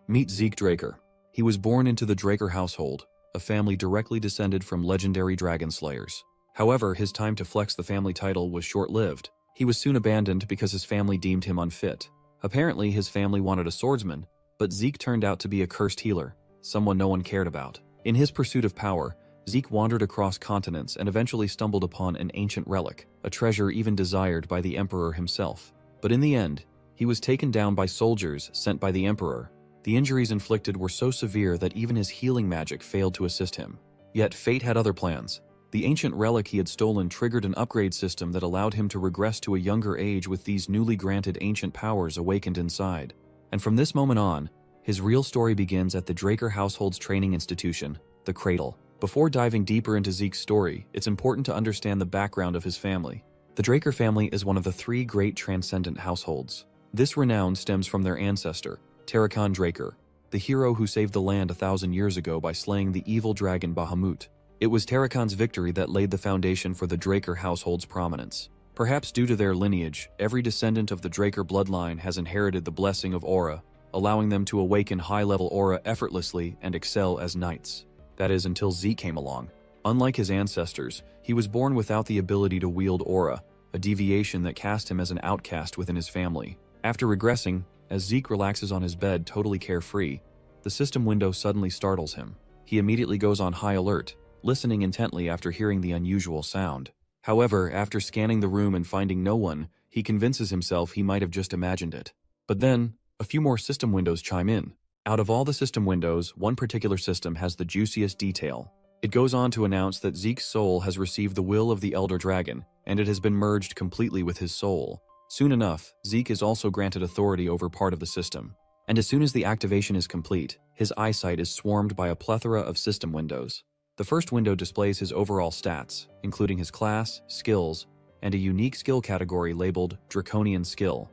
Meet Zeke Draker. He was born into the Draker household, a family directly descended from legendary dragon slayers. However, his time to flex the family title was short-lived. He was soon abandoned because his family deemed him unfit. Apparently, his family wanted a swordsman, but Zeke turned out to be a cursed healer, someone no one cared about. In his pursuit of power, Zeke wandered across continents and eventually stumbled upon an ancient relic, a treasure even desired by the Emperor himself. But in the end, he was taken down by soldiers sent by the Emperor. The injuries inflicted were so severe that even his healing magic failed to assist him. Yet fate had other plans. The ancient relic he had stolen triggered an upgrade system that allowed him to regress to a younger age with these newly granted ancient powers awakened inside. And from this moment on, his real story begins at the Draker household's training institution, the Cradle. Before diving deeper into Zeke's story, it's important to understand the background of his family. The Draker family is one of the three great transcendent households. This renown stems from their ancestor, Tarakan Draker, the hero who saved the land 1,000 years ago by slaying the evil dragon Bahamut. It was Tarakan's victory that laid the foundation for the Draker household's prominence. Perhaps due to their lineage, every descendant of the Draker bloodline has inherited the blessing of aura, allowing them to awaken high-level aura effortlessly and excel as knights. That is, until Zeke came along. Unlike his ancestors, he was born without the ability to wield aura, a deviation that cast him as an outcast within his family. After regressing, as Zeke relaxes on his bed totally carefree, the system window suddenly startles him. He immediately goes on high alert, listening intently after hearing the unusual sound. However, after scanning the room and finding no one, he convinces himself he might have just imagined it. But then, a few more system windows chime in. Out of all the system windows, one particular system has the juiciest detail. It goes on to announce that Zeke's soul has received the will of the Elder Dragon, and it has been merged completely with his soul. Soon enough, Zeke is also granted authority over part of the system. And as soon as the activation is complete, his eyesight is swarmed by a plethora of system windows. The first window displays his overall stats, including his class, skills, and a unique skill category labeled Draconian Skill.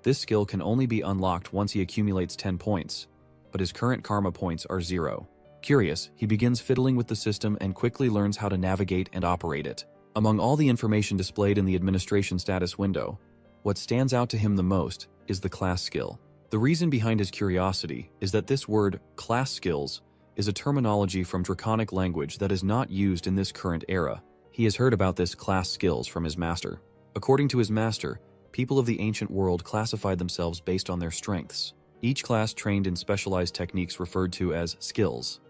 This skill can only be unlocked once he accumulates 10 points, but his current karma points are 0. Curious, he begins fiddling with the system and quickly learns how to navigate and operate it. Among all the information displayed in the administration status window, what stands out to him the most is the class skill. The reason behind his curiosity is that this word, class skills, is a terminology from Draconic language that is not used in this current era. He has heard about this class skills from his master. According to his master, people of the ancient world classified themselves based on their strengths. Each class trained in specialized techniques referred to as skills.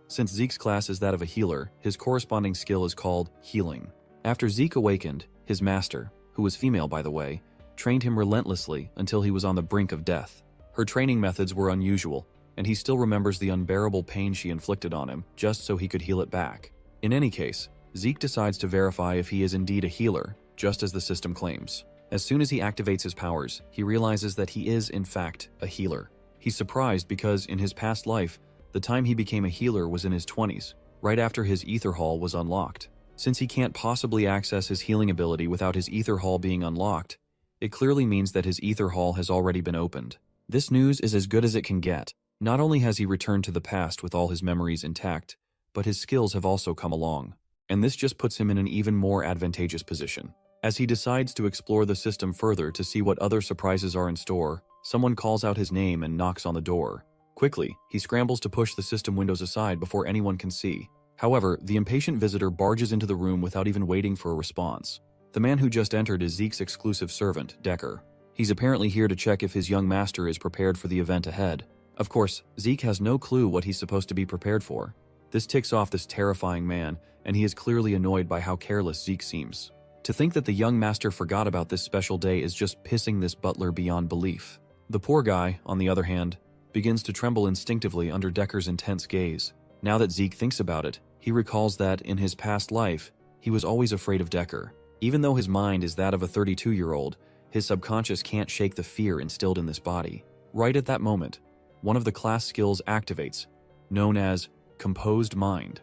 Since Zeke's class is that of a healer, his corresponding skill is called healing. After Zeke awakened, his master, who was female by the way, trained him relentlessly until he was on the brink of death. Her training methods were unusual, and he still remembers the unbearable pain she inflicted on him just so he could heal it back. In any case, Zeke decides to verify if he is indeed a healer, just as the system claims. As soon as he activates his powers, he realizes that he is, in fact, a healer. He's surprised because, in his past life, the time he became a healer was in his 20s, right after his Ether Hall was unlocked. Since he can't possibly access his healing ability without his Ether Hall being unlocked, it clearly means that his Ether Hall has already been opened. This news is as good as it can get. Not only has he returned to the past with all his memories intact, but his skills have also come along. And this just puts him in an even more advantageous position. As he decides to explore the system further to see what other surprises are in store, someone calls out his name and knocks on the door. Quickly, he scrambles to push the system windows aside before anyone can see. However, the impatient visitor barges into the room without even waiting for a response. The man who just entered is Zeke's exclusive servant, Decker. He's apparently here to check if his young master is prepared for the event ahead. Of course, Zeke has no clue what he's supposed to be prepared for. This ticks off this terrifying man, and he is clearly annoyed by how careless Zeke seems. To think that the young master forgot about this special day is just pissing this butler beyond belief. The poor guy, on the other hand, begins to tremble instinctively under Decker's intense gaze. Now that Zeke thinks about it, he recalls that, in his past life, he was always afraid of Decker. Even though his mind is that of a 32-year-old, his subconscious can't shake the fear instilled in this body. Right at that moment, one of the class skills activates, known as Composed Mind.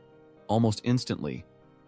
Almost instantly,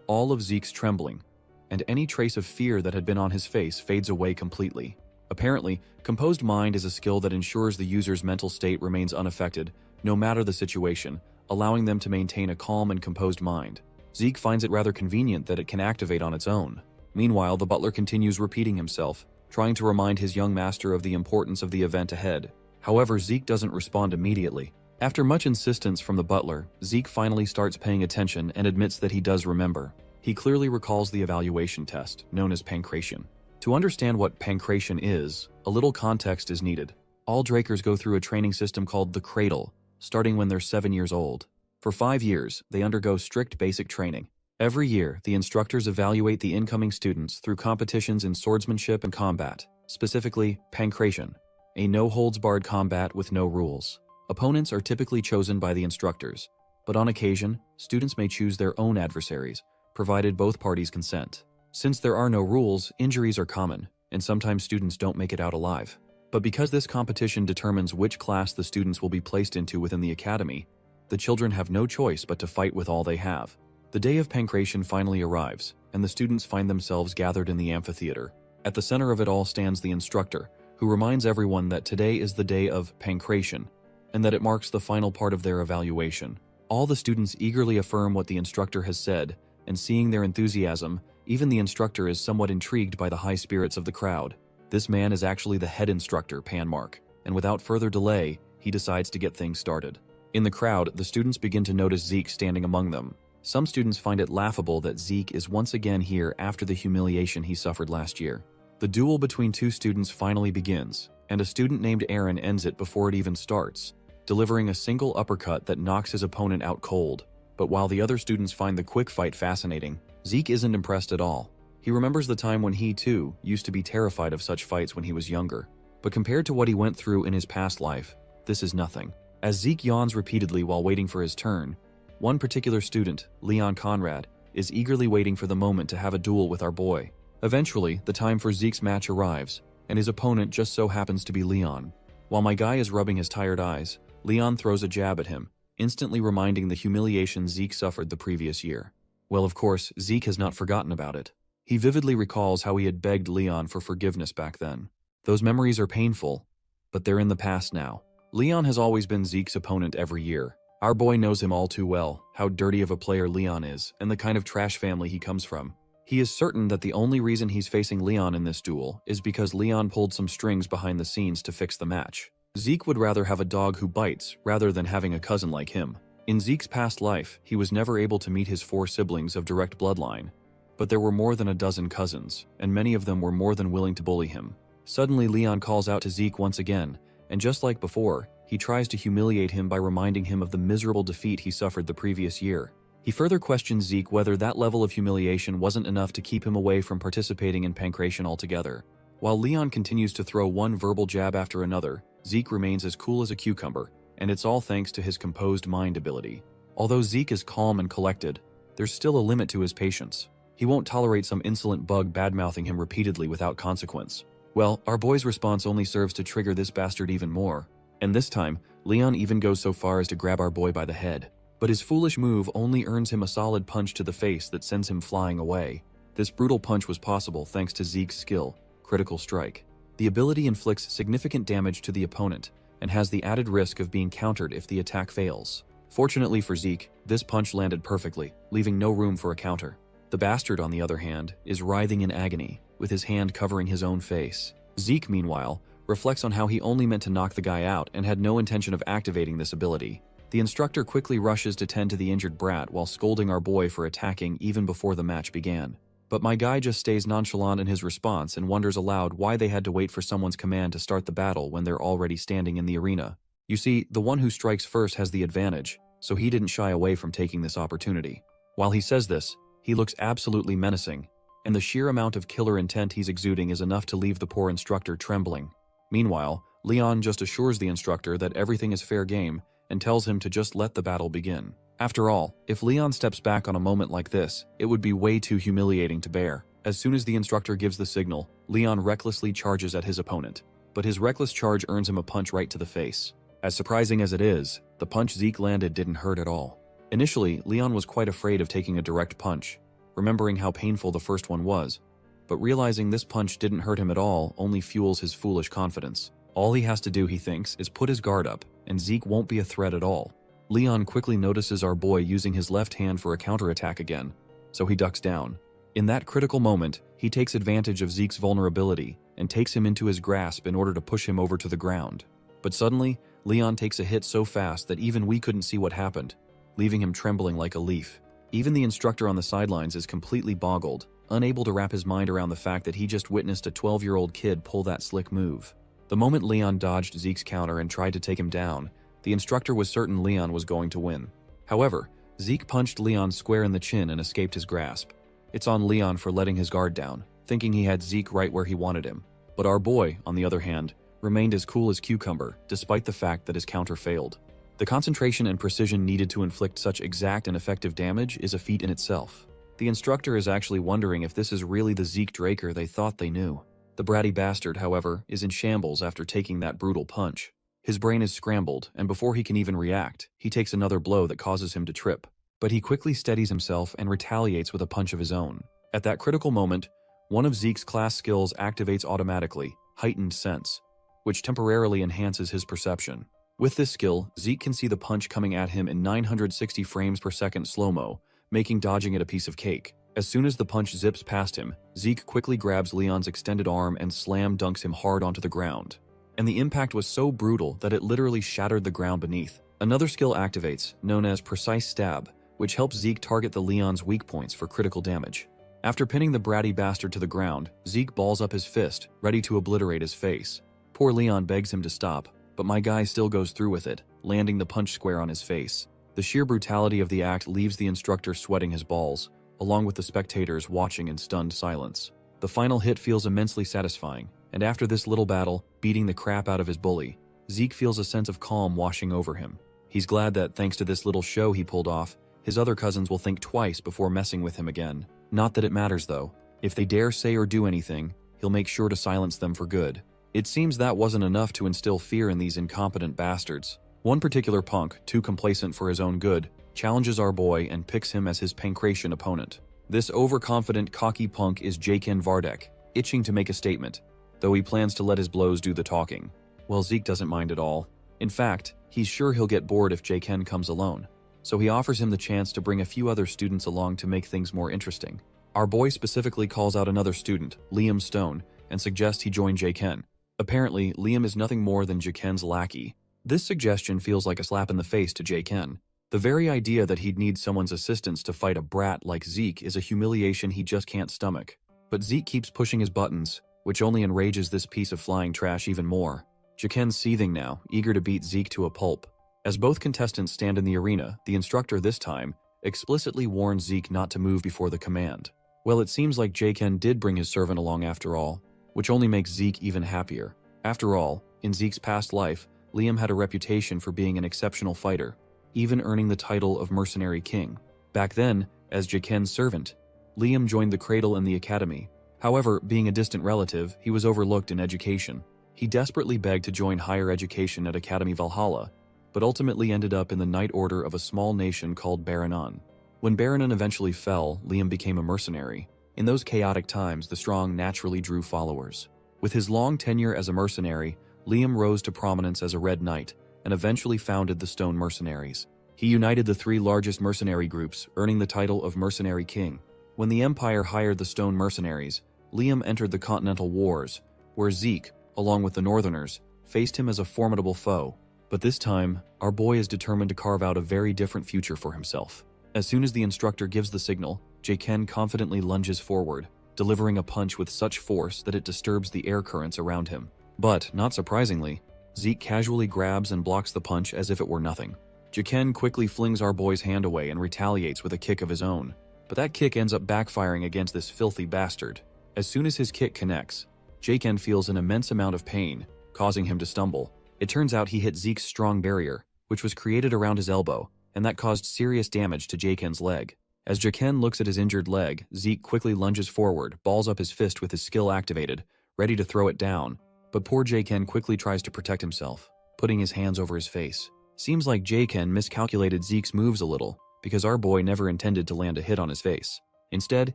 all of Zeke's trembling and any trace of fear that had been on his face fades away completely. Apparently, Composed Mind is a skill that ensures the user's mental state remains unaffected, no matter the situation, allowing them to maintain a calm and composed mind. Zeke finds it rather convenient that it can activate on its own. Meanwhile, the butler continues repeating himself, trying to remind his young master of the importance of the event ahead. However, Zeke doesn't respond immediately. After much insistence from the butler, Zeke finally starts paying attention and admits that he does remember. He clearly recalls the evaluation test, known as pancration. To understand what pancration is, a little context is needed. All Drakers go through a training system called the Cradle, starting when they're 7 years old. For 5 years, they undergo strict basic training. Every year, the instructors evaluate the incoming students through competitions in swordsmanship and combat, specifically pancration, a no-holds-barred combat with no rules. Opponents are typically chosen by the instructors, but on occasion, students may choose their own adversaries, provided both parties consent. Since there are no rules, injuries are common, and sometimes students don't make it out alive. But because this competition determines which class the students will be placed into within the academy, the children have no choice but to fight with all they have. The day of pancration finally arrives, and the students find themselves gathered in the amphitheater. At the center of it all stands the instructor, who reminds everyone that today is the day of pancration, and that it marks the final part of their evaluation. All the students eagerly affirm what the instructor has said, and seeing their enthusiasm, even the instructor is somewhat intrigued by the high spirits of the crowd. This man is actually the head instructor, Panmark, and without further delay, he decides to get things started. In the crowd, the students begin to notice Zeke standing among them. Some students find it laughable that Zeke is once again here after the humiliation he suffered last year. The duel between two students finally begins, and a student named Aaron ends it before it even starts, delivering a single uppercut that knocks his opponent out cold. But while the other students find the quick fight fascinating, Zeke isn't impressed at all. He remembers the time when he, too, used to be terrified of such fights when he was younger. But compared to what he went through in his past life, this is nothing. As Zeke yawns repeatedly while waiting for his turn, one particular student, Leon Conrad, is eagerly waiting for the moment to have a duel with our boy. Eventually, the time for Zeke's match arrives, and his opponent just so happens to be Leon. While my guy is rubbing his tired eyes, Leon throws a jab at him, instantly reminding the humiliation Zeke suffered the previous year. Well, of course, Zeke has not forgotten about it. He vividly recalls how he had begged Leon for forgiveness back then. Those memories are painful, but they're in the past now. Leon has always been Zeke's opponent every year. Our boy knows him all too well, how dirty of a player Leon is, and the kind of trash family he comes from. He is certain that the only reason he's facing Leon in this duel is because Leon pulled some strings behind the scenes to fix the match. Zeke would rather have a dog who bites rather than having a cousin like him. In Zeke's past life, he was never able to meet his 4 siblings of direct bloodline, but there were more than a dozen cousins, and many of them were more than willing to bully him. Suddenly, Leon calls out to Zeke once again, and just like before, he tries to humiliate him by reminding him of the miserable defeat he suffered the previous year. He further questions Zeke whether that level of humiliation wasn't enough to keep him away from participating in pancration altogether. While Leon continues to throw one verbal jab after another, Zeke remains as cool as a cucumber, and it's all thanks to his composed mind ability. Although Zeke is calm and collected, there's still a limit to his patience. He won't tolerate some insolent bug badmouthing him repeatedly without consequence. Well, our boy's response only serves to trigger this bastard even more. And this time, Leon even goes so far as to grab our boy by the head. But his foolish move only earns him a solid punch to the face that sends him flying away. This brutal punch was possible thanks to Zeke's skill, Critical Strike. The ability inflicts significant damage to the opponent, and has the added risk of being countered if the attack fails. Fortunately for Zeke, this punch landed perfectly, leaving no room for a counter. The bastard, on the other hand, is writhing in agony, with his hand covering his own face. Zeke, meanwhile, reflects on how he only meant to knock the guy out and had no intention of activating this ability. The instructor quickly rushes to tend to the injured brat while scolding our boy for attacking even before the match began. But my guy just stays nonchalant in his response and wonders aloud why they had to wait for someone's command to start the battle when they're already standing in the arena. You see, the one who strikes first has the advantage, so he didn't shy away from taking this opportunity. While he says this, he looks absolutely menacing, and the sheer amount of killer intent he's exuding is enough to leave the poor instructor trembling. Meanwhile, Leon just assures the instructor that everything is fair game and tells him to just let the battle begin. After all, if Leon steps back on a moment like this, it would be way too humiliating to bear. As soon as the instructor gives the signal, Leon recklessly charges at his opponent. But his reckless charge earns him a punch right to the face. As surprising as it is, the punch Zeke landed didn't hurt at all. Initially, Leon was quite afraid of taking a direct punch, remembering how painful the first one was. But realizing this punch didn't hurt him at all only fuels his foolish confidence. All he has to do, he thinks, is put his guard up, and Zeke won't be a threat at all. Leon quickly notices our boy using his left hand for a counterattack again, so he ducks down. In that critical moment, he takes advantage of Zeke's vulnerability and takes him into his grasp in order to push him over to the ground. But suddenly, Leon takes a hit so fast that even we couldn't see what happened, leaving him trembling like a leaf. Even the instructor on the sidelines is completely boggled, unable to wrap his mind around the fact that he just witnessed a 12-year-old kid pull that slick move. The moment Leon dodged Zeke's counter and tried to take him down, the instructor was certain Leon was going to win. However, Zeke punched Leon square in the chin and escaped his grasp. It's on Leon for letting his guard down, thinking he had Zeke right where he wanted him. But our boy, on the other hand, remained as cool as cucumber, despite the fact that his counter failed. The concentration and precision needed to inflict such exact and effective damage is a feat in itself. The instructor is actually wondering if this is really the Zeke Draker they thought they knew. The bratty bastard, however, is in shambles after taking that brutal punch. His brain is scrambled, and before he can even react, he takes another blow that causes him to trip. But he quickly steadies himself and retaliates with a punch of his own. At that critical moment, one of Zeke's class skills activates automatically, Heightened Sense, which temporarily enhances his perception. With this skill, Zeke can see the punch coming at him in 960 frames per second slow-mo, making dodging it a piece of cake. As soon as the punch zips past him, Zeke quickly grabs Leon's extended arm and slam dunks him hard onto the ground. And the impact was so brutal that it literally shattered the ground beneath. Another skill activates, known as Precise Stab, which helps Zeke target the Leon's weak points for critical damage. After pinning the bratty bastard to the ground, Zeke balls up his fist, ready to obliterate his face. Poor Leon begs him to stop, but my guy still goes through with it, landing the punch square on his face. The sheer brutality of the act leaves the instructor sweating his balls, along with the spectators watching in stunned silence. The final hit feels immensely satisfying, and after this little battle, beating the crap out of his bully, Zeke feels a sense of calm washing over him. He's glad that thanks to this little show he pulled off, his other cousins will think twice before messing with him again. Not that it matters though. If they dare say or do anything, he'll make sure to silence them for good. It seems that wasn't enough to instill fear in these incompetent bastards. One particular punk, too complacent for his own good, challenges our boy and picks him as his pancration opponent. This overconfident, cocky punk is Jaken Vardek, itching to make a statement, though he plans to let his blows do the talking. Well, Zeke doesn't mind at all. In fact, he's sure he'll get bored if Jaken comes alone, so he offers him the chance to bring a few other students along to make things more interesting. Our boy specifically calls out another student, Liam Stone, and suggests he join Jaken. Apparently, Liam is nothing more than Jaken's lackey. This suggestion feels like a slap in the face to Jaken. The very idea that he'd need someone's assistance to fight a brat like Zeke is a humiliation he just can't stomach. But Zeke keeps pushing his buttons, which only enrages this piece of flying trash even more. Jaken's seething now, eager to beat Zeke to a pulp. As both contestants stand in the arena, the instructor this time explicitly warns Zeke not to move before the command. Well, it seems like Jaken did bring his servant along after all, which only makes Zeke even happier. After all, in Zeke's past life, Liam had a reputation for being an exceptional fighter, even earning the title of Mercenary King. Back then, as Jaken's servant, Liam joined the cradle in the academy. However, being a distant relative, he was overlooked in education. He desperately begged to join higher education at Academy Valhalla, but ultimately ended up in the Knight Order of a small nation called Baranon. When Baranon eventually fell, Liam became a mercenary. In those chaotic times, the strong naturally drew followers. With his long tenure as a mercenary, Liam rose to prominence as a Red Knight, and eventually founded the Stone Mercenaries. He united the three largest mercenary groups, earning the title of Mercenary King. When the Empire hired the Stone Mercenaries, Liam entered the Continental Wars, where Zeke, along with the Northerners, faced him as a formidable foe. But this time, our boy is determined to carve out a very different future for himself. As soon as the instructor gives the signal, Jaken confidently lunges forward, delivering a punch with such force that it disturbs the air currents around him. But, not surprisingly, Zeke casually grabs and blocks the punch as if it were nothing. Jaken quickly flings our boy's hand away and retaliates with a kick of his own. But that kick ends up backfiring against this filthy bastard. As soon as his kick connects, Jaken feels an immense amount of pain, causing him to stumble. It turns out he hit Zeke's strong barrier, which was created around his elbow, and that caused serious damage to Jaken's leg. As Jaken looks at his injured leg, Zeke quickly lunges forward, balls up his fist with his skill activated, ready to throw it down. But poor Jaken quickly tries to protect himself, putting his hands over his face. Seems like Jaken miscalculated Zeke's moves a little, because our boy never intended to land a hit on his face. Instead,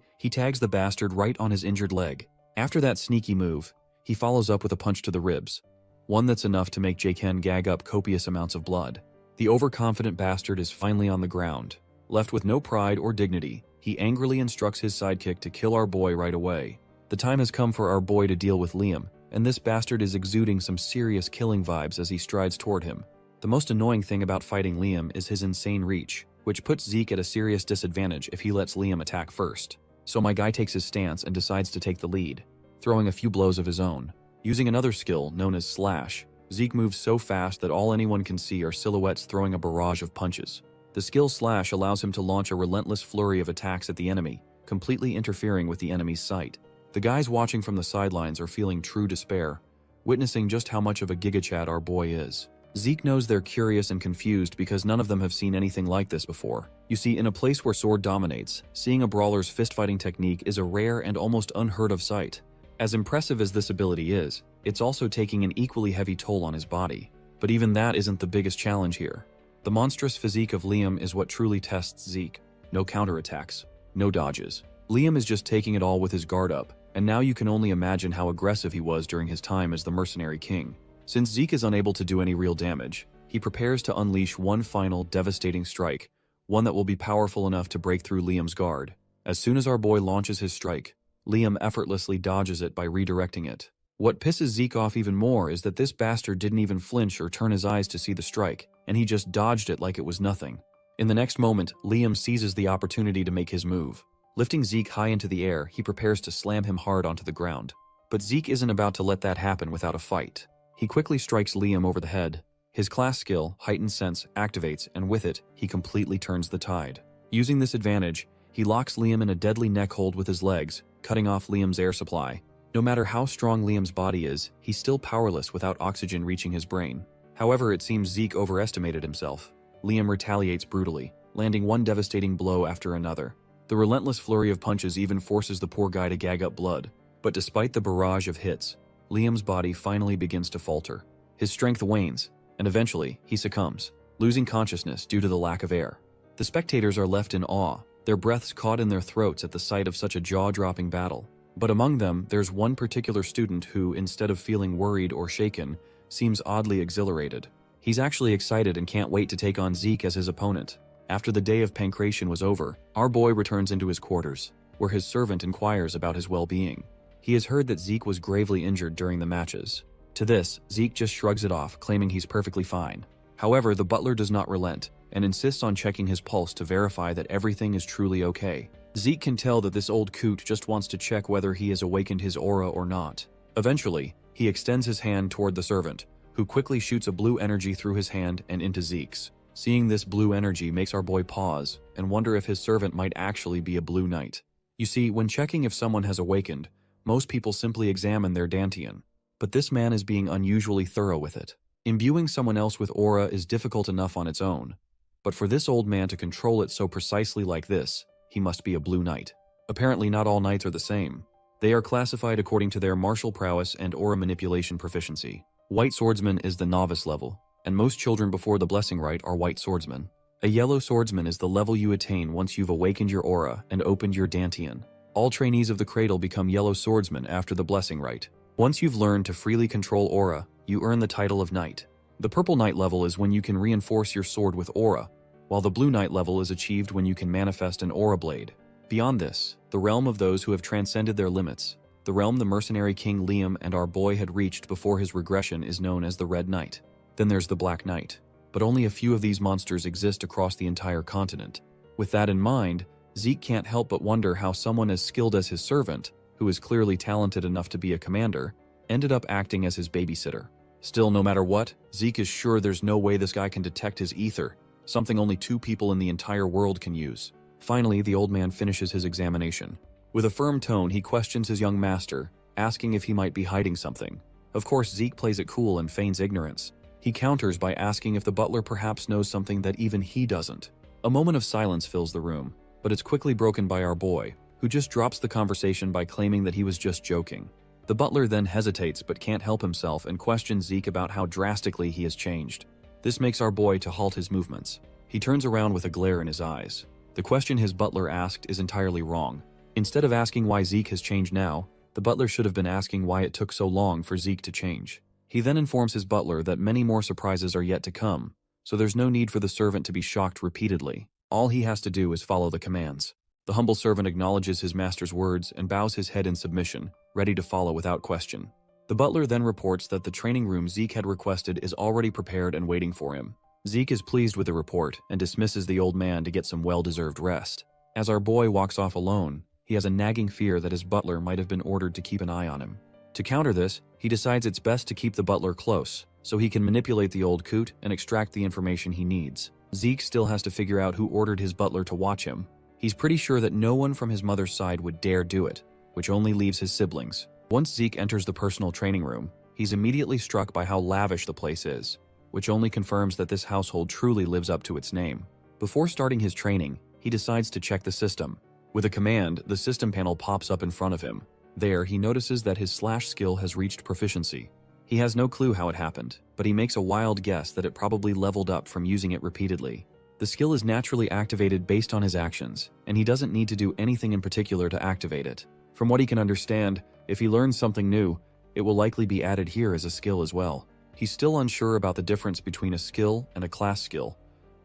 he tags the bastard right on his injured leg. After that sneaky move, he follows up with a punch to the ribs, one that's enough to make Jaken gag up copious amounts of blood. The overconfident bastard is finally on the ground. Left with no pride or dignity, he angrily instructs his sidekick to kill our boy right away. The time has come for our boy to deal with Liam, and this bastard is exuding some serious killing vibes as he strides toward him. The most annoying thing about fighting Liam is his insane reach, which puts Zeke at a serious disadvantage if he lets Liam attack first. So my guy takes his stance and decides to take the lead, throwing a few blows of his own. Using another skill known as Slash, Zeke moves so fast that all anyone can see are silhouettes throwing a barrage of punches. The skill Slash allows him to launch a relentless flurry of attacks at the enemy, completely interfering with the enemy's sight. The guys watching from the sidelines are feeling true despair, witnessing just how much of a gigachad our boy is. Zeke knows they're curious and confused because none of them have seen anything like this before. You see, in a place where sword dominates, seeing a brawler's fist-fighting technique is a rare and almost unheard of sight. As impressive as this ability is, it's also taking an equally heavy toll on his body. But even that isn't the biggest challenge here. The monstrous physique of Liam is what truly tests Zeke. No counterattacks, no dodges. Liam is just taking it all with his guard up, and now you can only imagine how aggressive he was during his time as the mercenary king. Since Zeke is unable to do any real damage, he prepares to unleash one final devastating strike, one that will be powerful enough to break through Liam's guard. As soon as our boy launches his strike, Liam effortlessly dodges it by redirecting it. What pisses Zeke off even more is that this bastard didn't even flinch or turn his eyes to see the strike, and he just dodged it like it was nothing. In the next moment, Liam seizes the opportunity to make his move. Lifting Zeke high into the air, he prepares to slam him hard onto the ground. But Zeke isn't about to let that happen without a fight. He quickly strikes Liam over the head. His class skill, Heightened Sense, activates, and with it, he completely turns the tide. Using this advantage, he locks Liam in a deadly neck hold with his legs, cutting off Liam's air supply. No matter how strong Liam's body is, he's still powerless without oxygen reaching his brain. However, it seems Zeke overestimated himself. Liam retaliates brutally, landing one devastating blow after another. The relentless flurry of punches even forces the poor guy to gag up blood. But despite the barrage of hits, Liam's body finally begins to falter. His strength wanes, and eventually, he succumbs, losing consciousness due to the lack of air. The spectators are left in awe, their breaths caught in their throats at the sight of such a jaw-dropping battle. But among them, there's one particular student who, instead of feeling worried or shaken, seems oddly exhilarated. He's actually excited and can't wait to take on Zeke as his opponent. After the day of pancration was over, our boy returns into his quarters, where his servant inquires about his well-being. He has heard that Zeke was gravely injured during the matches. To this, Zeke just shrugs it off, claiming he's perfectly fine. However, the butler does not relent, and insists on checking his pulse to verify that everything is truly okay. Zeke can tell that this old coot just wants to check whether he has awakened his aura or not. Eventually, he extends his hand toward the servant, who quickly shoots a blue energy through his hand and into Zeke's. Seeing this blue energy makes our boy pause and wonder if his servant might actually be a blue knight. You see, when checking if someone has awakened, most people simply examine their dantian, but this man is being unusually thorough with it. Imbuing someone else with aura is difficult enough on its own, but for this old man to control it so precisely like this, he must be a blue knight. Apparently not all knights are the same. They are classified according to their martial prowess and aura manipulation proficiency. White swordsman is the novice level, and most children before the blessing rite are white swordsmen. A yellow swordsman is the level you attain once you've awakened your aura and opened your dantian. All trainees of the cradle become yellow swordsmen after the blessing rite. Once you've learned to freely control aura, you earn the title of knight. The purple knight level is when you can reinforce your sword with aura, while the blue knight level is achieved when you can manifest an aura blade. Beyond this, the realm of those who have transcended their limits, the realm the mercenary king Liam and our boy had reached before his regression, is known as the Red Knight. Then there's the Black Knight, but only a few of these monsters exist across the entire continent. With that in mind, Zeke can't help but wonder how someone as skilled as his servant, who is clearly talented enough to be a commander, ended up acting as his babysitter. Still, no matter what, Zeke is sure there's no way this guy can detect his ether, something only 2 people in the entire world can use. Finally, the old man finishes his examination. With a firm tone, he questions his young master, asking if he might be hiding something. Of course, Zeke plays it cool and feigns ignorance. He counters by asking if the butler perhaps knows something that even he doesn't. A moment of silence fills the room, but it's quickly broken by our boy, who just drops the conversation by claiming that he was just joking. The butler then hesitates but can't help himself and questions Zeke about how drastically he has changed. This makes our boy to halt his movements. He turns around with a glare in his eyes. The question his butler asked is entirely wrong. Instead of asking why Zeke has changed now, the butler should have been asking why it took so long for Zeke to change. He then informs his butler that many more surprises are yet to come, so there's no need for the servant to be shocked repeatedly. All he has to do is follow the commands. The humble servant acknowledges his master's words and bows his head in submission, ready to follow without question. The butler then reports that the training room Zeke had requested is already prepared and waiting for him. Zeke is pleased with the report and dismisses the old man to get some well-deserved rest. As our boy walks off alone, he has a nagging fear that his butler might have been ordered to keep an eye on him. To counter this, he decides it's best to keep the butler close, so he can manipulate the old coot and extract the information he needs. Zeke still has to figure out who ordered his butler to watch him. He's pretty sure that no one from his mother's side would dare do it, which only leaves his siblings. Once Zeke enters the personal training room, he's immediately struck by how lavish the place is, which only confirms that this household truly lives up to its name. Before starting his training, he decides to check the system. With a command, the system panel pops up in front of him. There, he notices that his slash skill has reached proficiency. He has no clue how it happened, but he makes a wild guess that it probably leveled up from using it repeatedly. The skill is naturally activated based on his actions, and he doesn't need to do anything in particular to activate it. From what he can understand, if he learns something new, it will likely be added here as a skill as well. He's still unsure about the difference between a skill and a class skill,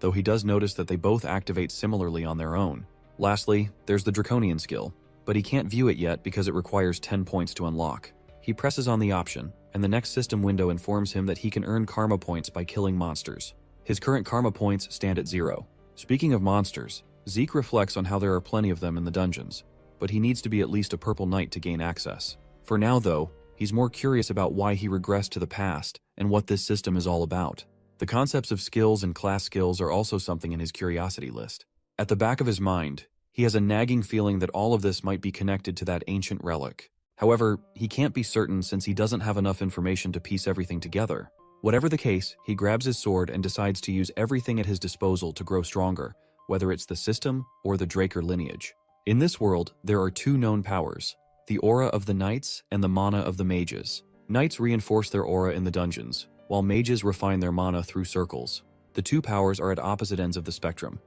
though he does notice that they both activate similarly on their own. Lastly, there's the Draconian skill, but he can't view it yet because it requires 10 points to unlock. He presses on the option, and the next system window informs him that he can earn karma points by killing monsters. His current karma points stand at 0. Speaking of monsters, Zeke reflects on how there are plenty of them in the dungeons, but he needs to be at least a purple knight to gain access. For now, though, he's more curious about why he regressed to the past and what this system is all about. The concepts of skills and class skills are also something in his curiosity list. At the back of his mind, he has a nagging feeling that all of this might be connected to that ancient relic. However, he can't be certain since he doesn't have enough information to piece everything together. Whatever the case, he grabs his sword and decides to use everything at his disposal to grow stronger, whether it's the system or the Draker lineage. In this world, there are two known powers, the aura of the knights and the mana of the mages. Knights reinforce their aura in the dungeons, while mages refine their mana through circles. The two powers are at opposite ends of the spectrum,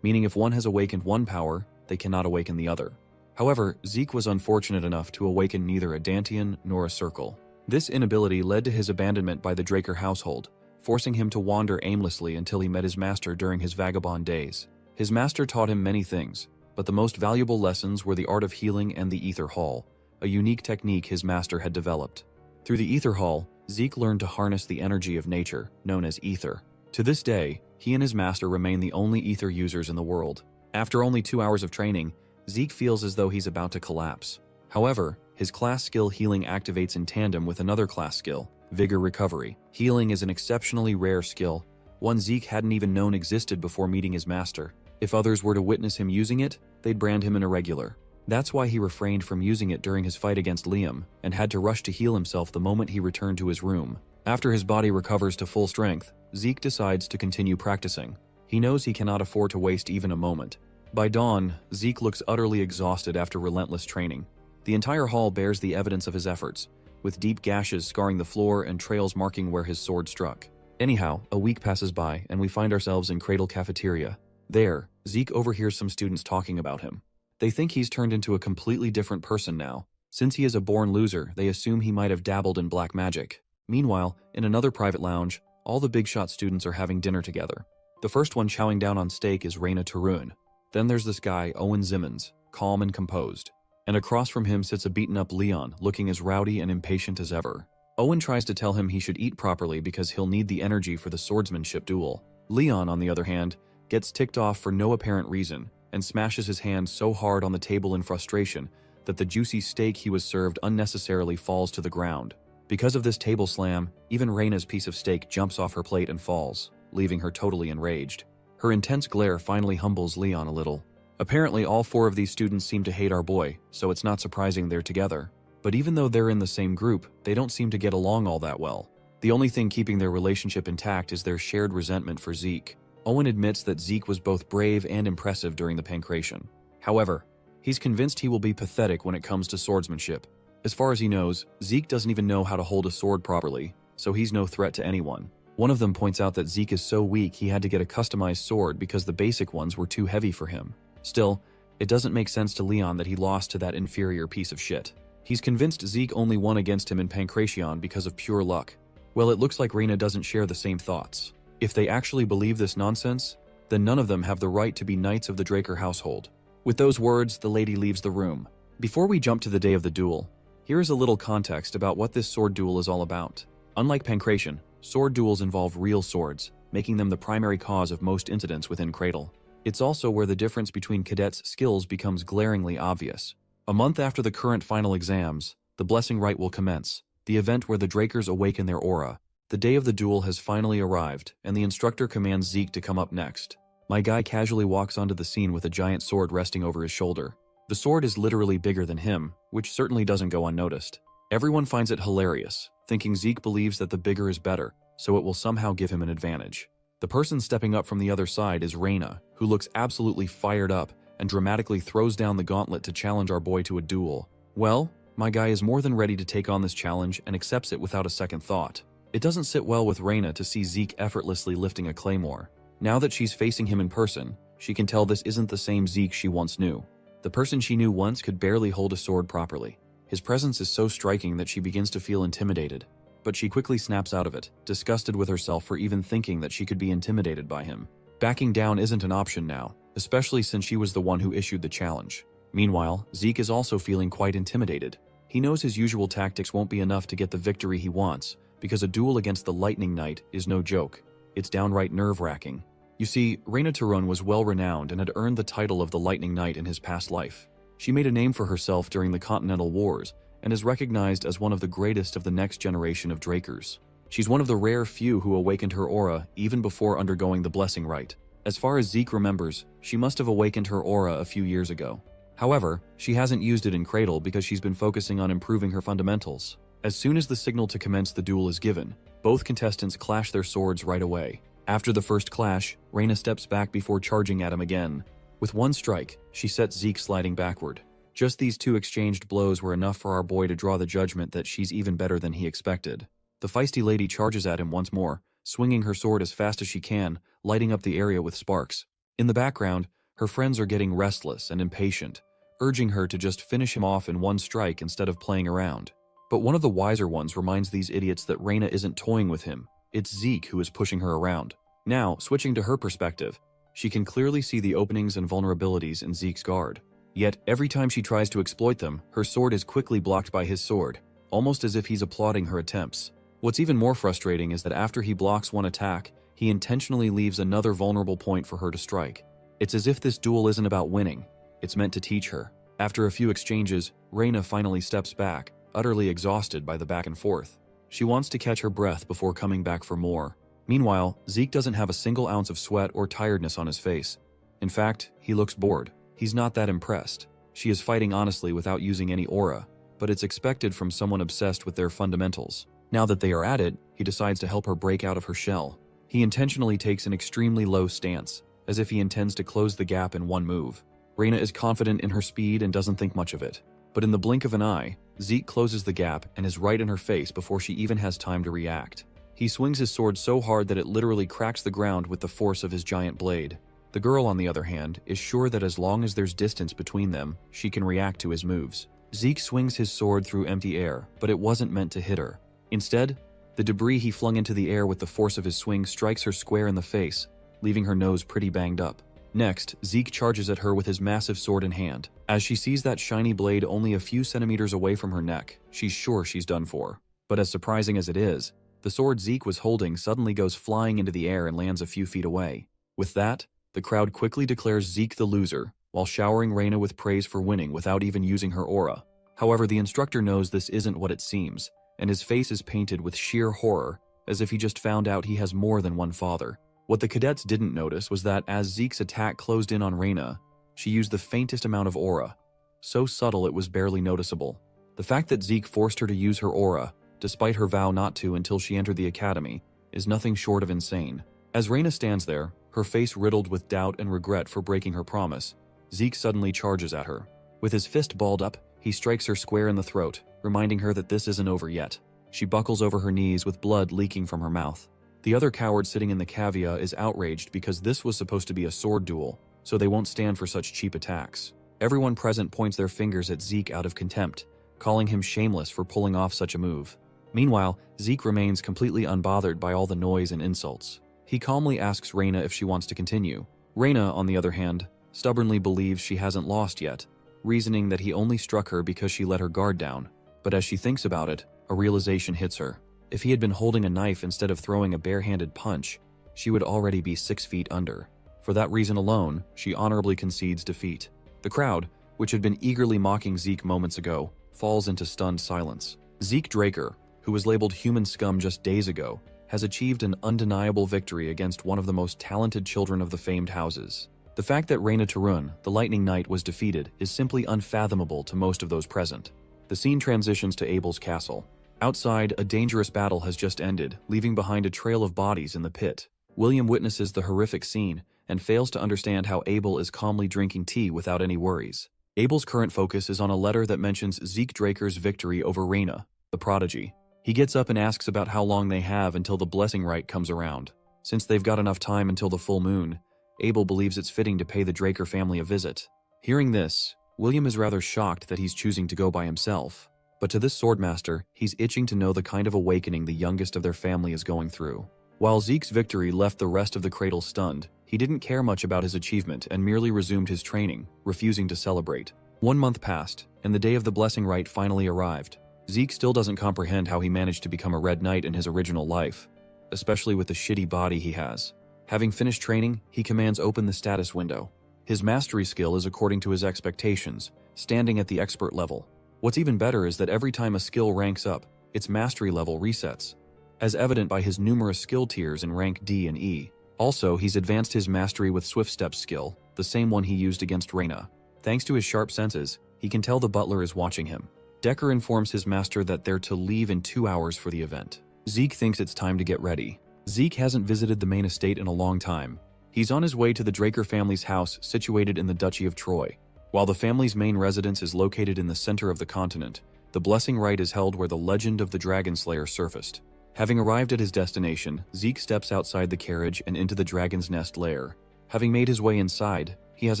meaning if one has awakened one power, they cannot awaken the other. However, Zeke was unfortunate enough to awaken neither a Dantian nor a circle. This inability led to his abandonment by the Draker household, forcing him to wander aimlessly until he met his master during his vagabond days. His master taught him many things, but the most valuable lessons were the art of healing and the Ether Hall, a unique technique his master had developed. Through the Ether Hall, Zeke learned to harness the energy of nature, known as ether. To this day, he and his master remain the only ether users in the world. After only 2 hours of training, Zeke feels as though he's about to collapse. However, his class skill healing activates in tandem with another class skill, Vigor Recovery. Healing is an exceptionally rare skill, one Zeke hadn't even known existed before meeting his master. If others were to witness him using it, they'd brand him an irregular. That's why he refrained from using it during his fight against Liam and had to rush to heal himself the moment he returned to his room. After his body recovers to full strength, Zeke decides to continue practicing. He knows he cannot afford to waste even a moment. By dawn, Zeke looks utterly exhausted after relentless training. The entire hall bears the evidence of his efforts, with deep gashes scarring the floor and trails marking where his sword struck. Anyhow, a week passes by and we find ourselves in Cradle Cafeteria. There, Zeke overhears some students talking about him. They think he's turned into a completely different person now. Since he is a born loser, they assume he might have dabbled in black magic. Meanwhile, in another private lounge, all the big shot students are having dinner together. The first one chowing down on steak is Raina Tarun. Then there's this guy, Owen Zimmons, calm and composed. And across from him sits a beaten-up Leon, looking as rowdy and impatient as ever. Owen tries to tell him he should eat properly because he'll need the energy for the swordsmanship duel. Leon, on the other hand, gets ticked off for no apparent reason and smashes his hand so hard on the table in frustration that the juicy steak he was served unnecessarily falls to the ground. Because of this table slam, even Raina's piece of steak jumps off her plate and falls, leaving her totally enraged. Her intense glare finally humbles Leon a little. Apparently, all 4 of these students seem to hate our boy, so it's not surprising they're together. But even though they're in the same group, they don't seem to get along all that well. The only thing keeping their relationship intact is their shared resentment for Zeke. Owen admits that Zeke was both brave and impressive during the pancration. However, he's convinced he will be pathetic when it comes to swordsmanship. As far as he knows, Zeke doesn't even know how to hold a sword properly, so he's no threat to anyone. One of them points out that Zeke is so weak he had to get a customized sword because the basic ones were too heavy for him. Still, it doesn't make sense to Leon that he lost to that inferior piece of shit. He's convinced Zeke only won against him in Pancration because of pure luck. Well, it looks like Raina doesn't share the same thoughts. If they actually believe this nonsense, then none of them have the right to be knights of the Draker household. With those words, the lady leaves the room. Before we jump to the day of the duel, Here is a little context about what this sword duel is all about. Unlike pankration, sword duels involve real swords, making them the primary cause of most incidents within Cradle. It's also where the difference between cadets' skills becomes glaringly obvious. A month after the current final exams, the Blessing Rite will commence, the event where the Drakers awaken their aura. The day of the duel has finally arrived, and the instructor commands Zeke to come up next. My guy casually walks onto the scene with a giant sword resting over his shoulder. The sword is literally bigger than him, which certainly doesn't go unnoticed. Everyone finds it hilarious, thinking Zeke believes that the bigger is better, so it will somehow give him an advantage. The person stepping up from the other side is Reina, who looks absolutely fired up and dramatically throws down the gauntlet to challenge our boy to a duel. Well, my guy is more than ready to take on this challenge and accepts it without a second thought. It doesn't sit well with Reina to see Zeke effortlessly lifting a claymore. Now that she's facing him in person, she can tell this isn't the same Zeke she once knew. The person she knew once could barely hold a sword properly. His presence is so striking that she begins to feel intimidated. But she quickly snaps out of it, disgusted with herself for even thinking that she could be intimidated by him. Backing down isn't an option now, especially since she was the one who issued the challenge. Meanwhile, Zeke is also feeling quite intimidated. He knows his usual tactics won't be enough to get the victory he wants, because a duel against the Lightning Knight is no joke. It's downright nerve-wracking. You see, Reina Turun was well-renowned and had earned the title of the Lightning Knight in his past life. She made a name for herself during the Continental Wars and is recognized as one of the greatest of the next generation of Drakers. She's one of the rare few who awakened her aura even before undergoing the Blessing Rite. As far as Zeke remembers, she must have awakened her aura a few years ago. However, she hasn't used it in Cradle because she's been focusing on improving her fundamentals. As soon as the signal to commence the duel is given, both contestants clash their swords right away. After the first clash, Reina steps back before charging at him again. With one strike, she sets Zeke sliding backward. Just these two exchanged blows were enough for our boy to draw the judgment that she's even better than he expected. The feisty lady charges at him once more, swinging her sword as fast as she can, lighting up the area with sparks. In the background, her friends are getting restless and impatient, urging her to just finish him off in one strike instead of playing around. But one of the wiser ones reminds these idiots that Reina isn't toying with him. It's Zeke who is pushing her around. Now, switching to her perspective, she can clearly see the openings and vulnerabilities in Zeke's guard. Yet, every time she tries to exploit them, her sword is quickly blocked by his sword, almost as if he's applauding her attempts. What's even more frustrating is that after he blocks one attack, he intentionally leaves another vulnerable point for her to strike. It's as if this duel isn't about winning. It's meant to teach her. After a few exchanges, Reina finally steps back, utterly exhausted by the back and forth. She wants to catch her breath before coming back for more. Meanwhile, Zeke doesn't have a single ounce of sweat or tiredness on his face. In fact, he looks bored. He's not that impressed. She is fighting honestly without using any aura, but it's expected from someone obsessed with their fundamentals. Now that they are at it, he decides to help her break out of her shell. He intentionally takes an extremely low stance, as if he intends to close the gap in one move. Reina is confident in her speed and doesn't think much of it. But in the blink of an eye, Zeke closes the gap and is right in her face before she even has time to react. He swings his sword so hard that it literally cracks the ground with the force of his giant blade. The girl, on the other hand, is sure that as long as there's distance between them, she can react to his moves. Zeke swings his sword through empty air, but it wasn't meant to hit her. Instead, the debris he flung into the air with the force of his swing strikes her square in the face, leaving her nose pretty banged up. Next, Zeke charges at her with his massive sword in hand. As she sees that shiny blade only a few centimeters away from her neck, she's sure she's done for. But as surprising as it is, the sword Zeke was holding suddenly goes flying into the air and lands a few feet away. With that, the crowd quickly declares Zeke the loser, while showering Reina with praise for winning without even using her aura. However, the instructor knows this isn't what it seems, and his face is painted with sheer horror, as if he just found out he has more than one father. What the cadets didn't notice was that as Zeke's attack closed in on Reina, she used the faintest amount of aura. So subtle it was barely noticeable. The fact that Zeke forced her to use her aura, despite her vow not to until she entered the academy, is nothing short of insane. As Reina stands there, her face riddled with doubt and regret for breaking her promise, Zeke suddenly charges at her. With his fist balled up, he strikes her square in the throat, reminding her that this isn't over yet. She buckles over her knees with blood leaking from her mouth. The other coward sitting in the cavea is outraged because this was supposed to be a sword duel, so they won't stand for such cheap attacks. Everyone present points their fingers at Zeke out of contempt, calling him shameless for pulling off such a move. Meanwhile, Zeke remains completely unbothered by all the noise and insults. He calmly asks Reina if she wants to continue. Reina, on the other hand, stubbornly believes she hasn't lost yet, reasoning that he only struck her because she let her guard down. But as she thinks about it, a realization hits her. If he had been holding a knife instead of throwing a barehanded punch, she would already be 6 feet under. For that reason alone, she honorably concedes defeat. The crowd, which had been eagerly mocking Zeke moments ago, falls into stunned silence. Zeke Draker, who was labeled human scum just days ago, has achieved an undeniable victory against one of the most talented children of the famed houses. The fact that Reina Tarun, the Lightning Knight, was defeated is simply unfathomable to most of those present. The scene transitions to Abel's castle. Outside, a dangerous battle has just ended, leaving behind a trail of bodies in the pit. William witnesses the horrific scene and fails to understand how Abel is calmly drinking tea without any worries. Abel's current focus is on a letter that mentions Zeke Draker's victory over Reina, the prodigy. He gets up and asks about how long they have until the blessing rite comes around. Since they've got enough time until the full moon, Abel believes it's fitting to pay the Draker family a visit. Hearing this, William is rather shocked that he's choosing to go by himself. But to this swordmaster, he's itching to know the kind of awakening the youngest of their family is going through. While Zeke's victory left the rest of the cradle stunned, he didn't care much about his achievement and merely resumed his training, refusing to celebrate. 1 month passed, and the day of the blessing rite finally arrived. Zeke still doesn't comprehend how he managed to become a Red Knight in his original life, especially with the shitty body he has. Having finished training, he commands open the status window. His mastery skill is according to his expectations, standing at the expert level. What's even better is that every time a skill ranks up, its mastery level resets, as evident by his numerous skill tiers in rank D and E. Also, he's advanced his mastery with Swift Step skill, the same one he used against Reina. Thanks to his sharp senses, he can tell the butler is watching him. Decker informs his master that they're to leave in 2 hours for the event. Zeke thinks it's time to get ready. Zeke hasn't visited the main estate in a long time. He's on his way to the Draker family's house situated in the Duchy of Troy. While the family's main residence is located in the center of the continent, the blessing rite is held where the legend of the Dragon Slayer surfaced. Having arrived at his destination, Zeke steps outside the carriage and into the Dragon's Nest lair. Having made his way inside, he has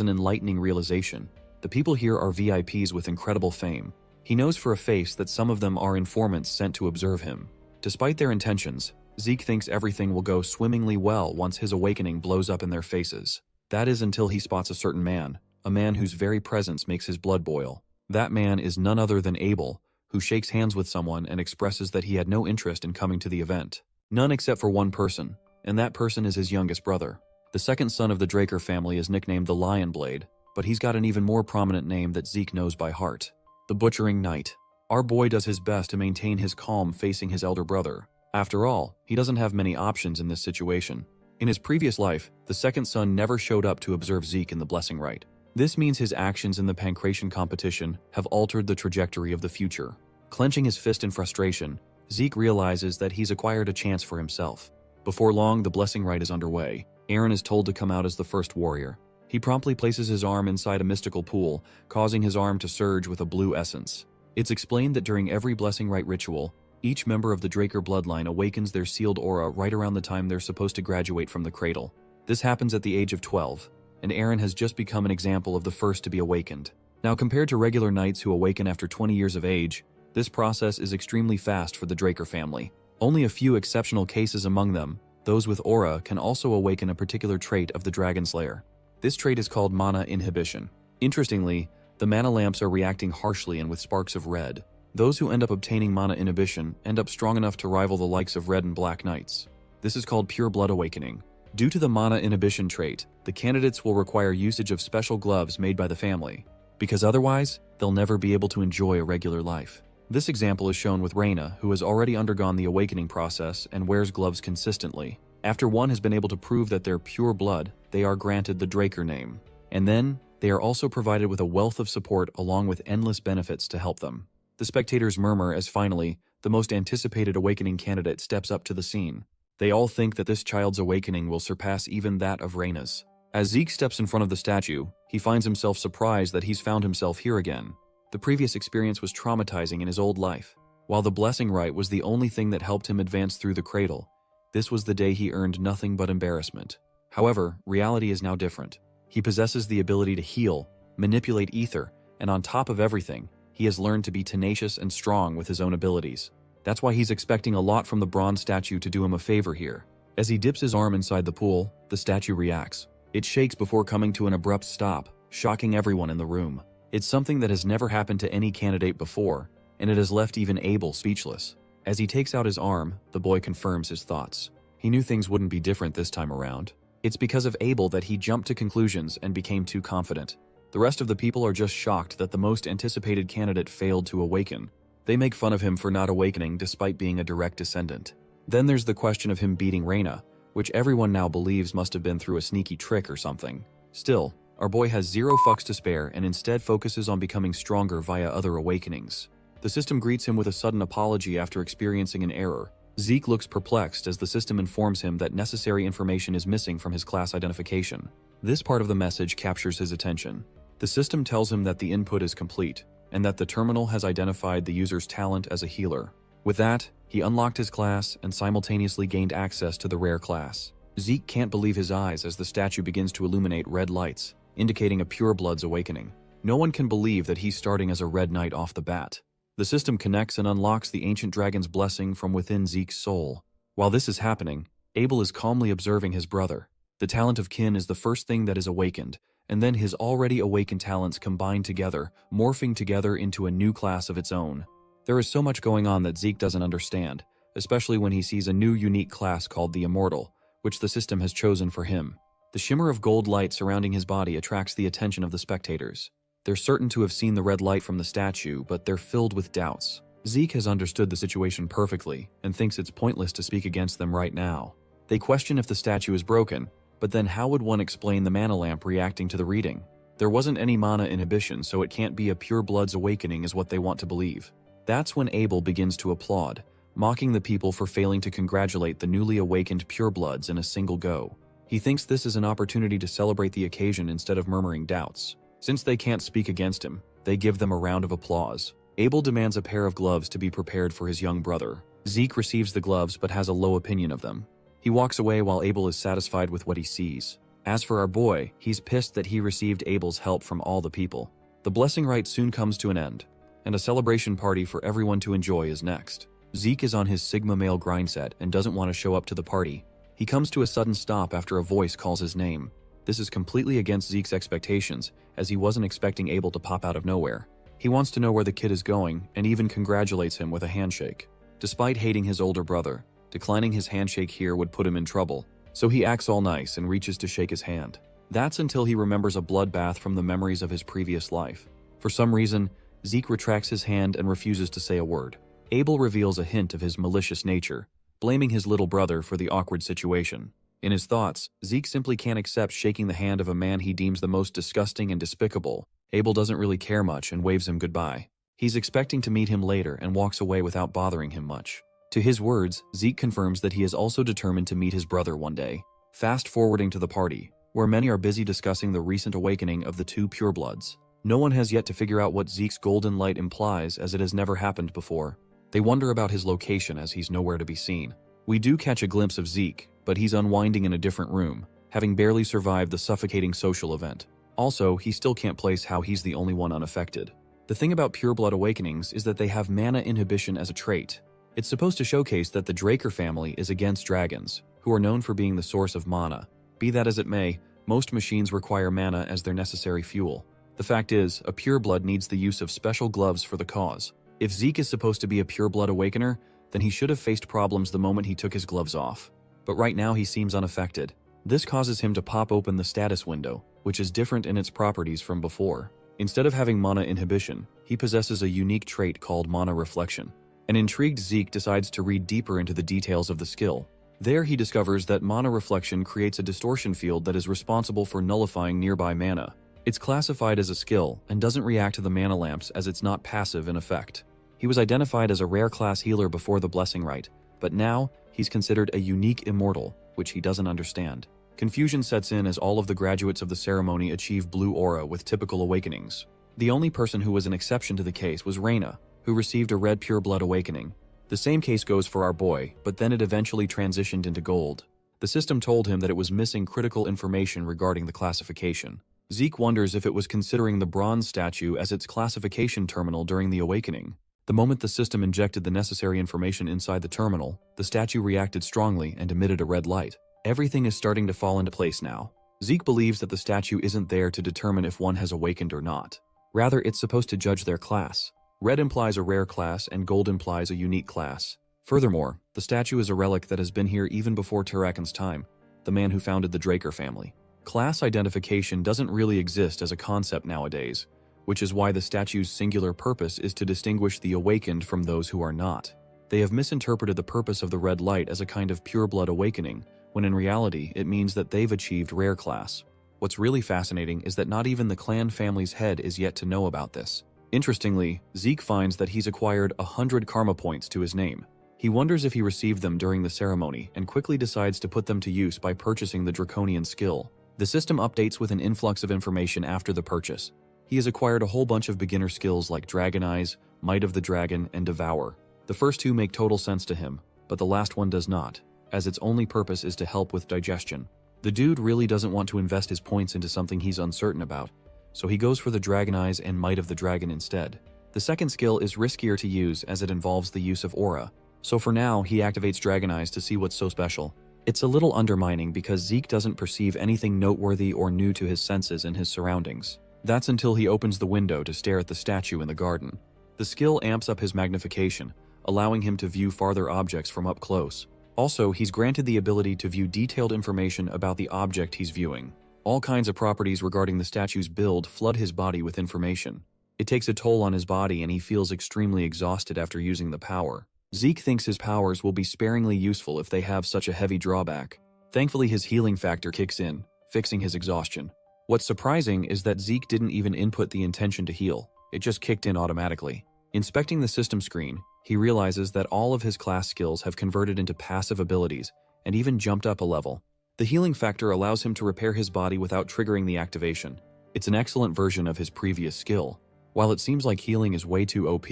an enlightening realization. The people here are VIPs with incredible fame. He knows for a face that some of them are informants sent to observe him. Despite their intentions, Zeke thinks everything will go swimmingly well once his awakening blows up in their faces. That is until he spots a certain man, a man whose very presence makes his blood boil. That man is none other than Abel, who shakes hands with someone and expresses that he had no interest in coming to the event. None except for one person, and that person is his youngest brother. The second son of the Draker family is nicknamed the Lion Blade, but he's got an even more prominent name that Zeke knows by heart: the Butchering Knight. Our boy does his best to maintain his calm facing his elder brother. After all, he doesn't have many options in this situation. In his previous life, the second son never showed up to observe Zeke in the blessing rite. This means his actions in the pancration competition have altered the trajectory of the future. Clenching his fist in frustration, Zeke realizes that he's acquired a chance for himself. Before long, the blessing rite is underway. Aaron is told to come out as the first warrior. He promptly places his arm inside a mystical pool, causing his arm to surge with a blue essence. It's explained that during every blessing rite ritual, each member of the Draker bloodline awakens their sealed aura right around the time they're supposed to graduate from the cradle. This happens at the age of 12, and Aaron has just become an example of the first to be awakened. Now, compared to regular knights who awaken after 20 years of age, this process is extremely fast for the Draker family. Only a few exceptional cases among them, those with aura, can also awaken a particular trait of the Dragon Slayer. This trait is called mana inhibition. Interestingly, the mana lamps are reacting harshly and with sparks of red. Those who end up obtaining mana inhibition end up strong enough to rival the likes of Red and Black Knights. This is called pure blood awakening. Due to the mana inhibition trait, the candidates will require usage of special gloves made by the family, because otherwise, they'll never be able to enjoy a regular life. This example is shown with Reina, who has already undergone the awakening process and wears gloves consistently. After one has been able to prove that they're pure blood, they are granted the Draker name. And then, they are also provided with a wealth of support along with endless benefits to help them. The spectators murmur as finally, the most anticipated awakening candidate steps up to the scene. They all think that this child's awakening will surpass even that of Reina's. As Zeke steps in front of the statue, he finds himself surprised that he's found himself here again. The previous experience was traumatizing in his old life. While the blessing rite was the only thing that helped him advance through the cradle, this was the day he earned nothing but embarrassment. However, reality is now different. He possesses the ability to heal, manipulate ether, and on top of everything, he has learned to be tenacious and strong with his own abilities. That's why he's expecting a lot from the bronze statue to do him a favor here. As he dips his arm inside the pool, the statue reacts. It shakes before coming to an abrupt stop, shocking everyone in the room. It's something that has never happened to any candidate before, and it has left even Abel speechless. As he takes out his arm, the boy confirms his thoughts. He knew things wouldn't be different this time around. It's because of Abel that he jumped to conclusions and became too confident. The rest of the people are just shocked that the most anticipated candidate failed to awaken. They make fun of him for not awakening despite being a direct descendant. Then there's the question of him beating Reina, which everyone now believes must have been through a sneaky trick or something. Still, our boy has zero fucks to spare and instead focuses on becoming stronger via other awakenings. The system greets him with a sudden apology after experiencing an error. Zeke looks perplexed as the system informs him that necessary information is missing from his class identification. This part of the message captures his attention. The system tells him that the input is complete, and that the terminal has identified the user's talent as a healer. With that, he unlocked his class and simultaneously gained access to the rare class. Zeke can't believe his eyes as the statue begins to illuminate red lights, indicating a pureblood's awakening. No one can believe that he's starting as a red knight off the bat. The system connects and unlocks the ancient dragon's blessing from within Zeke's soul. While this is happening, Abel is calmly observing his brother. The talent of kin is the first thing that is awakened, and then his already awakened talents combine together, morphing together into a new class of its own. There is so much going on that Zeke doesn't understand, especially when he sees a new unique class called the Immortal, which the system has chosen for him. The shimmer of gold light surrounding his body attracts the attention of the spectators. They're certain to have seen the red light from the statue, but they're filled with doubts. Zeke has understood the situation perfectly and thinks it's pointless to speak against them right now. They question if the statue is broken, but then how would one explain the mana lamp reacting to the reading? There wasn't any mana inhibition, so it can't be a pure blood's awakening is what they want to believe. That's when Abel begins to applaud, mocking the people for failing to congratulate the newly awakened purebloods in a single go. He thinks this is an opportunity to celebrate the occasion instead of murmuring doubts. Since they can't speak against him, they give them a round of applause. Abel demands a pair of gloves to be prepared for his young brother. Zeke receives the gloves but has a low opinion of them. He walks away while Abel is satisfied with what he sees. As for our boy, he's pissed that he received Abel's help from all the people. The blessing rite soon comes to an end, and a celebration party for everyone to enjoy is next. Zeke is on his Sigma male grind set and doesn't want to show up to the party. He comes to a sudden stop after a voice calls his name. This is completely against Zeke's expectations, as he wasn't expecting Abel to pop out of nowhere. He wants to know where the kid is going and even congratulates him with a handshake. Despite hating his older brother, declining his handshake here would put him in trouble, so he acts all nice and reaches to shake his hand. That's until he remembers a bloodbath from the memories of his previous life. For some reason, Zeke retracts his hand and refuses to say a word. Abel reveals a hint of his malicious nature, blaming his little brother for the awkward situation. In his thoughts, Zeke simply can't accept shaking the hand of a man he deems the most disgusting and despicable. Abel doesn't really care much and waves him goodbye. He's expecting to meet him later and walks away without bothering him much. To his words, Zeke confirms that he is also determined to meet his brother one day. Fast forwarding to the party, where many are busy discussing the recent awakening of the two purebloods. No one has yet to figure out what Zeke's golden light implies, as it has never happened before. They wonder about his location as he's nowhere to be seen. We do catch a glimpse of Zeke, but he's unwinding in a different room, having barely survived the suffocating social event. Also, he still can't place how he's the only one unaffected. The thing about pureblood awakenings is that they have mana inhibition as a trait. It's supposed to showcase that the Draker family is against dragons, who are known for being the source of mana. Be that as it may, most machines require mana as their necessary fuel. The fact is, a pureblood needs the use of special gloves for the cause. If Zeke is supposed to be a pureblood awakener, then he should have faced problems the moment he took his gloves off. But right now he seems unaffected. This causes him to pop open the status window, which is different in its properties from before. Instead of having mana inhibition, he possesses a unique trait called mana reflection. An intrigued Zeke decides to read deeper into the details of the skill. There he discovers that mana reflection creates a distortion field that is responsible for nullifying nearby mana. It's classified as a skill and doesn't react to the mana lamps as it's not passive in effect. He was identified as a rare class healer before the blessing rite, but now he's considered a unique immortal, which he doesn't understand. Confusion sets in as all of the graduates of the ceremony achieve blue aura with typical awakenings. The only person who was an exception to the case was Reina, who received a red pureblood awakening. The same case goes for our boy, but then it eventually transitioned into gold. The system told him that it was missing critical information regarding the classification. Zeke wonders if it was considering the bronze statue as its classification terminal during the awakening. The moment the system injected the necessary information inside the terminal, the statue reacted strongly and emitted a red light. Everything is starting to fall into place now. Zeke believes that the statue isn't there to determine if one has awakened or not. Rather, it's supposed to judge their class. Red implies a rare class and gold implies a unique class. Furthermore, the statue is a relic that has been here even before Tarakan's time, the man who founded the Draker family. Class identification doesn't really exist as a concept nowadays, which is why the statue's singular purpose is to distinguish the awakened from those who are not. They have misinterpreted the purpose of the red light as a kind of pure-blood awakening, when in reality it means that they've achieved rare class. What's really fascinating is that not even the clan family's head is yet to know about this. Interestingly, Zeke finds that he's acquired 100 karma points to his name. He wonders if he received them during the ceremony and quickly decides to put them to use by purchasing the draconian skill. The system updates with an influx of information after the purchase. He has acquired a whole bunch of beginner skills like Dragon Eyes, Might of the Dragon, and Devour. The first two make total sense to him, but the last one does not, as its only purpose is to help with digestion. The dude really doesn't want to invest his points into something he's uncertain about, so he goes for the Dragon Eyes and Might of the Dragon instead. The second skill is riskier to use as it involves the use of aura, so for now he activates Dragon Eyes to see what's so special. It's a little undermining because Zeke doesn't perceive anything noteworthy or new to his senses in his surroundings. That's until he opens the window to stare at the statue in the garden. The skill amps up his magnification, allowing him to view farther objects from up close. Also, he's granted the ability to view detailed information about the object he's viewing. All kinds of properties regarding the statue's build flood his body with information. It takes a toll on his body and he feels extremely exhausted after using the power. Zeke thinks his powers will be sparingly useful if they have such a heavy drawback. Thankfully, his healing factor kicks in, fixing his exhaustion. What's surprising is that Zeke didn't even input the intention to heal. It just kicked in automatically. Inspecting the system screen, he realizes that all of his class skills have converted into passive abilities and even jumped up a level. The healing factor allows him to repair his body without triggering the activation. It's an excellent version of his previous skill. While it seems like healing is way too OP,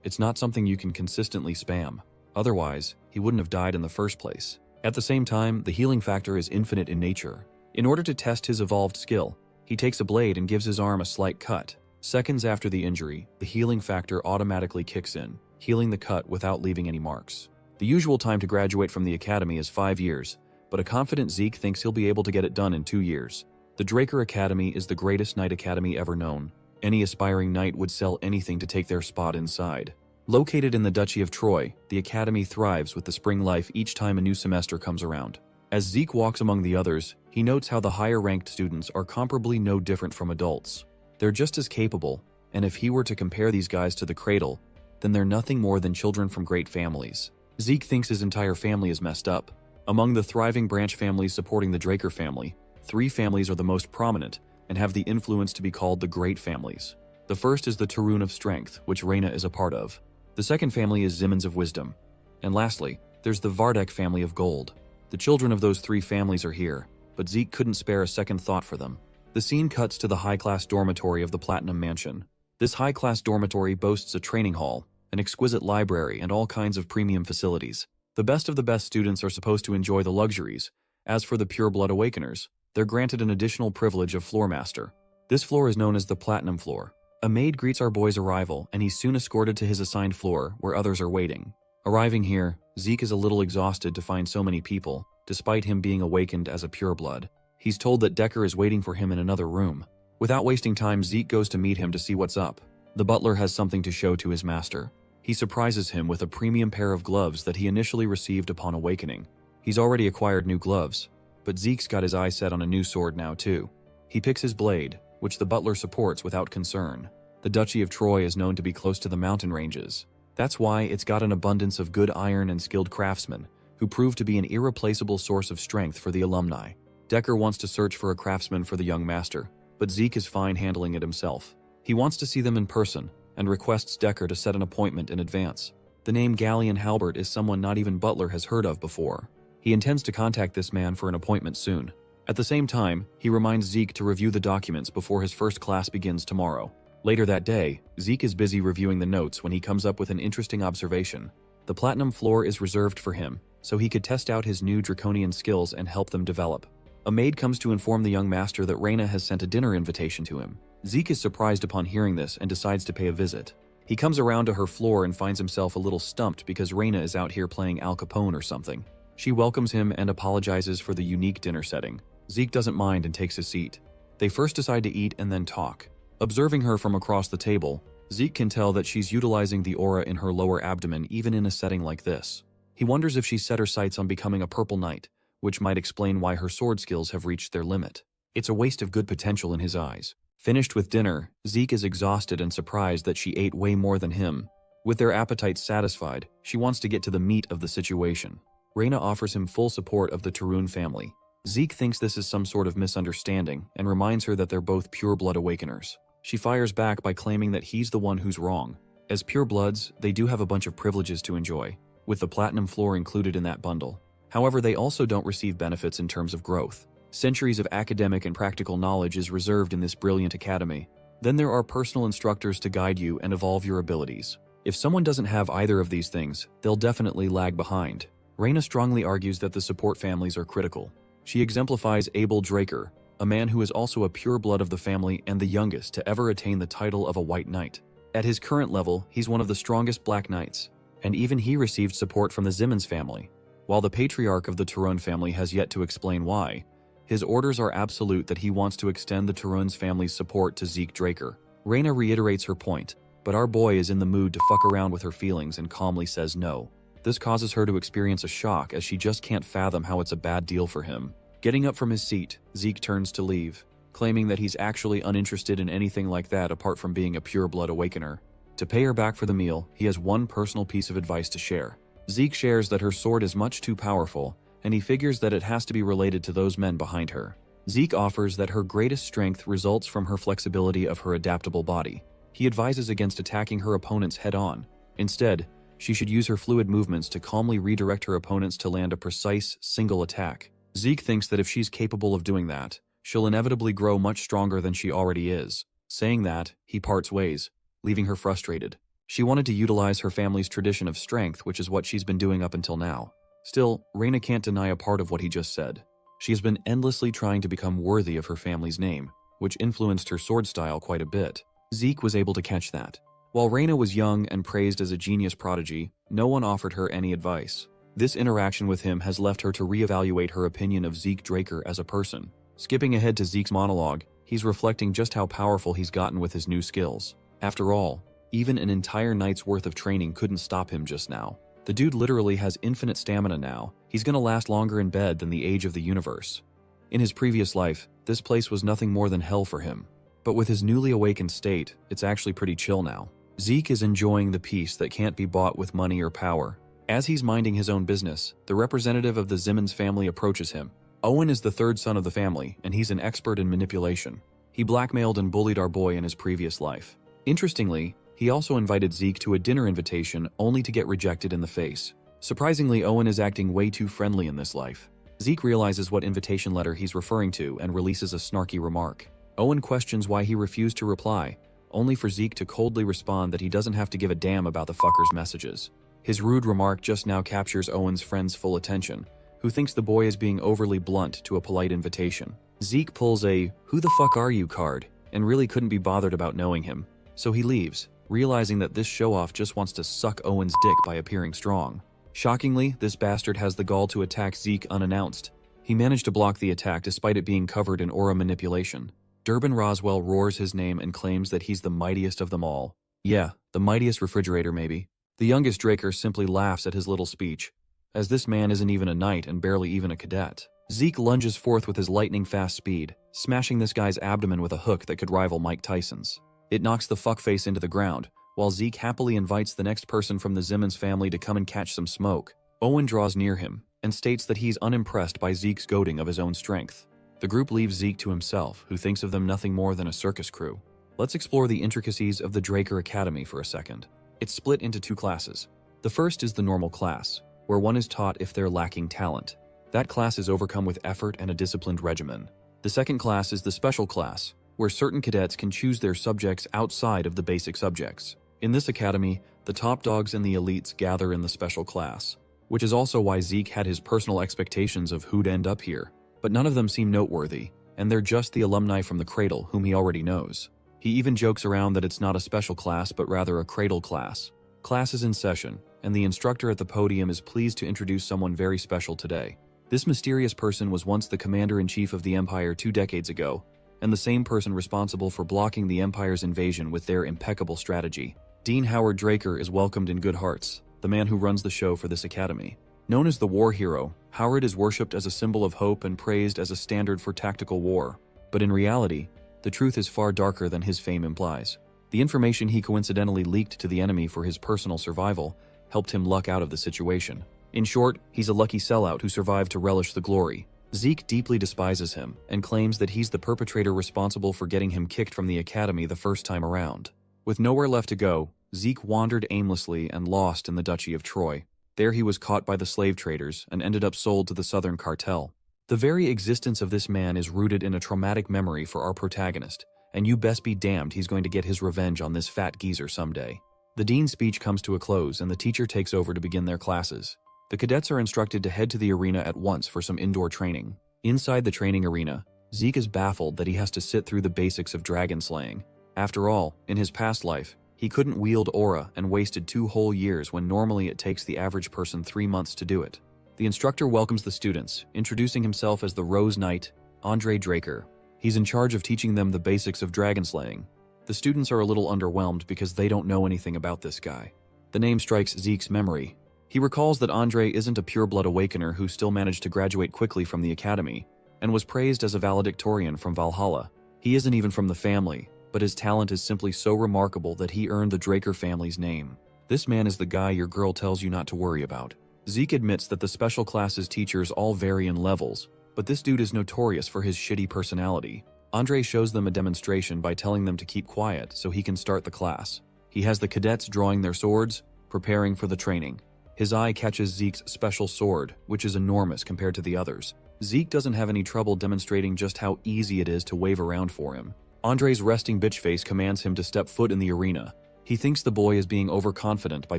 it's not something you can consistently spam. Otherwise, he wouldn't have died in the first place. At the same time, the healing factor is infinite in nature. In order to test his evolved skill, he takes a blade and gives his arm a slight cut. Seconds after the injury, the healing factor automatically kicks in, healing the cut without leaving any marks. The usual time to graduate from the academy is 5 years, but a confident Zeke thinks he'll be able to get it done in 2 years. The Draker Academy is the greatest knight academy ever known. Any aspiring knight would sell anything to take their spot inside. Located in the Duchy of Troy, the academy thrives with the spring life each time a new semester comes around. As Zeke walks among the others, he notes how the higher-ranked students are comparably no different from adults. They're just as capable, and if he were to compare these guys to the cradle, then they're nothing more than children from great families. Zeke thinks his entire family is messed up. Among the thriving branch families supporting the Draker family, 3 families are the most prominent and have the influence to be called the Great Families. The first is the Tarun of Strength, which Reyna is a part of. The second family is Zimmons of Wisdom. And lastly, there's the Vardek family of Gold. The children of those 3 families are here, but Zeke couldn't spare a second thought for them. The scene cuts to the high-class dormitory of the Platinum Mansion. This high-class dormitory boasts a training hall, an exquisite library, and all kinds of premium facilities. The best of the best students are supposed to enjoy the luxuries. As for the Pure-Blood Awakeners, they're granted an additional privilege of Floor Master. This floor is known as the Platinum Floor. A maid greets our boy's arrival, and he's soon escorted to his assigned floor, where others are waiting. Arriving here, Zeke is a little exhausted to find so many people, despite him being awakened as a pureblood. He's told that Decker is waiting for him in another room. Without wasting time, Zeke goes to meet him to see what's up. The butler has something to show to his master. He surprises him with a premium pair of gloves that he initially received upon awakening. He's already acquired new gloves, but Zeke's got his eyes set on a new sword now too. He picks his blade, which the butler supports without concern. The Duchy of Troy is known to be close to the mountain ranges. That's why it's got an abundance of good iron and skilled craftsmen, who prove to be an irreplaceable source of strength for the alumni. Decker wants to search for a craftsman for the young master, but Zeke is fine handling it himself. He wants to see them in person, and requests Decker to set an appointment in advance. The name Galleon Halbert is someone not even Butler has heard of before. He intends to contact this man for an appointment soon. At the same time, he reminds Zeke to review the documents before his first class begins tomorrow. Later that day, Zeke is busy reviewing the notes when he comes up with an interesting observation. The Platinum Floor is reserved for him, so he could test out his new draconian skills and help them develop. A maid comes to inform the young master that Reyna has sent a dinner invitation to him. Zeke is surprised upon hearing this and decides to pay a visit. He comes around to her floor and finds himself a little stumped because Reyna is out here playing Al Capone or something. She welcomes him and apologizes for the unique dinner setting. Zeke doesn't mind and takes his seat. They first decide to eat and then talk. Observing her from across the table, Zeke can tell that she's utilizing the aura in her lower abdomen even in a setting like this. He wonders if she's set her sights on becoming a purple knight, which might explain why her sword skills have reached their limit. It's a waste of good potential in his eyes. Finished with dinner, Zeke is exhausted and surprised that she ate way more than him. With their appetites satisfied, she wants to get to the meat of the situation. Reina offers him full support of the Tarun family. Zeke thinks this is some sort of misunderstanding and reminds her that they're both pure-blood awakeners. She fires back by claiming that he's the one who's wrong. As pure-bloods, they do have a bunch of privileges to enjoy, with the platinum floor included in that bundle. However, they also don't receive benefits in terms of growth. Centuries of academic and practical knowledge is reserved in this brilliant academy. Then there are personal instructors to guide you and evolve your abilities. If someone doesn't have either of these things, they'll definitely lag behind. Reina strongly argues that the support families are critical. She exemplifies Abel Draker, a man who is also a pure blood of the family and the youngest to ever attain the title of a White Knight. At his current level, he's one of the strongest Black Knights, and even he received support from the Zimmons family. While the patriarch of the Tarun family has yet to explain why, his orders are absolute that he wants to extend the Tarun's family's support to Zeke Draker. Reina reiterates her point, but our boy is in the mood to fuck around with her feelings and calmly says no. This causes her to experience a shock as she just can't fathom how it's a bad deal for him. Getting up from his seat, Zeke turns to leave, claiming that he's actually uninterested in anything like that apart from being a pure-blood awakener. To pay her back for the meal, he has one personal piece of advice to share. Zeke shares that her sword is much too powerful, and he figures that it has to be related to those men behind her. Zeke offers that her greatest strength results from her flexibility of her adaptable body. He advises against attacking her opponents head-on. Instead, she should use her fluid movements to calmly redirect her opponents to land a precise, single attack. Zeke thinks that if she's capable of doing that, she'll inevitably grow much stronger than she already is. Saying that, he parts ways, leaving her frustrated. She wanted to utilize her family's tradition of strength, which is what she's been doing up until now. Still, Reina can't deny a part of what he just said. She has been endlessly trying to become worthy of her family's name, which influenced her sword style quite a bit. Zeke was able to catch that. While Reina was young and praised as a genius prodigy, no one offered her any advice. This interaction with him has left her to reevaluate her opinion of Zeke Draker as a person. Skipping ahead to Zeke's monologue, he's reflecting just how powerful he's gotten with his new skills. After all, even an entire night's worth of training couldn't stop him just now. The dude literally has infinite stamina now. He's gonna last longer in bed than the age of the universe. In his previous life, this place was nothing more than hell for him. But with his newly awakened state, it's actually pretty chill now. Zeke is enjoying the peace that can't be bought with money or power. As he's minding his own business, the representative of the Zimmons family approaches him. Owen is the third son of the family, and he's an expert in manipulation. He blackmailed and bullied our boy in his previous life. Interestingly, he also invited Zeke to a dinner invitation only to get rejected in the face. Surprisingly, Owen is acting way too friendly in this life. Zeke realizes what invitation letter he's referring to and releases a snarky remark. Owen questions why he refused to reply, only for Zeke to coldly respond that he doesn't have to give a damn about the fucker's messages. His rude remark just now captures Owen's friend's full attention, who thinks the boy is being overly blunt to a polite invitation. Zeke pulls a "who the fuck are you" card and really couldn't be bothered about knowing him, so he leaves, realizing that this show-off just wants to suck Owen's dick by appearing strong. Shockingly, this bastard has the gall to attack Zeke unannounced. He managed to block the attack despite it being covered in aura manipulation. Durbin Roswell roars his name and claims that he's the mightiest of them all. Yeah, the mightiest refrigerator maybe. The youngest Draker simply laughs at his little speech, as this man isn't even a knight and barely even a cadet. Zeke lunges forth with his lightning-fast speed, smashing this guy's abdomen with a hook that could rival Mike Tyson's. It knocks the fuckface into the ground, while Zeke happily invites the next person from the Zimmons family to come and catch some smoke. Owen draws near him, and states that he's unimpressed by Zeke's goading of his own strength. The group leaves Zeke to himself, who thinks of them nothing more than a circus crew. Let's explore the intricacies of the Draker Academy for a second. It's split into two classes. The first is the normal class, where one is taught if they're lacking talent. That class is overcome with effort and a disciplined regimen. The second class is the special class, where certain cadets can choose their subjects outside of the basic subjects. In this academy, the top dogs and the elites gather in the special class, which is also why Zeke had his personal expectations of who'd end up here. But none of them seem noteworthy, and they're just the alumni from the cradle whom he already knows. He even jokes around that it's not a special class but rather a cradle class. Class is in session, and the instructor at the podium is pleased to introduce someone very special today. This mysterious person was once the commander-in-chief of the Empire 2 decades ago, and the same person responsible for blocking the Empire's invasion with their impeccable strategy. Dean Howard Draker is welcomed in good hearts, the man who runs the show for this academy. Known as the war hero, Howard is worshipped as a symbol of hope and praised as a standard for tactical war. But in reality, the truth is far darker than his fame implies. The information he coincidentally leaked to the enemy for his personal survival helped him luck out of the situation. In short, he's a lucky sellout who survived to relish the glory. Zeke deeply despises him and claims that he's the perpetrator responsible for getting him kicked from the academy the first time around. With nowhere left to go, Zeke wandered aimlessly and lost in the Duchy of Troy. There he was caught by the slave traders and ended up sold to the Southern Cartel. The very existence of this man is rooted in a traumatic memory for our protagonist, and you best be damned he's going to get his revenge on this fat geezer someday. The dean's speech comes to a close and the teacher takes over to begin their classes. The cadets are instructed to head to the arena at once for some indoor training. Inside the training arena, Zeke is baffled that he has to sit through the basics of dragon slaying. After all, in his past life, he couldn't wield aura and wasted 2 whole years when normally it takes the average person 3 months to do it. The instructor welcomes the students, introducing himself as the Rose Knight, Andre Draker. He's in charge of teaching them the basics of dragon slaying. The students are a little underwhelmed because they don't know anything about this guy. The name strikes Zeke's memory. He recalls that Andre isn't a pureblood awakener who still managed to graduate quickly from the academy, and was praised as a valedictorian from Valhalla. He isn't even from the family, but his talent is simply so remarkable that he earned the Draker family's name. This man is the guy your girl tells you not to worry about. Zeke admits that the special classes teachers all vary in levels, but this dude is notorious for his shitty personality. Andre shows them a demonstration by telling them to keep quiet so he can start the class. He has the cadets drawing their swords, preparing for the training. His eye catches Zeke's special sword, which is enormous compared to the others. Zeke doesn't have any trouble demonstrating just how easy it is to wave around for him. Andre's resting bitch face commands him to step foot in the arena. He thinks the boy is being overconfident by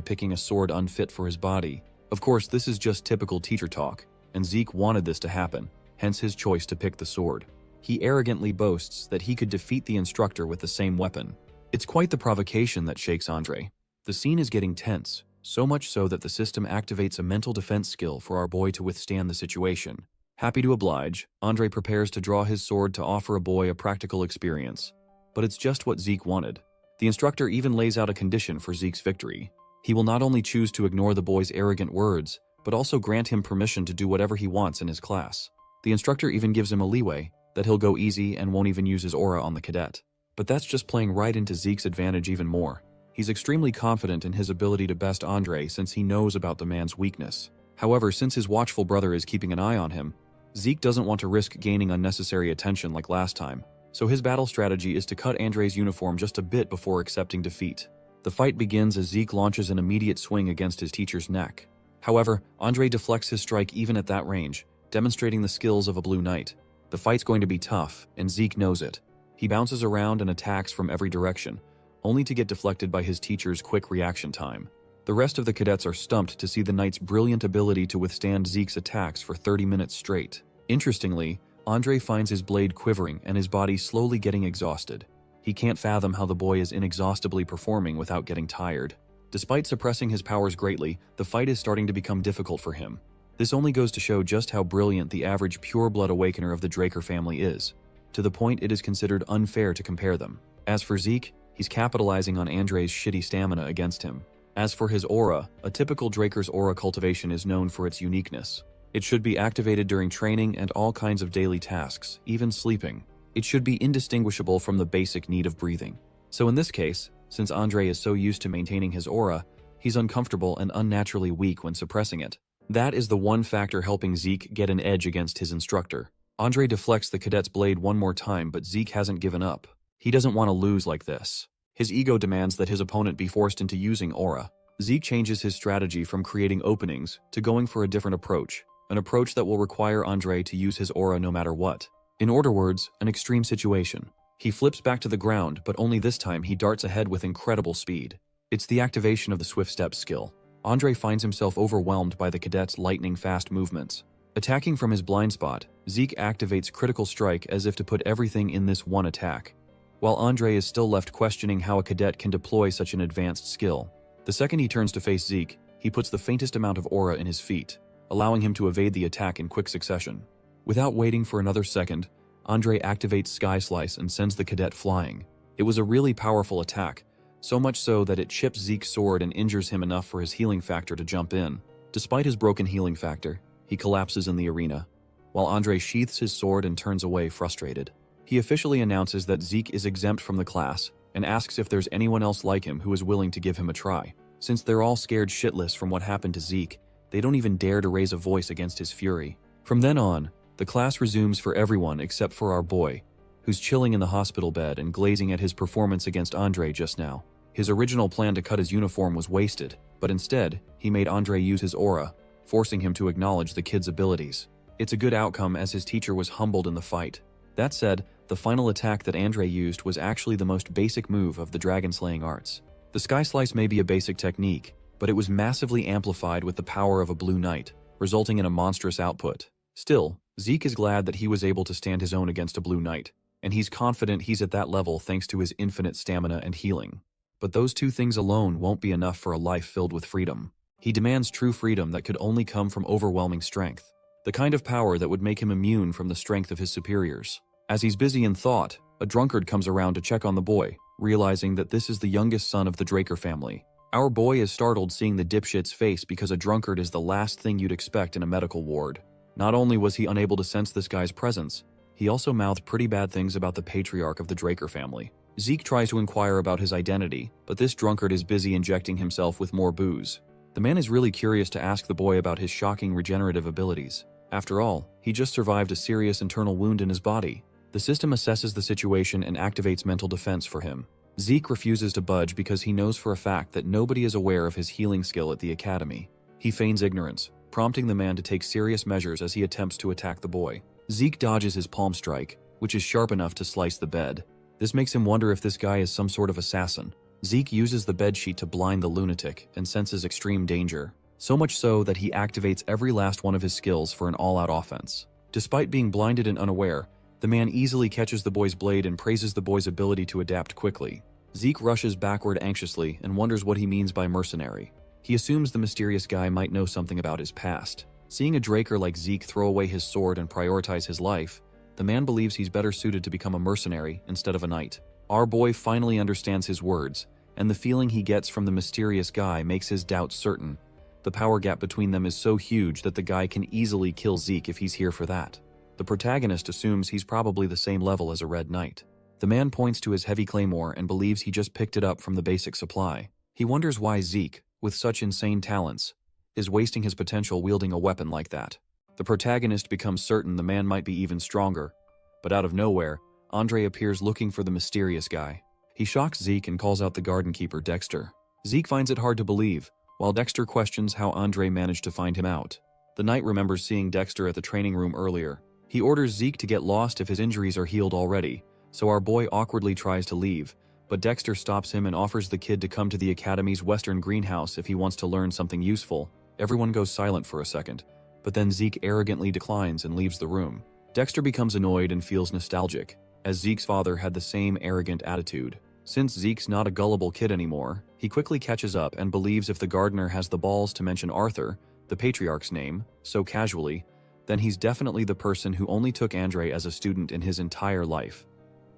picking a sword unfit for his body. Of course, this is just typical teacher talk, and Zeke wanted this to happen, hence his choice to pick the sword. He arrogantly boasts that he could defeat the instructor with the same weapon. It's quite the provocation that shakes Andre. The scene is getting tense, so much so that the system activates a mental defense skill for our boy to withstand the situation. Happy to oblige, Andre prepares to draw his sword to offer a boy a practical experience. But it's just what Zeke wanted. The instructor even lays out a condition for Zeke's victory. He will not only choose to ignore the boy's arrogant words, but also grant him permission to do whatever he wants in his class. The instructor even gives him a leeway, that he'll go easy and won't even use his aura on the cadet. But that's just playing right into Zeke's advantage even more. He's extremely confident in his ability to best Andre since he knows about the man's weakness. However, since his watchful brother is keeping an eye on him, Zeke doesn't want to risk gaining unnecessary attention like last time, so his battle strategy is to cut Andre's uniform just a bit before accepting defeat. The fight begins as Zeke launches an immediate swing against his teacher's neck. However, Andre deflects his strike even at that range, demonstrating the skills of a blue knight. The fight's going to be tough, and Zeke knows it. He bounces around and attacks from every direction, only to get deflected by his teacher's quick reaction time. The rest of the cadets are stumped to see the knight's brilliant ability to withstand Zeke's attacks for 30 minutes straight. Interestingly, Andre finds his blade quivering and his body slowly getting exhausted. He can't fathom how the boy is inexhaustibly performing without getting tired. Despite suppressing his powers greatly, the fight is starting to become difficult for him. This only goes to show just how brilliant the average pure-blood awakener of the Draker family is, to the point it is considered unfair to compare them. As for Zeke, he's capitalizing on Andre's shitty stamina against him. As for his aura, a typical Draker's aura cultivation is known for its uniqueness. It should be activated during training and all kinds of daily tasks, even sleeping. It should be indistinguishable from the basic need of breathing. So in this case, since Andre is so used to maintaining his aura, he's uncomfortable and unnaturally weak when suppressing it. That is the one factor helping Zeke get an edge against his instructor. Andre deflects the cadet's blade one more time, but Zeke hasn't given up. He doesn't want to lose like this. His ego demands that his opponent be forced into using aura. Zeke changes his strategy from creating openings to going for a different approach, an approach that will require Andre to use his aura no matter what. In other words, an extreme situation. He flips back to the ground, but only this time he darts ahead with incredible speed. It's the activation of the swift step skill. Andre finds himself overwhelmed by the cadet's lightning-fast movements. Attacking from his blind spot, Zeke activates critical strike as if to put everything in this one attack. While Andre is still left questioning how a cadet can deploy such an advanced skill. The second he turns to face Zeke, he puts the faintest amount of aura in his feet, allowing him to evade the attack in quick succession. Without waiting for another second, Andre activates Sky Slice and sends the cadet flying. It was a really powerful attack, so much so that it chips Zeke's sword and injures him enough for his healing factor to jump in. Despite his broken healing factor, he collapses in the arena, while Andre sheaths his sword and turns away frustrated. He officially announces that Zeke is exempt from the class and asks if there's anyone else like him who is willing to give him a try. Since they're all scared shitless from what happened to Zeke, they don't even dare to raise a voice against his fury. From then on, the class resumes for everyone except for our boy, who's chilling in the hospital bed and glazing at his performance against Andre just now. His original plan to cut his uniform was wasted, but instead, he made Andre use his aura, forcing him to acknowledge the kid's abilities. It's a good outcome as his teacher was humbled in the fight. That said, the final attack that Andre used was actually the most basic move of the dragon-slaying arts. The Sky Slice may be a basic technique, but it was massively amplified with the power of a blue knight, resulting in a monstrous output. Still, Zeke is glad that he was able to stand his own against a blue knight, and he's confident he's at that level thanks to his infinite stamina and healing. But those two things alone won't be enough for a life filled with freedom. He demands true freedom that could only come from overwhelming strength, the kind of power that would make him immune from the strength of his superiors. As he's busy in thought, a drunkard comes around to check on the boy, realizing that this is the youngest son of the Draker family. Our boy is startled seeing the dipshit's face because a drunkard is the last thing you'd expect in a medical ward. Not only was he unable to sense this guy's presence, he also mouthed pretty bad things about the patriarch of the Draker family. Zeke tries to inquire about his identity, but this drunkard is busy injecting himself with more booze. The man is really curious to ask the boy about his shocking regenerative abilities. After all, he just survived a serious internal wound in his body. The system assesses the situation and activates mental defense for him. Zeke refuses to budge because he knows for a fact that nobody is aware of his healing skill at the academy. He feigns ignorance, prompting the man to take serious measures as he attempts to attack the boy. Zeke dodges his palm strike, which is sharp enough to slice the bed. This makes him wonder if this guy is some sort of assassin. Zeke uses the bedsheet to blind the lunatic and senses extreme danger, so much so that he activates every last one of his skills for an all-out offense. Despite being blinded and unaware, the man easily catches the boy's blade and praises the boy's ability to adapt quickly. Zeke rushes backward anxiously and wonders what he means by mercenary. He assumes the mysterious guy might know something about his past. Seeing a Draker like Zeke throw away his sword and prioritize his life, the man believes he's better suited to become a mercenary instead of a knight. Our boy finally understands his words, and the feeling he gets from the mysterious guy makes his doubts certain. The power gap between them is so huge that the guy can easily kill Zeke if he's here for that. The protagonist assumes he's probably the same level as a red knight. The man points to his heavy claymore and believes he just picked it up from the basic supply. He wonders why Zeke, with such insane talents, is wasting his potential wielding a weapon like that. The protagonist becomes certain the man might be even stronger, but out of nowhere, Andre appears looking for the mysterious guy. He shocks Zeke and calls out the garden keeper, Dexter. Zeke finds it hard to believe, while Dexter questions how Andre managed to find him out. The knight remembers seeing Dexter at the training room earlier. He orders Zeke to get lost if his injuries are healed already, so our boy awkwardly tries to leave, but Dexter stops him and offers the kid to come to the academy's western greenhouse if he wants to learn something useful. Everyone goes silent for a second, but then Zeke arrogantly declines and leaves the room. Dexter becomes annoyed and feels nostalgic, as Zeke's father had the same arrogant attitude. Since Zeke's not a gullible kid anymore, he quickly catches up and believes if the gardener has the balls to mention Arthur, the patriarch's name, so casually, then he's definitely the person who only took Andre as a student in his entire life.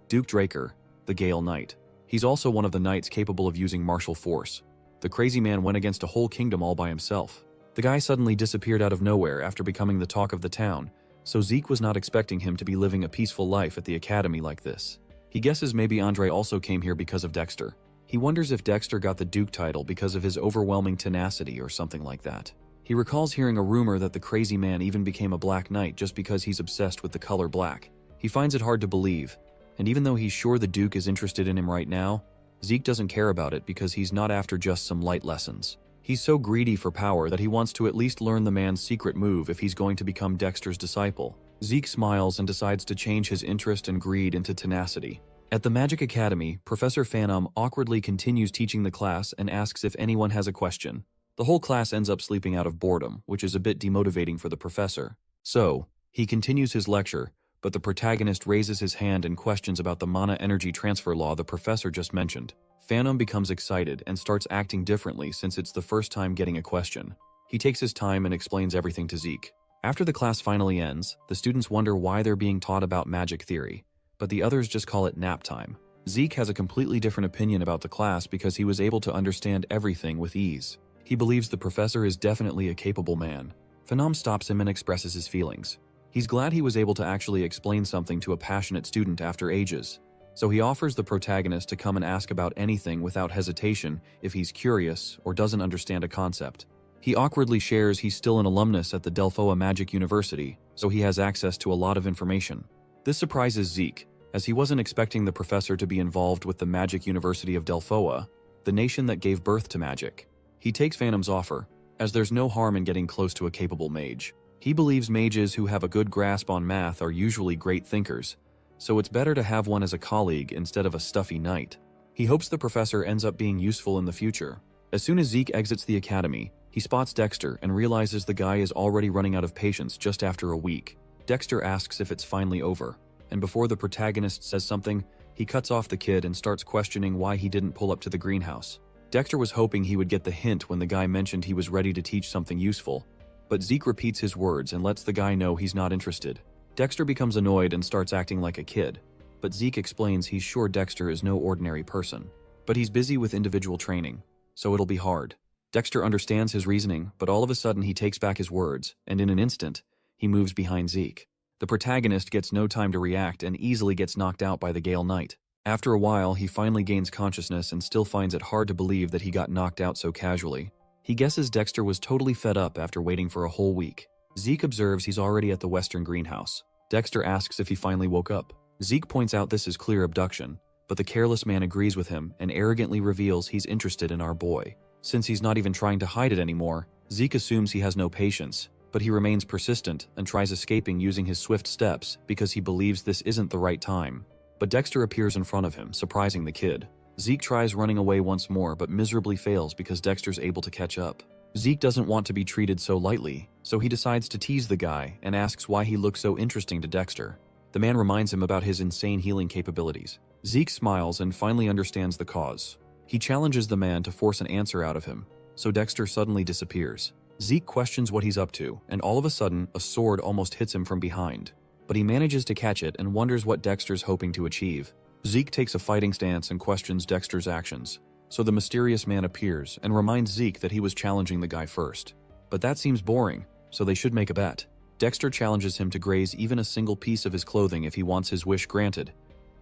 Duke Draker, the Gale Knight. He's also one of the knights capable of using martial force. The crazy man went against a whole kingdom all by himself. The guy suddenly disappeared out of nowhere after becoming the talk of the town, so Zeke was not expecting him to be living a peaceful life at the academy like this. He guesses maybe Andre also came here because of Dexter. He wonders if Dexter got the Duke title because of his overwhelming tenacity or something like that. He recalls hearing a rumor that the crazy man even became a Black Knight just because he's obsessed with the color black. He finds it hard to believe, and even though he's sure the Duke is interested in him right now, Zeke doesn't care about it because he's not after just some light lessons. He's so greedy for power that he wants to at least learn the man's secret move if he's going to become Dexter's disciple. Zeke smiles and decides to change his interest and greed into tenacity. At the Magic Academy, Professor Phantom awkwardly continues teaching the class and asks if anyone has a question. The whole class ends up sleeping out of boredom, which is a bit demotivating for the professor. So, he continues his lecture, but the protagonist raises his hand and questions about the mana energy transfer law the professor just mentioned. Phantom becomes excited and starts acting differently since it's the first time getting a question. He takes his time and explains everything to Zeke. After the class finally ends, the students wonder why they're being taught about magic theory, but the others just call it nap time. Zeke has a completely different opinion about the class because he was able to understand everything with ease. He believes the professor is definitely a capable man. Phenom stops him and expresses his feelings. He's glad he was able to actually explain something to a passionate student after ages. So he offers the protagonist to come and ask about anything without hesitation if he's curious or doesn't understand a concept. He awkwardly shares he's still an alumnus at the Delphoa Magic University, so he has access to a lot of information. This surprises Zeke, as he wasn't expecting the professor to be involved with the Magic University of Delphoa, the nation that gave birth to magic. He takes Phenom's offer, as there's no harm in getting close to a capable mage. He believes mages who have a good grasp on math are usually great thinkers, so it's better to have one as a colleague instead of a stuffy knight. He hopes the professor ends up being useful in the future. As soon as Zeke exits the academy, he spots Dexter and realizes the guy is already running out of patience just after a week. Dexter asks if it's finally over, and before the protagonist says something, he cuts off the kid and starts questioning why he didn't pull up to the greenhouse. Dexter was hoping he would get the hint when the guy mentioned he was ready to teach something useful, but Zeke repeats his words and lets the guy know he's not interested. Dexter becomes annoyed and starts acting like a kid, but Zeke explains he's sure Dexter is no ordinary person. But he's busy with individual training, so it'll be hard. Dexter understands his reasoning, but all of a sudden he takes back his words, and in an instant, he moves behind Zeke. The protagonist gets no time to react and easily gets knocked out by the Gale Knight. After a while, he finally gains consciousness and still finds it hard to believe that he got knocked out so casually. He guesses Dexter was totally fed up after waiting for a whole week. Zeke observes he's already at the western greenhouse. Dexter asks if he finally woke up. Zeke points out this is clear abduction, but the careless man agrees with him and arrogantly reveals he's interested in our boy. Since he's not even trying to hide it anymore, Zeke assumes he has no patience, but he remains persistent and tries escaping using his swift steps because he believes this isn't the right time. But Dexter appears in front of him, surprising the kid. Zeke tries running away once more but miserably fails because Dexter's able to catch up. Zeke doesn't want to be treated so lightly, so he decides to tease the guy and asks why he looks so interesting to Dexter. The man reminds him about his insane healing capabilities. Zeke smiles and finally understands the cause. He challenges the man to force an answer out of him, so Dexter suddenly disappears. Zeke questions what he's up to, and all of a sudden, a sword almost hits him from behind. But he manages to catch it and wonders what Dexter's hoping to achieve. Zeke takes a fighting stance and questions Dexter's actions, so the mysterious man appears and reminds Zeke that he was challenging the guy first. But that seems boring, so they should make a bet. Dexter challenges him to graze even a single piece of his clothing if he wants his wish granted.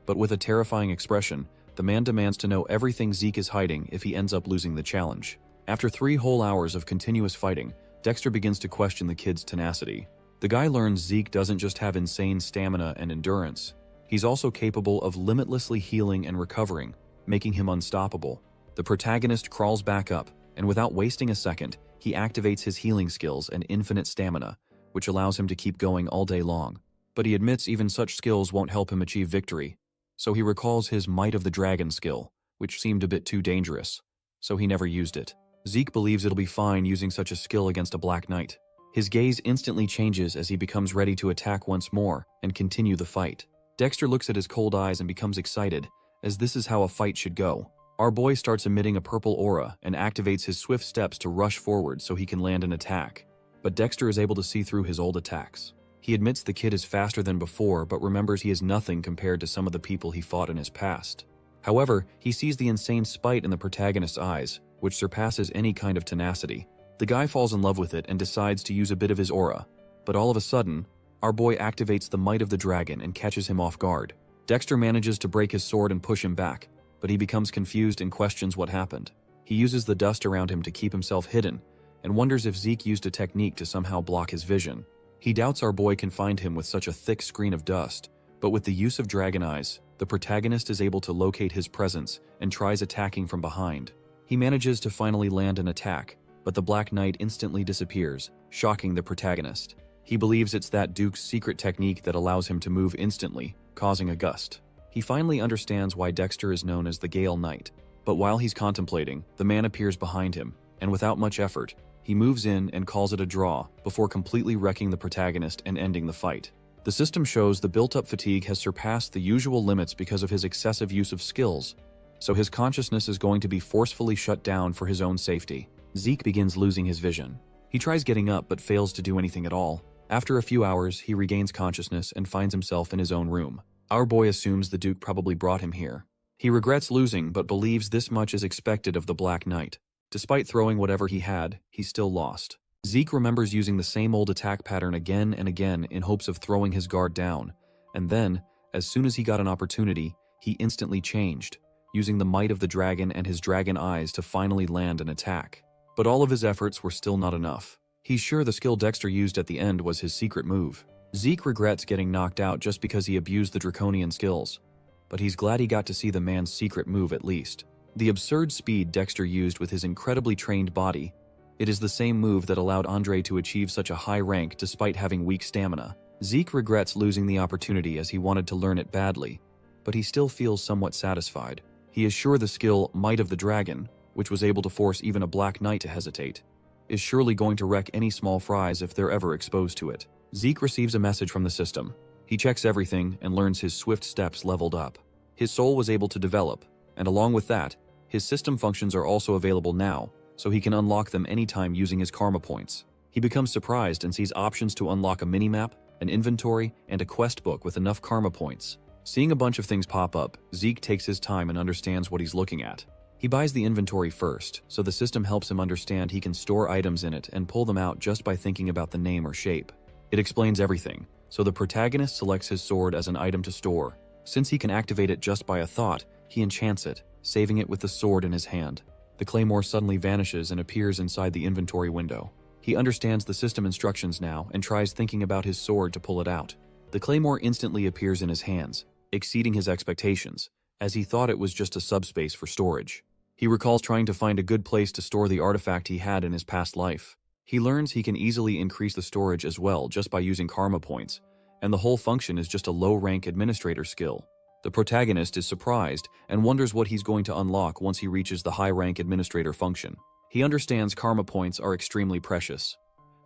But with a terrifying expression, the man demands to know everything Zeke is hiding if he ends up losing the challenge. After 3 whole hours of continuous fighting, Dexter begins to question the kid's tenacity. The guy learns Zeke doesn't just have insane stamina and endurance. He's also capable of limitlessly healing and recovering, making him unstoppable. The protagonist crawls back up, and without wasting a second, he activates his healing skills and infinite stamina, which allows him to keep going all day long. But he admits even such skills won't help him achieve victory. So he recalls his Might of the Dragon skill, which seemed a bit too dangerous, so he never used it. Zeke believes it'll be fine using such a skill against a Black Knight. His gaze instantly changes as he becomes ready to attack once more and continue the fight. Dexter looks at his cold eyes and becomes excited, as this is how a fight should go. Our boy starts emitting a purple aura and activates his swift steps to rush forward so he can land an attack. But Dexter is able to see through his old attacks. He admits the kid is faster than before, but remembers he is nothing compared to some of the people he fought in his past. However, he sees the insane spite in the protagonist's eyes, which surpasses any kind of tenacity. The guy falls in love with it and decides to use a bit of his aura, but all of a sudden, our boy activates the Might of the Dragon and catches him off guard. Dexter manages to break his sword and push him back, but he becomes confused and questions what happened. He uses the dust around him to keep himself hidden, and wonders if Zeke used a technique to somehow block his vision. He doubts our boy can find him with such a thick screen of dust, but with the use of dragon eyes, the protagonist is able to locate his presence and tries attacking from behind. He manages to finally land an attack, but the Black Knight instantly disappears, shocking the protagonist. He believes it's that Duke's secret technique that allows him to move instantly, causing a gust. He finally understands why Dexter is known as the Gale Knight, but while he's contemplating, the man appears behind him, and without much effort, he moves in and calls it a draw before completely wrecking the protagonist and ending the fight. The system shows the built-up fatigue has surpassed the usual limits because of his excessive use of skills, so his consciousness is going to be forcefully shut down for his own safety. Zeke begins losing his vision. He tries getting up but fails to do anything at all. After a few hours, he regains consciousness and finds himself in his own room. Our boy assumes the Duke probably brought him here. He regrets losing but believes this much is expected of the Black Knight. Despite throwing whatever he had, he still lost. Zeke remembers using the same old attack pattern again and again in hopes of throwing his guard down, and then, as soon as he got an opportunity, he instantly changed, using the might of the dragon and his dragon eyes to finally land an attack. But all of his efforts were still not enough. He's sure the skill Dexter used at the end was his secret move. Zeke regrets getting knocked out just because he abused the draconian skills, but he's glad he got to see the man's secret move at least. The absurd speed Dexter used with his incredibly trained body. It is the same move that allowed Andre to achieve such a high rank despite having weak stamina. Zeke regrets losing the opportunity as he wanted to learn it badly, but he still feels somewhat satisfied. He is sure the skill Might of the Dragon, which was able to force even a Black Knight to hesitate, is surely going to wreck any small fries if they're ever exposed to it. Zeke receives a message from the system. He checks everything and learns his swift steps leveled up. His soul was able to develop, and along with that, his system functions are also available now, so he can unlock them anytime using his karma points. He becomes surprised and sees options to unlock a minimap, an inventory, and a quest book with enough karma points. Seeing a bunch of things pop up, Zeke takes his time and understands what he's looking at. He buys the inventory first, so the system helps him understand he can store items in it and pull them out just by thinking about the name or shape. It explains everything, so the protagonist selects his sword as an item to store. Since he can activate it just by a thought, he enchants it, saving it with the sword in his hand. The claymore suddenly vanishes and appears inside the inventory window. He understands the system instructions now and tries thinking about his sword to pull it out. The claymore instantly appears in his hands, exceeding his expectations, as he thought it was just a subspace for storage. He recalls trying to find a good place to store the artifact he had in his past life. He learns he can easily increase the storage as well just by using karma points, and the whole function is just a low-rank administrator skill. The protagonist is surprised and wonders what he's going to unlock once he reaches the high-rank administrator function. He understands karma points are extremely precious,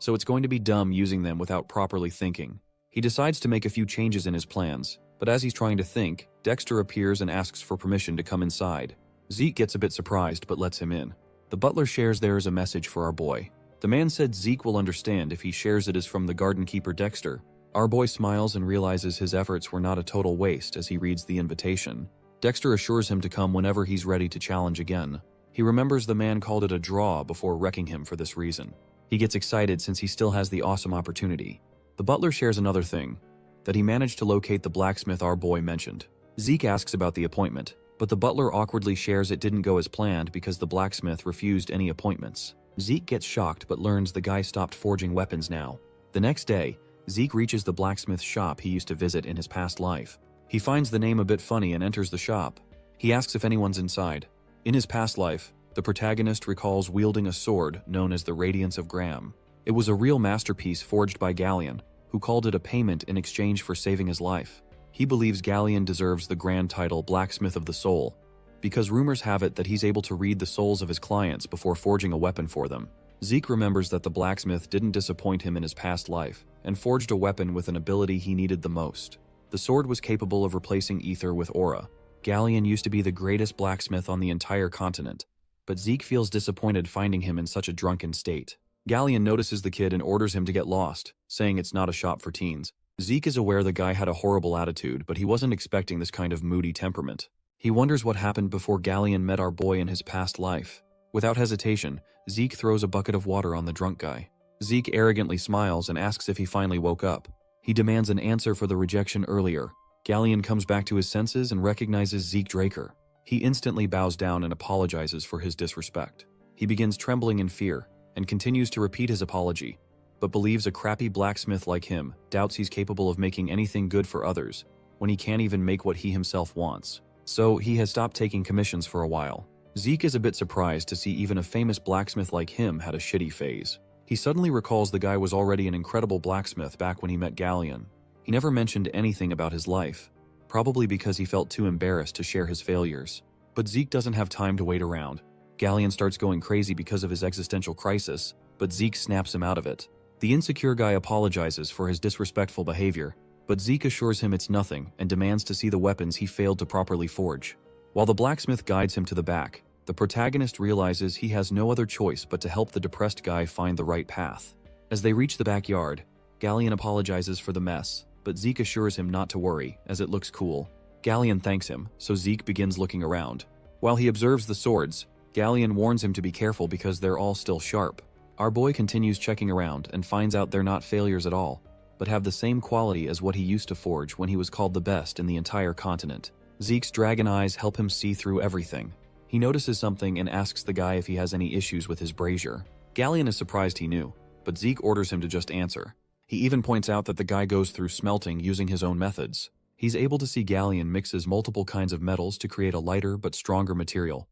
so it's going to be dumb using them without properly thinking. He decides to make a few changes in his plans, but as he's trying to think, Dexter appears and asks for permission to come inside. Zeke gets a bit surprised but lets him in. The butler shares there is a message for our boy. The man said Zeke will understand if he shares it as from the garden keeper Dexter. Our boy smiles and realizes his efforts were not a total waste as he reads the invitation. Dexter assures him to come whenever he's ready to challenge again. He remembers the man called it a draw before wrecking him for this reason. He gets excited since he still has the awesome opportunity. The butler shares another thing, that he managed to locate the blacksmith our boy mentioned. Zeke asks about the appointment, but the butler awkwardly shares it didn't go as planned because the blacksmith refused any appointments. Zeke gets shocked but learns the guy stopped forging weapons now. The next day, Zeke reaches the blacksmith's shop he used to visit in his past life. He finds the name a bit funny and enters the shop. He asks if anyone's inside. In his past life, the protagonist recalls wielding a sword known as the Radiance of Graham. It was a real masterpiece forged by Galleon, who called it a payment in exchange for saving his life. He believes Galleon deserves the grand title Blacksmith of the Soul, because rumors have it that he's able to read the souls of his clients before forging a weapon for them. Zeke remembers that the blacksmith didn't disappoint him in his past life, and forged a weapon with an ability he needed the most. The sword was capable of replacing ether with aura. Galleon used to be the greatest blacksmith on the entire continent, but Zeke feels disappointed finding him in such a drunken state. Galleon notices the kid and orders him to get lost, saying it's not a shop for teens. Zeke is aware the guy had a horrible attitude, but he wasn't expecting this kind of moody temperament. He wonders what happened before Galleon met our boy in his past life. Without hesitation, Zeke throws a bucket of water on the drunk guy. Zeke arrogantly smiles and asks if he finally woke up. He demands an answer for the rejection earlier. Galleon comes back to his senses and recognizes Zeke Draker. He instantly bows down and apologizes for his disrespect. He begins trembling in fear and continues to repeat his apology, but believes a crappy blacksmith like him doubts he's capable of making anything good for others when he can't even make what he himself wants. So he has stopped taking commissions for a while. Zeke is a bit surprised to see even a famous blacksmith like him had a shitty phase. He suddenly recalls the guy was already an incredible blacksmith back when he met Galleon. He never mentioned anything about his life, probably because he felt too embarrassed to share his failures. But Zeke doesn't have time to wait around. Galleon starts going crazy because of his existential crisis, but Zeke snaps him out of it. The insecure guy apologizes for his disrespectful behavior, but Zeke assures him it's nothing and demands to see the weapons he failed to properly forge. While the blacksmith guides him to the back, the protagonist realizes he has no other choice but to help the depressed guy find the right path. As they reach the backyard, Galleon apologizes for the mess, but Zeke assures him not to worry, as it looks cool. Galleon thanks him, so Zeke begins looking around. While he observes the swords, Galleon warns him to be careful because they're all still sharp. Our boy continues checking around and finds out they're not failures at all, but have the same quality as what he used to forge when he was called the best in the entire continent. Zeke's dragon eyes help him see through everything. He notices something and asks the guy if he has any issues with his brazier. Galleon is surprised he knew, but Zeke orders him to just answer. He even points out that the guy goes through smelting using his own methods. He's able to see Galleon mixes multiple kinds of metals to create a lighter but stronger material.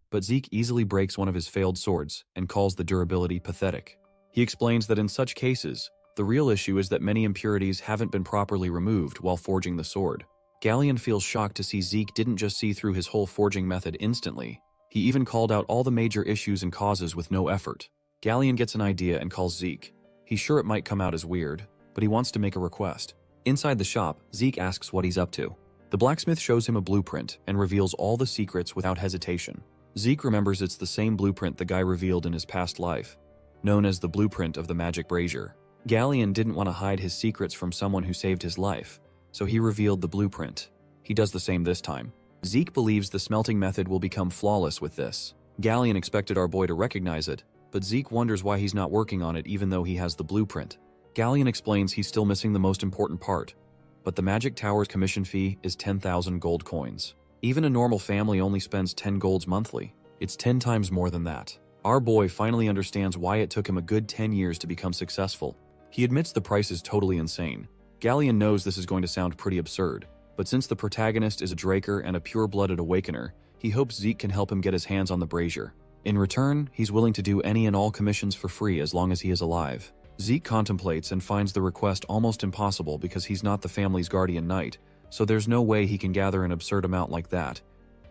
But Zeke easily breaks one of his failed swords and calls the durability pathetic. He explains that in such cases, the real issue is that many impurities haven't been properly removed while forging the sword. Galleon feels shocked to see Zeke didn't just see through his whole forging method instantly. He even called out all the major issues and causes with no effort. Galleon gets an idea and calls Zeke. He's sure it might come out as weird, but he wants to make a request. Inside the shop, Zeke asks what he's up to. The blacksmith shows him a blueprint and reveals all the secrets without hesitation. Zeke remembers it's the same blueprint the guy revealed in his past life, known as the blueprint of the magic brazier. Galleon didn't want to hide his secrets from someone who saved his life, so he revealed the blueprint. He does the same this time. Zeke believes the smelting method will become flawless with this. Galleon expected our boy to recognize it, but Zeke wonders why he's not working on it even though he has the blueprint. Galleon explains he's still missing the most important part, but the magic tower's commission fee is 10,000 gold coins. Even a normal family only spends 10 golds monthly. It's 10 times more than that. Our boy finally understands why it took him a good 10 years to become successful. He admits the price is totally insane. Galleon knows this is going to sound pretty absurd, but since the protagonist is a Draker and a pure-blooded awakener, he hopes Zeke can help him get his hands on the brazier. In return, he's willing to do any and all commissions for free as long as he is alive. Zeke contemplates and finds the request almost impossible because he's not the family's guardian knight, so there's no way he can gather an absurd amount like that,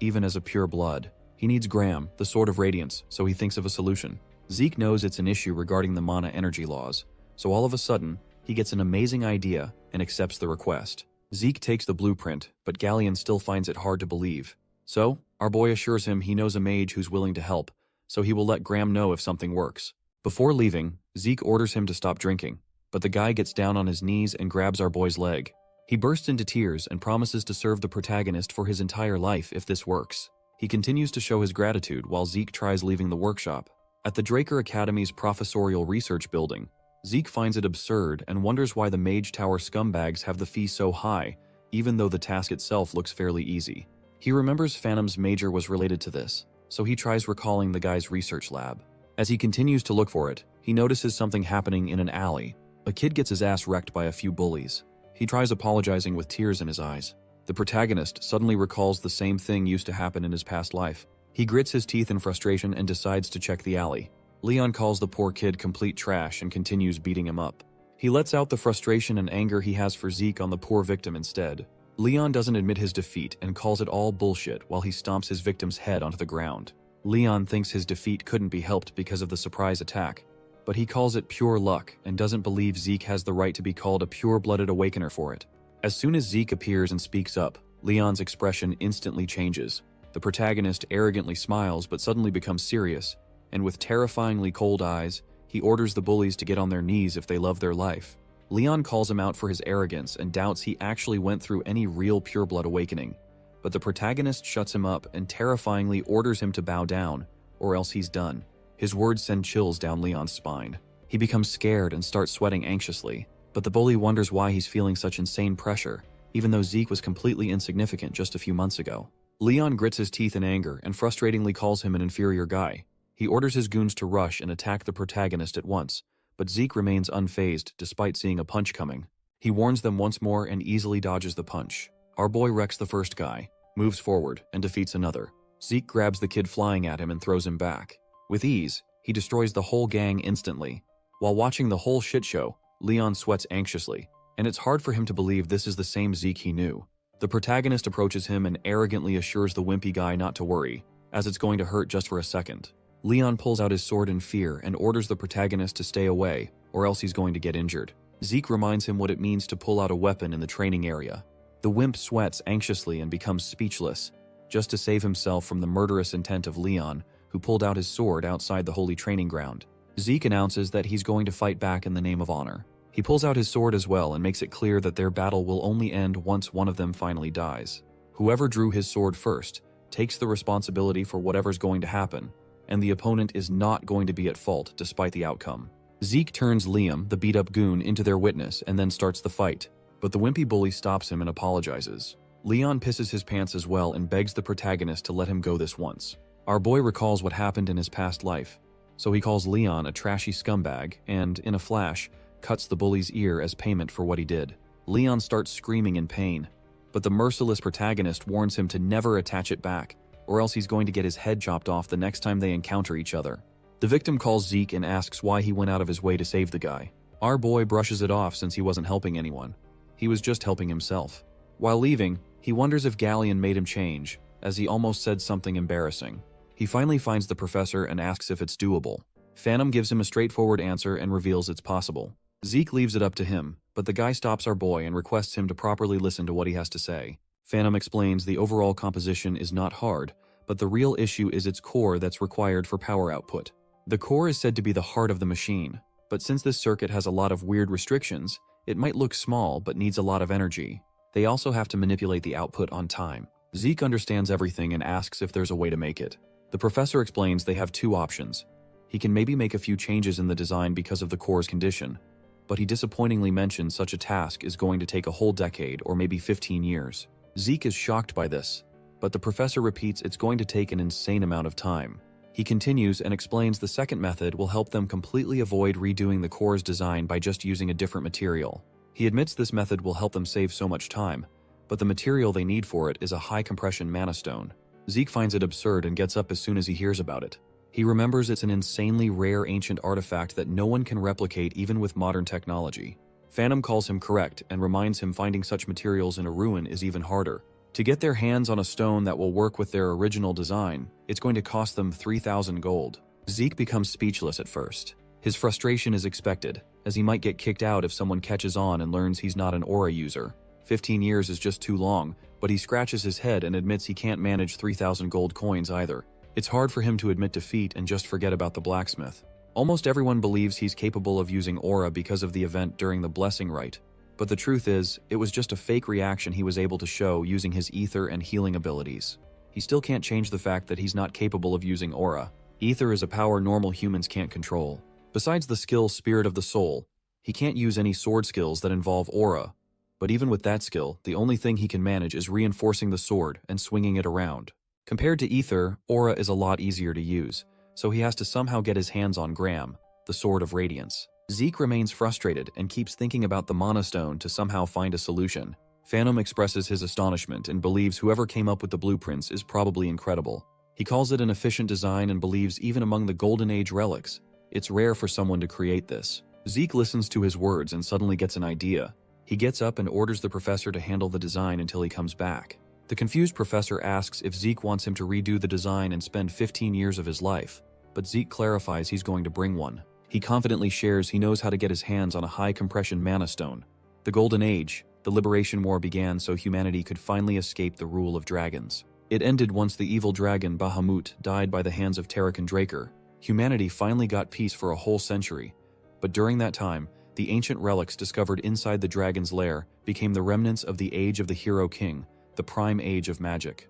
even as a pure blood. He needs Graham, the Sword of Radiance, so he thinks of a solution. Zeke knows it's an issue regarding the mana energy laws, so all of a sudden, he gets an amazing idea and accepts the request. Zeke takes the blueprint, but Galleon still finds it hard to believe. So, our boy assures him he knows a mage who's willing to help, so he will let Graham know if something works. Before leaving, Zeke orders him to stop drinking, but the guy gets down on his knees and grabs our boy's leg. He bursts into tears and promises to serve the protagonist for his entire life if this works. He continues to show his gratitude while Zeke tries leaving the workshop. At the Draker Academy's professorial research building, Zeke finds it absurd and wonders why the Mage Tower scumbags have the fee so high, even though the task itself looks fairly easy. He remembers Phantom's major was related to this, so he tries recalling the guy's research lab. As he continues to look for it, he notices something happening in an alley. A kid gets his ass wrecked by a few bullies. He tries apologizing with tears in his eyes. The protagonist suddenly recalls the same thing used to happen in his past life. He grits his teeth in frustration and decides to check the alley. Leon calls the poor kid complete trash and continues beating him up. He lets out the frustration and anger he has for Zeke on the poor victim instead. Leon doesn't admit his defeat and calls it all bullshit while he stomps his victim's head onto the ground. Leon thinks his defeat couldn't be helped because of the surprise attack, but he calls it pure luck and doesn't believe Zeke has the right to be called a pure-blooded awakener for it. As soon as Zeke appears and speaks up, Leon's expression instantly changes. The protagonist arrogantly smiles but suddenly becomes serious, and with terrifyingly cold eyes, he orders the bullies to get on their knees if they love their life. Leon calls him out for his arrogance and doubts he actually went through any real pure-blood awakening, but the protagonist shuts him up and terrifyingly orders him to bow down, or else he's done. His words send chills down Leon's spine. He becomes scared and starts sweating anxiously, but the bully wonders why he's feeling such insane pressure, even though Zeke was completely insignificant just a few months ago. Leon grits his teeth in anger and frustratingly calls him an inferior guy. He orders his goons to rush and attack the protagonist at once, but Zeke remains unfazed despite seeing a punch coming. He warns them once more and easily dodges the punch. Our boy wrecks the first guy, moves forward, and defeats another. Zeke grabs the kid flying at him and throws him back. With ease, he destroys the whole gang instantly. While watching the whole shit show, Leon sweats anxiously, and it's hard for him to believe this is the same Zeke he knew. The protagonist approaches him and arrogantly assures the wimpy guy not to worry, as it's going to hurt just for a second. Leon pulls out his sword in fear and orders the protagonist to stay away, or else he's going to get injured. Zeke reminds him what it means to pull out a weapon in the training area. The wimp sweats anxiously and becomes speechless, just to save himself from the murderous intent of Leon, who pulled out his sword outside the holy training ground. Zeke announces that he's going to fight back in the name of honor. He pulls out his sword as well and makes it clear that their battle will only end once one of them finally dies. Whoever drew his sword first takes the responsibility for whatever's going to happen, and the opponent is not going to be at fault despite the outcome. Zeke turns Liam, the beat-up goon, into their witness and then starts the fight, but the wimpy bully stops him and apologizes. Leon pisses his pants as well and begs the protagonist to let him go this once. Our boy recalls what happened in his past life, so he calls Leon a trashy scumbag and, in a flash, cuts the bully's ear as payment for what he did. Leon starts screaming in pain, but the merciless protagonist warns him to never attach it back, or else he's going to get his head chopped off the next time they encounter each other. The victim calls Zeke and asks why he went out of his way to save the guy. Our boy brushes it off since he wasn't helping anyone. He was just helping himself. While leaving, he wonders if Galleon made him change, as he almost said something embarrassing. He finally finds the professor and asks if it's doable. Phantom gives him a straightforward answer and reveals it's possible. Zeke leaves it up to him, but the guy stops our boy and requests him to properly listen to what he has to say. Phantom explains the overall composition is not hard, but the real issue is its core that's required for power output. The core is said to be the heart of the machine, but since this circuit has a lot of weird restrictions, it might look small but needs a lot of energy. They also have to manipulate the output on time. Zeke understands everything and asks if there's a way to make it. The professor explains they have two options. He can maybe make a few changes in the design because of the core's condition, but he disappointingly mentions such a task is going to take a whole decade or maybe 15 years. Zeke is shocked by this, but the professor repeats it's going to take an insane amount of time. He continues and explains the second method will help them completely avoid redoing the core's design by just using a different material. He admits this method will help them save so much time, but the material they need for it is a high-compression mana stone. Zeke finds it absurd and gets up as soon as he hears about it. He remembers it's an insanely rare ancient artifact that no one can replicate even with modern technology. Phantom calls him correct and reminds him finding such materials in a ruin is even harder. To get their hands on a stone that will work with their original design, it's going to cost them 3,000 gold. Zeke becomes speechless at first. His frustration is expected, as he might get kicked out if someone catches on and learns he's not an aura user. 15 years is just too long, but he scratches his head and admits he can't manage 3,000 gold coins either. It's hard for him to admit defeat and just forget about the blacksmith. Almost everyone believes he's capable of using aura because of the event during the blessing rite, but the truth is, it was just a fake reaction he was able to show using his ether and healing abilities. He still can't change the fact that he's not capable of using aura. Ether is a power normal humans can't control. Besides the skill Spirit of the Soul, he can't use any sword skills that involve aura. But even with that skill, the only thing he can manage is reinforcing the sword and swinging it around. Compared to Ether, aura is a lot easier to use, so he has to somehow get his hands on Gram, the Sword of Radiance. Zeke remains frustrated and keeps thinking about the Mana Stone to somehow find a solution. Phantom expresses his astonishment and believes whoever came up with the blueprints is probably incredible. He calls it an efficient design and believes even among the Golden Age relics, it's rare for someone to create this. Zeke listens to his words and suddenly gets an idea. He gets up and orders the professor to handle the design until he comes back. The confused professor asks if Zeke wants him to redo the design and spend 15 years of his life, but Zeke clarifies he's going to bring one. He confidently shares he knows how to get his hands on a high-compression mana stone. The Golden Age, the Liberation War began so humanity could finally escape the rule of dragons. It ended once the evil dragon Bahamut died by the hands of Tarakan Draker. Humanity finally got peace for a whole century, but during that time, the ancient relics discovered inside the dragon's lair became the remnants of the Age of the Hero King, the prime age of magic.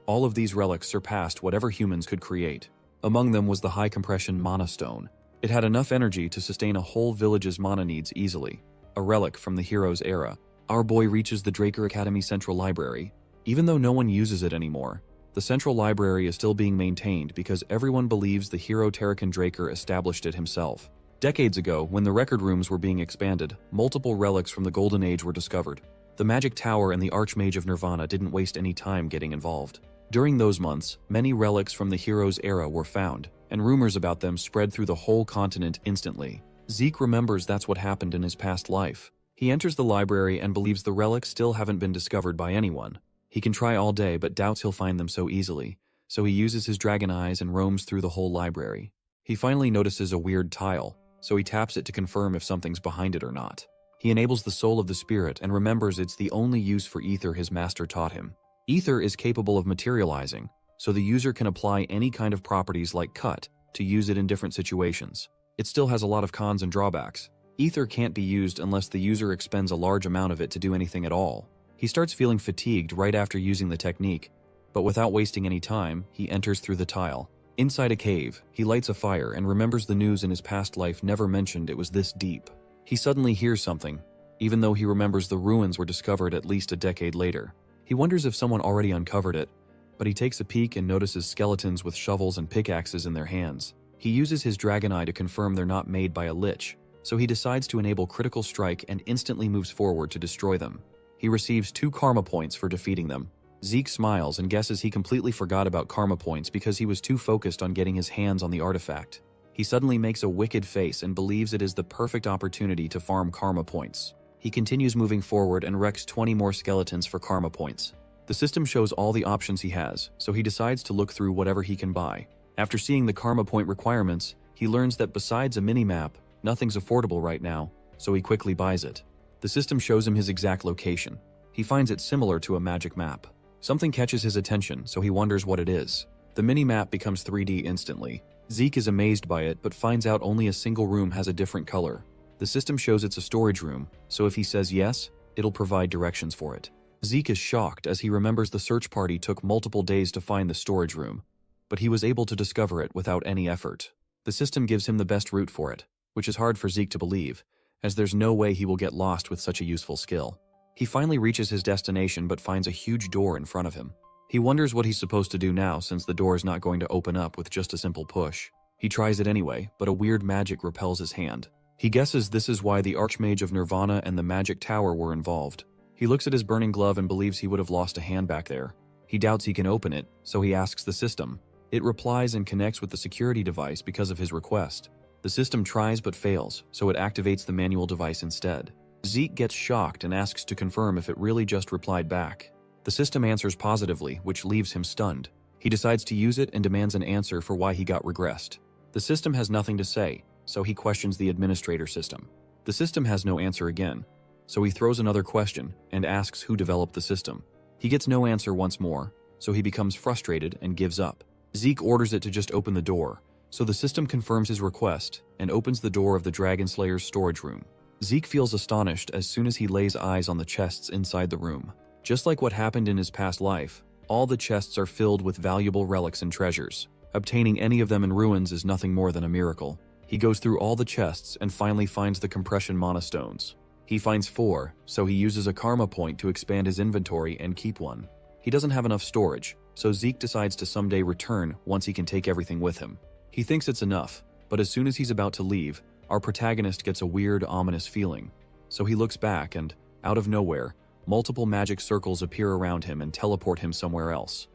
All of these relics surpassed whatever humans could create. Among them was the high-compression mana stone. It had enough energy to sustain a whole village's mana needs easily. A relic from the hero's era. Our boy reaches the Draker Academy Central Library. Even though no one uses it anymore, the Central Library is still being maintained because everyone believes the hero Tarakan Draker established it himself. Decades ago, when the record rooms were being expanded, multiple relics from the Golden Age were discovered. The Magic Tower and the Archmage of Nirvana didn't waste any time getting involved. During those months, many relics from the hero's era were found, and rumors about them spread through the whole continent instantly. Zeke remembers that's what happened in his past life. He enters the library and believes the relics still haven't been discovered by anyone. He can try all day but doubts he'll find them so easily, so he uses his dragon eyes and roams through the whole library. He finally notices a weird tile, so he taps it to confirm if something's behind it or not. He enables the soul of the spirit and remembers it's the only use for ether his master taught him. Ether is capable of materializing, so the user can apply any kind of properties like cut to use it in different situations. It still has a lot of cons and drawbacks. Ether can't be used unless the user expends a large amount of it to do anything at all. He starts feeling fatigued right after using the technique, but without wasting any time, he enters through the tile. Inside a cave, he lights a fire and remembers the news in his past life never mentioned it was this deep. He suddenly hears something, even though he remembers the ruins were discovered at least a decade later. He wonders if someone already uncovered it, but he takes a peek and notices skeletons with shovels and pickaxes in their hands. He uses his dragon eye to confirm they're not made by a lich, so he decides to enable critical strike and instantly moves forward to destroy them. He receives 2 karma points for defeating them. Zeke smiles and guesses he completely forgot about karma points because he was too focused on getting his hands on the artifact. He suddenly makes a wicked face and believes it is the perfect opportunity to farm karma points. He continues moving forward and wrecks 20 more skeletons for karma points. The system shows all the options he has, so he decides to look through whatever he can buy. After seeing the karma point requirements, he learns that besides a mini-map, nothing's affordable right now, so he quickly buys it. The system shows him his exact location. He finds it similar to a magic map. Something catches his attention, so he wonders what it is. The mini-map becomes 3D instantly. Zeke is amazed by it, but finds out only a single room has a different color. The system shows it's a storage room, so if he says yes, it'll provide directions for it. Zeke is shocked as he remembers the search party took multiple days to find the storage room, but he was able to discover it without any effort. The system gives him the best route for it, which is hard for Zeke to believe, as there's no way he will get lost with such a useful skill. He finally reaches his destination but finds a huge door in front of him. He wonders what he's supposed to do now since the door is not going to open up with just a simple push. He tries it anyway, but a weird magic repels his hand. He guesses this is why the Archmage of Nirvana and the Magic Tower were involved. He looks at his burning glove and believes he would have lost a hand back there. He doubts he can open it, so he asks the system. It replies and connects with the security device because of his request. The system tries but fails, so it activates the manual device instead. Zeke gets shocked and asks to confirm if it really just replied back. The system answers positively, which leaves him stunned. He decides to use it and demands an answer for why he got regressed. The system has nothing to say, so he questions the administrator system. The system has no answer again, so he throws another question and asks who developed the system. He gets no answer once more, so he becomes frustrated and gives up. Zeke orders it to just open the door, so the system confirms his request and opens the door of the Dragon Slayer's storage room. Zeke feels astonished as soon as he lays eyes on the chests inside the room. Just like what happened in his past life, all the chests are filled with valuable relics and treasures. Obtaining any of them in ruins is nothing more than a miracle. He goes through all the chests and finally finds the compression mana stones. He finds 4, so he uses a karma point to expand his inventory and keep one. He doesn't have enough storage, so Zeke decides to someday return once he can take everything with him. He thinks it's enough, but as soon as he's about to leave, our protagonist gets a weird, ominous feeling. So he looks back and, out of nowhere, multiple magic circles appear around him and teleport him somewhere else.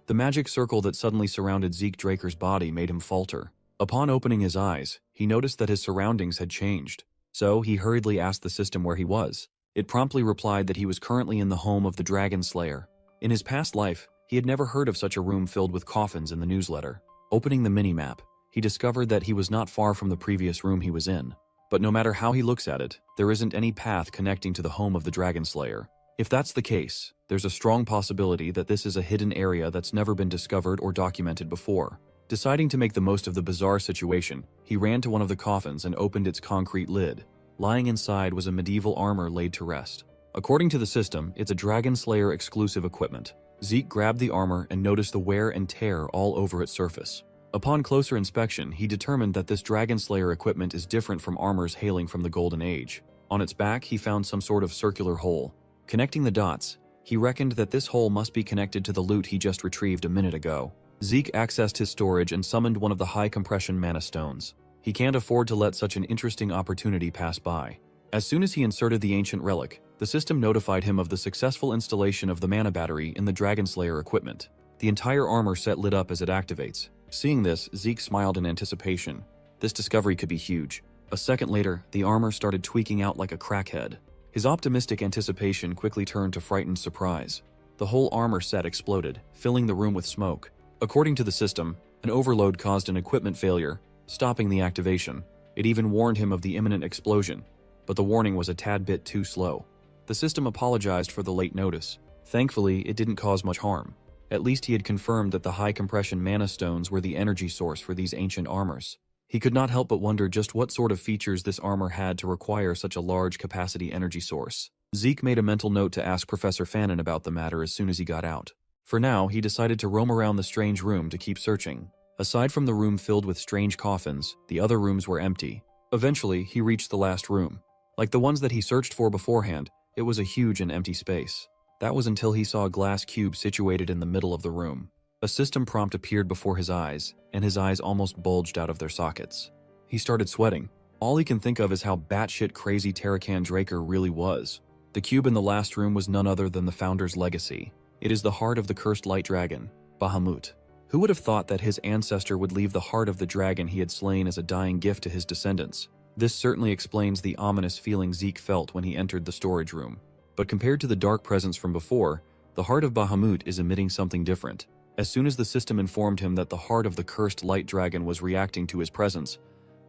The magic circle that suddenly surrounded Zeke Draker's body made him falter. Upon opening his eyes, he noticed that his surroundings had changed. So he hurriedly asked the system where he was. It promptly replied that he was currently in the home of the Dragon Slayer. In his past life, he had never heard of such a room filled with coffins in the newsletter. Opening the minimap, he discovered that he was not far from the previous room he was in. But no matter how he looks at it, there isn't any path connecting to the home of the Dragon Slayer. If that's the case, there's a strong possibility that this is a hidden area that's never been discovered or documented before. Deciding to make the most of the bizarre situation, he ran to one of the coffins and opened its concrete lid. Lying inside was a medieval armor laid to rest. According to the system, it's a Dragon Slayer exclusive equipment. Zeke grabbed the armor and noticed the wear and tear all over its surface. Upon closer inspection, he determined that this Dragon Slayer equipment is different from armors hailing from the Golden Age. On its back, he found some sort of circular hole. Connecting the dots, he reckoned that this hole must be connected to the loot he just retrieved a minute ago. Zeke accessed his storage and summoned one of the high compression mana stones. He can't afford to let such an interesting opportunity pass by. As soon as he inserted the ancient relic, the system notified him of the successful installation of the mana battery in the Dragon Slayer equipment. The entire armor set lit up as it activates. Seeing this, Zeke smiled in anticipation. This discovery could be huge. A second later, the armor started tweaking out like a crackhead. His optimistic anticipation quickly turned to frightened surprise. The whole armor set exploded, filling the room with smoke. According to the system, an overload caused an equipment failure, stopping the activation. It even warned him of the imminent explosion, but the warning was a tad bit too slow. The system apologized for the late notice. Thankfully, it didn't cause much harm. At least he had confirmed that the high compression mana stones were the energy source for these ancient armors. He could not help but wonder just what sort of features this armor had to require such a large capacity energy source. Zeke made a mental note to ask Professor Fannin about the matter as soon as he got out. For now, he decided to roam around the strange room to keep searching. Aside from the room filled with strange coffins, the other rooms were empty. Eventually, he reached the last room. Like the ones that he searched for beforehand, it was a huge and empty space. That was until he saw a glass cube situated in the middle of the room. A system prompt appeared before his eyes, and his eyes almost bulged out of their sockets. He started sweating. All he can think of is how batshit crazy Tarakan Draker really was. The cube in the last room was none other than the founder's legacy. It is the heart of the cursed light dragon, Bahamut. Who would have thought that his ancestor would leave the heart of the dragon he had slain as a dying gift to his descendants? This certainly explains the ominous feeling Zeke felt when he entered the storage room. But compared to the dark presence from before, the heart of Bahamut is emitting something different. As soon as the system informed him that the heart of the cursed light dragon was reacting to his presence,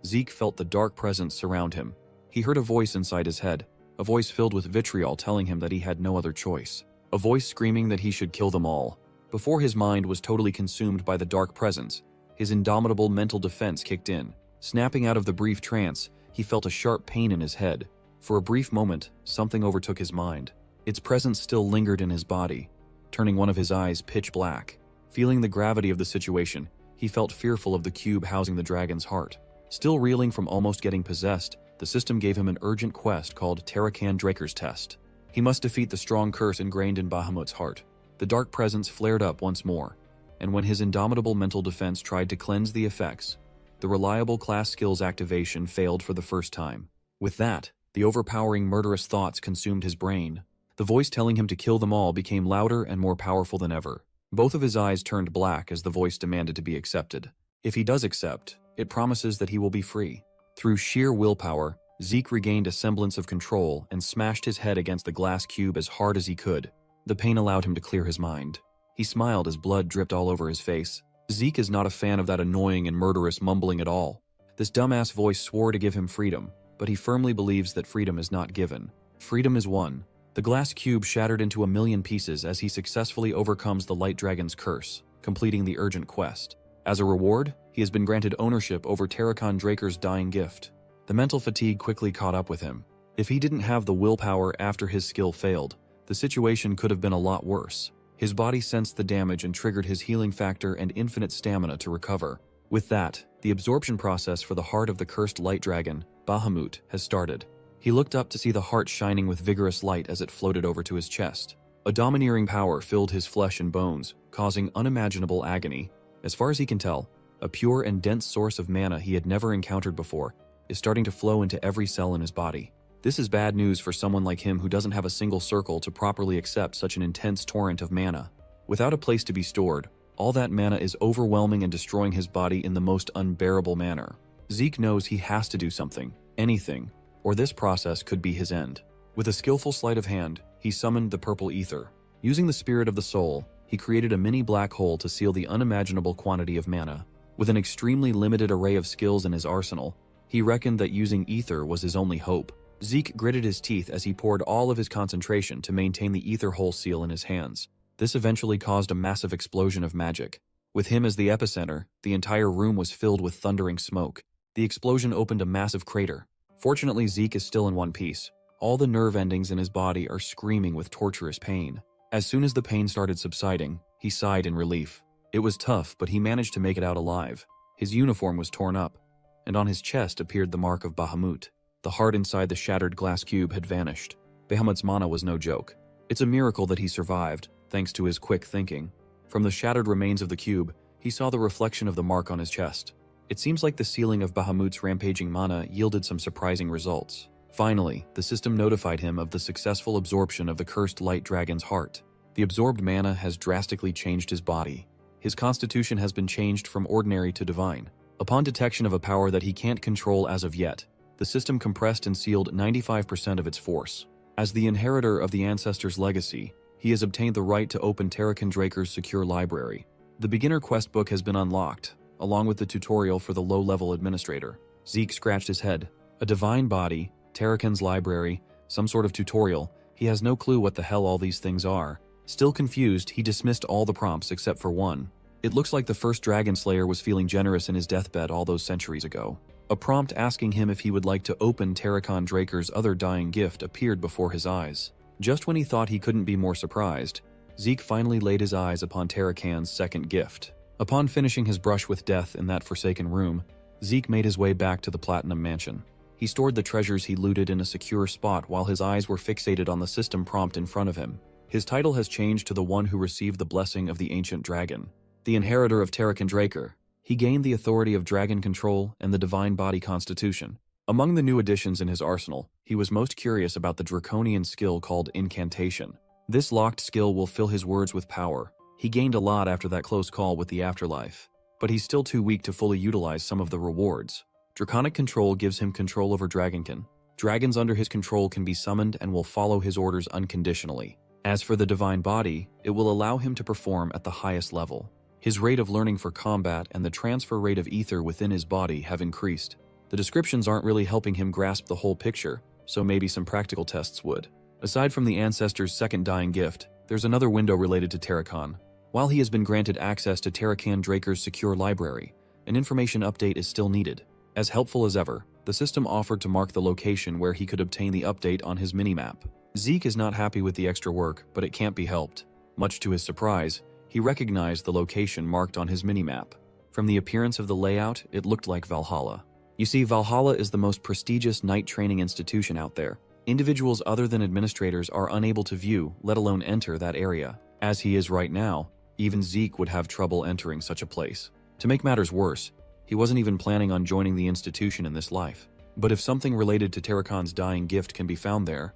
Zeke felt the dark presence surround him. He heard a voice inside his head, a voice filled with vitriol telling him that he had no other choice. A voice screaming that he should kill them all. Before his mind was totally consumed by the dark presence, his indomitable mental defense kicked in. Snapping out of the brief trance, he felt a sharp pain in his head. For a brief moment, something overtook his mind. Its presence still lingered in his body, turning one of his eyes pitch black. Feeling the gravity of the situation, he felt fearful of the cube housing the dragon's heart. Still reeling from almost getting possessed, the system gave him an urgent quest called Tarakan Draker's Test. He must defeat the strong curse ingrained in Bahamut's heart. The dark presence flared up once more, and when his indomitable mental defense tried to cleanse the effects, the reliable class skills activation failed for the first time. With that, the overpowering murderous thoughts consumed his brain. The voice telling him to kill them all became louder and more powerful than ever. Both of his eyes turned black as the voice demanded to be accepted. If he does accept, it promises that he will be free. Through sheer willpower, Zeke regained a semblance of control and smashed his head against the glass cube as hard as he could. The pain allowed him to clear his mind. He smiled as blood dripped all over his face. Zeke is not a fan of that annoying and murderous mumbling at all. This dumbass voice swore to give him freedom, but he firmly believes that freedom is not given. Freedom is won. The glass cube shattered into a million pieces as he successfully overcomes the Light Dragon's curse, completing the urgent quest. As a reward, he has been granted ownership over Tarakan Draker's dying gift. The mental fatigue quickly caught up with him. If he didn't have the willpower after his skill failed, the situation could have been a lot worse. His body sensed the damage and triggered his healing factor and infinite stamina to recover. With that, the absorption process for the heart of the cursed light dragon, Bahamut, has started. He looked up to see the heart shining with vigorous light as it floated over to his chest. A domineering power filled his flesh and bones, causing unimaginable agony. As far as he can tell, a pure and dense source of mana he had never encountered before is starting to flow into every cell in his body. This is bad news for someone like him who doesn't have a single circle to properly accept such an intense torrent of mana. Without a place to be stored, all that mana is overwhelming and destroying his body in the most unbearable manner. Zeke knows he has to do something, anything, or this process could be his end. With a skillful sleight of hand, he summoned the purple ether. Using the spirit of the soul, he created a mini black hole to seal the unimaginable quantity of mana. With an extremely limited array of skills in his arsenal, he reckoned that using ether was his only hope. Zeke gritted his teeth as he poured all of his concentration to maintain the ether hole seal in his hands. This eventually caused a massive explosion of magic. With him as the epicenter, the entire room was filled with thundering smoke. The explosion opened a massive crater. Fortunately, Zeke is still in one piece. All the nerve endings in his body are screaming with torturous pain. As soon as the pain started subsiding, he sighed in relief. It was tough, but he managed to make it out alive. His uniform was torn up, and on his chest appeared the mark of Bahamut. The heart inside the shattered glass cube had vanished. Bahamut's mana was no joke. It's a miracle that he survived, thanks to his quick thinking. From the shattered remains of the cube, he saw the reflection of the mark on his chest. It seems like the sealing of Bahamut's rampaging mana yielded some surprising results. Finally, the system notified him of the successful absorption of the cursed light dragon's heart. The absorbed mana has drastically changed his body. His constitution has been changed from ordinary to divine. Upon detection of a power that he can't control as of yet, the system compressed and sealed 95% of its force. As the inheritor of the ancestor's legacy, he has obtained the right to open Tarakan Draker's secure library. The beginner quest book has been unlocked, along with the tutorial for the low-level administrator. Zeke scratched his head. A divine body, Tarakan's library, some sort of tutorial. He has no clue what the hell all these things are. Still confused, he dismissed all the prompts except for one. It looks like the first Dragon Slayer was feeling generous in his deathbed all those centuries ago. A prompt asking him if he would like to open Terracon Draker's other dying gift appeared before his eyes. Just when he thought he couldn't be more surprised, Zeke finally laid his eyes upon Terracan's second gift. Upon finishing his brush with death in that forsaken room, Zeke made his way back to the Platinum Mansion. He stored the treasures he looted in a secure spot while his eyes were fixated on the system prompt in front of him. His title has changed to the one who received the blessing of the ancient dragon. The inheritor of Terracon Draker, he gained the authority of dragon control and the divine body constitution. Among the new additions in his arsenal, he was most curious about the draconian skill called incantation. This locked skill will fill his words with power. He gained a lot after that close call with the afterlife, but he's still too weak to fully utilize some of the rewards. Draconic control gives him control over Dragonkin. Dragons under his control can be summoned and will follow his orders unconditionally. As for the divine body, it will allow him to perform at the highest level. His rate of learning for combat and the transfer rate of ether within his body have increased. The descriptions aren't really helping him grasp the whole picture, so maybe some practical tests would. Aside from the ancestor's second dying gift, there's another window related to Terracon. While he has been granted access to Terracan Draker's secure library, an information update is still needed. As helpful as ever, the system offered to mark the location where he could obtain the update on his minimap. Zeke is not happy with the extra work, but it can't be helped. Much to his surprise, he recognized the location marked on his minimap. From the appearance of the layout, it looked like Valhalla. You see, Valhalla is the most prestigious knight training institution out there. Individuals other than administrators are unable to view, let alone enter that area. As he is right now, even Zeke would have trouble entering such a place. To make matters worse, he wasn't even planning on joining the institution in this life. But if something related to Terracon's dying gift can be found there,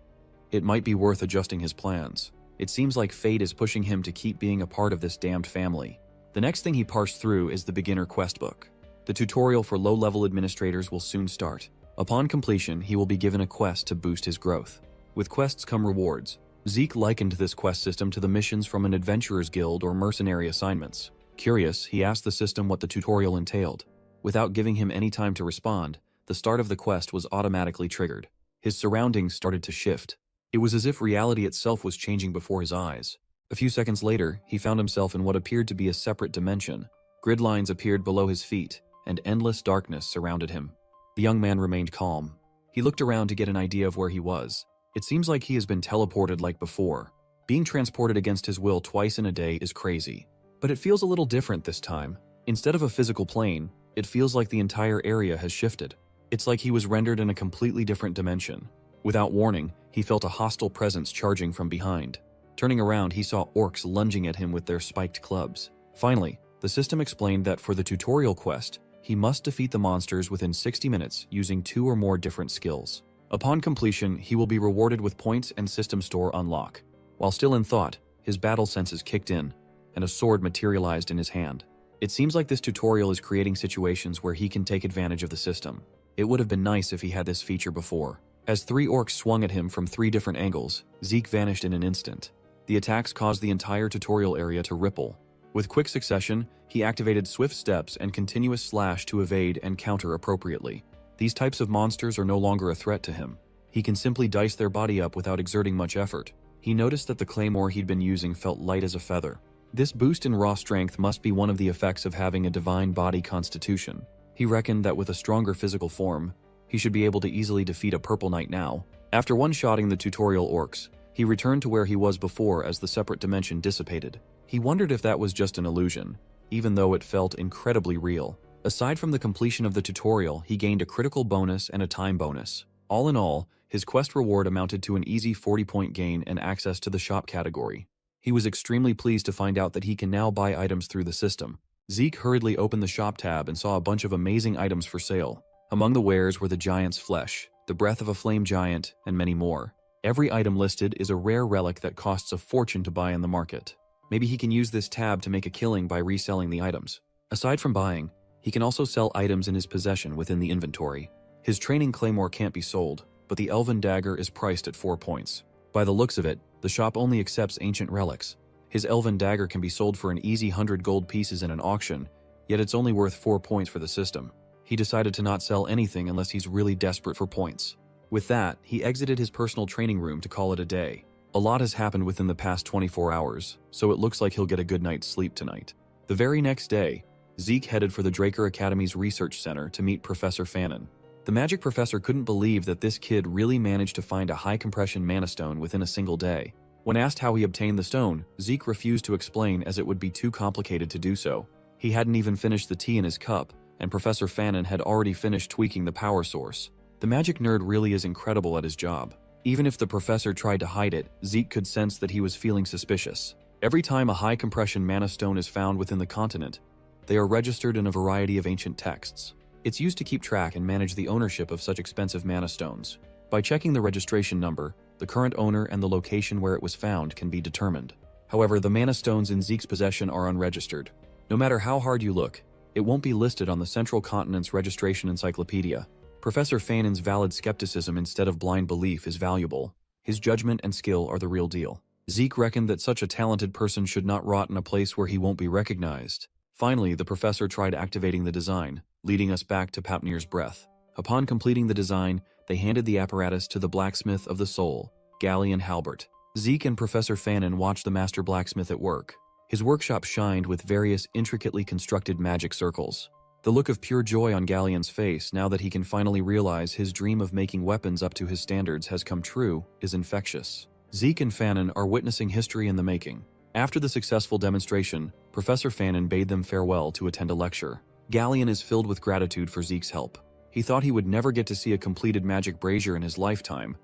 it might be worth adjusting his plans. It seems like fate is pushing him to keep being a part of this damned family. The next thing he parsed through is the beginner quest book. The tutorial for low-level administrators will soon start. Upon completion, he will be given a quest to boost his growth. With quests come rewards. Zeke likened this quest system to the missions from an adventurer's guild or mercenary assignments. Curious, he asked the system what the tutorial entailed. Without giving him any time to respond, the start of the quest was automatically triggered. His surroundings started to shift. It was as if reality itself was changing before his eyes. A few seconds later, he found himself in what appeared to be a separate dimension. Grid lines appeared below his feet, and endless darkness surrounded him. The young man remained calm. He looked around to get an idea of where he was. It seems like he has been teleported like before. Being transported against his will twice in a day is crazy. But it feels a little different this time. Instead of a physical plane, it feels like the entire area has shifted. It's like he was rendered in a completely different dimension. Without warning, he felt a hostile presence charging from behind. Turning around, he saw orcs lunging at him with their spiked clubs. Finally, the system explained that for the tutorial quest, he must defeat the monsters within 60 minutes using 2 or more different skills. Upon completion, he will be rewarded with points and system store unlock. While still in thought, his battle senses kicked in, and a sword materialized in his hand. It seems like this tutorial is creating situations where he can take advantage of the system. It would have been nice if he had this feature before. As 3 orcs swung at him from 3 different angles, Zeke vanished in an instant. The attacks caused the entire tutorial area to ripple. With quick succession, he activated swift steps and continuous slash to evade and counter appropriately. These types of monsters are no longer a threat to him. He can simply dice their body up without exerting much effort. He noticed that the claymore he'd been using felt light as a feather. This boost in raw strength must be one of the effects of having a divine body constitution. He reckoned that with a stronger physical form, he should be able to easily defeat a purple knight now. After one-shotting the tutorial orcs, he returned to where he was before as the separate dimension dissipated. He wondered if that was just an illusion, even though it felt incredibly real. Aside from the completion of the tutorial, he gained a critical bonus and a time bonus. All in all, his quest reward amounted to an easy 40-point gain and access to the shop category. He was extremely pleased to find out that he can now buy items through the system. Zeke hurriedly opened the shop tab and saw a bunch of amazing items for sale. Among the wares were the giant's flesh, the breath of a flame giant, and many more. Every item listed is a rare relic that costs a fortune to buy in the market. Maybe he can use this tab to make a killing by reselling the items. Aside from buying, he can also sell items in his possession within the inventory. His training claymore can't be sold, but the elven dagger is priced at 4 points. By the looks of it, the shop only accepts ancient relics. His elven dagger can be sold for an easy 100 gold pieces in an auction, yet it's only worth 4 points for the system. He decided to not sell anything unless he's really desperate for points. With that, he exited his personal training room to call it a day. A lot has happened within the past 24 hours, so it looks like he'll get a good night's sleep tonight. The very next day, Zeke headed for the Draker Academy's research center to meet Professor Fanon. The magic professor couldn't believe that this kid really managed to find a high-compression mana stone within a single day. When asked how he obtained the stone, Zeke refused to explain as it would be too complicated to do so. He hadn't even finished the tea in his cup, and Professor Fanon had already finished tweaking the power source. The magic nerd really is incredible at his job. Even if the professor tried to hide it, Zeke could sense that he was feeling suspicious. Every time a high-compression mana stone is found within the continent, they are registered in a variety of ancient texts. It's used to keep track and manage the ownership of such expensive mana stones. By checking the registration number, the current owner and the location where it was found can be determined. However, the mana stones in Zeke's possession are unregistered. No matter how hard you look, it won't be listed on the Central Continent's registration encyclopedia. Professor Fanon's valid skepticism instead of blind belief is valuable. His judgment and skill are the real deal. Zeke reckoned that such a talented person should not rot in a place where he won't be recognized. Finally, the professor tried activating the design, leading us back to Papnir's breath. Upon completing the design, they handed the apparatus to the blacksmith of the soul, Gallion Halbert. Zeke and Professor Fanon watched the master blacksmith at work. His workshop shined with various intricately constructed magic circles. The look of pure joy on Gallion's face now that he can finally realize his dream of making weapons up to his standards has come true is infectious. Zeke and Fanon are witnessing history in the making. After the successful demonstration, Professor Fanon bade them farewell to attend a lecture. Gallion is filled with gratitude for Zeke's help. He thought he would never get to see a completed magic brazier in his lifetime,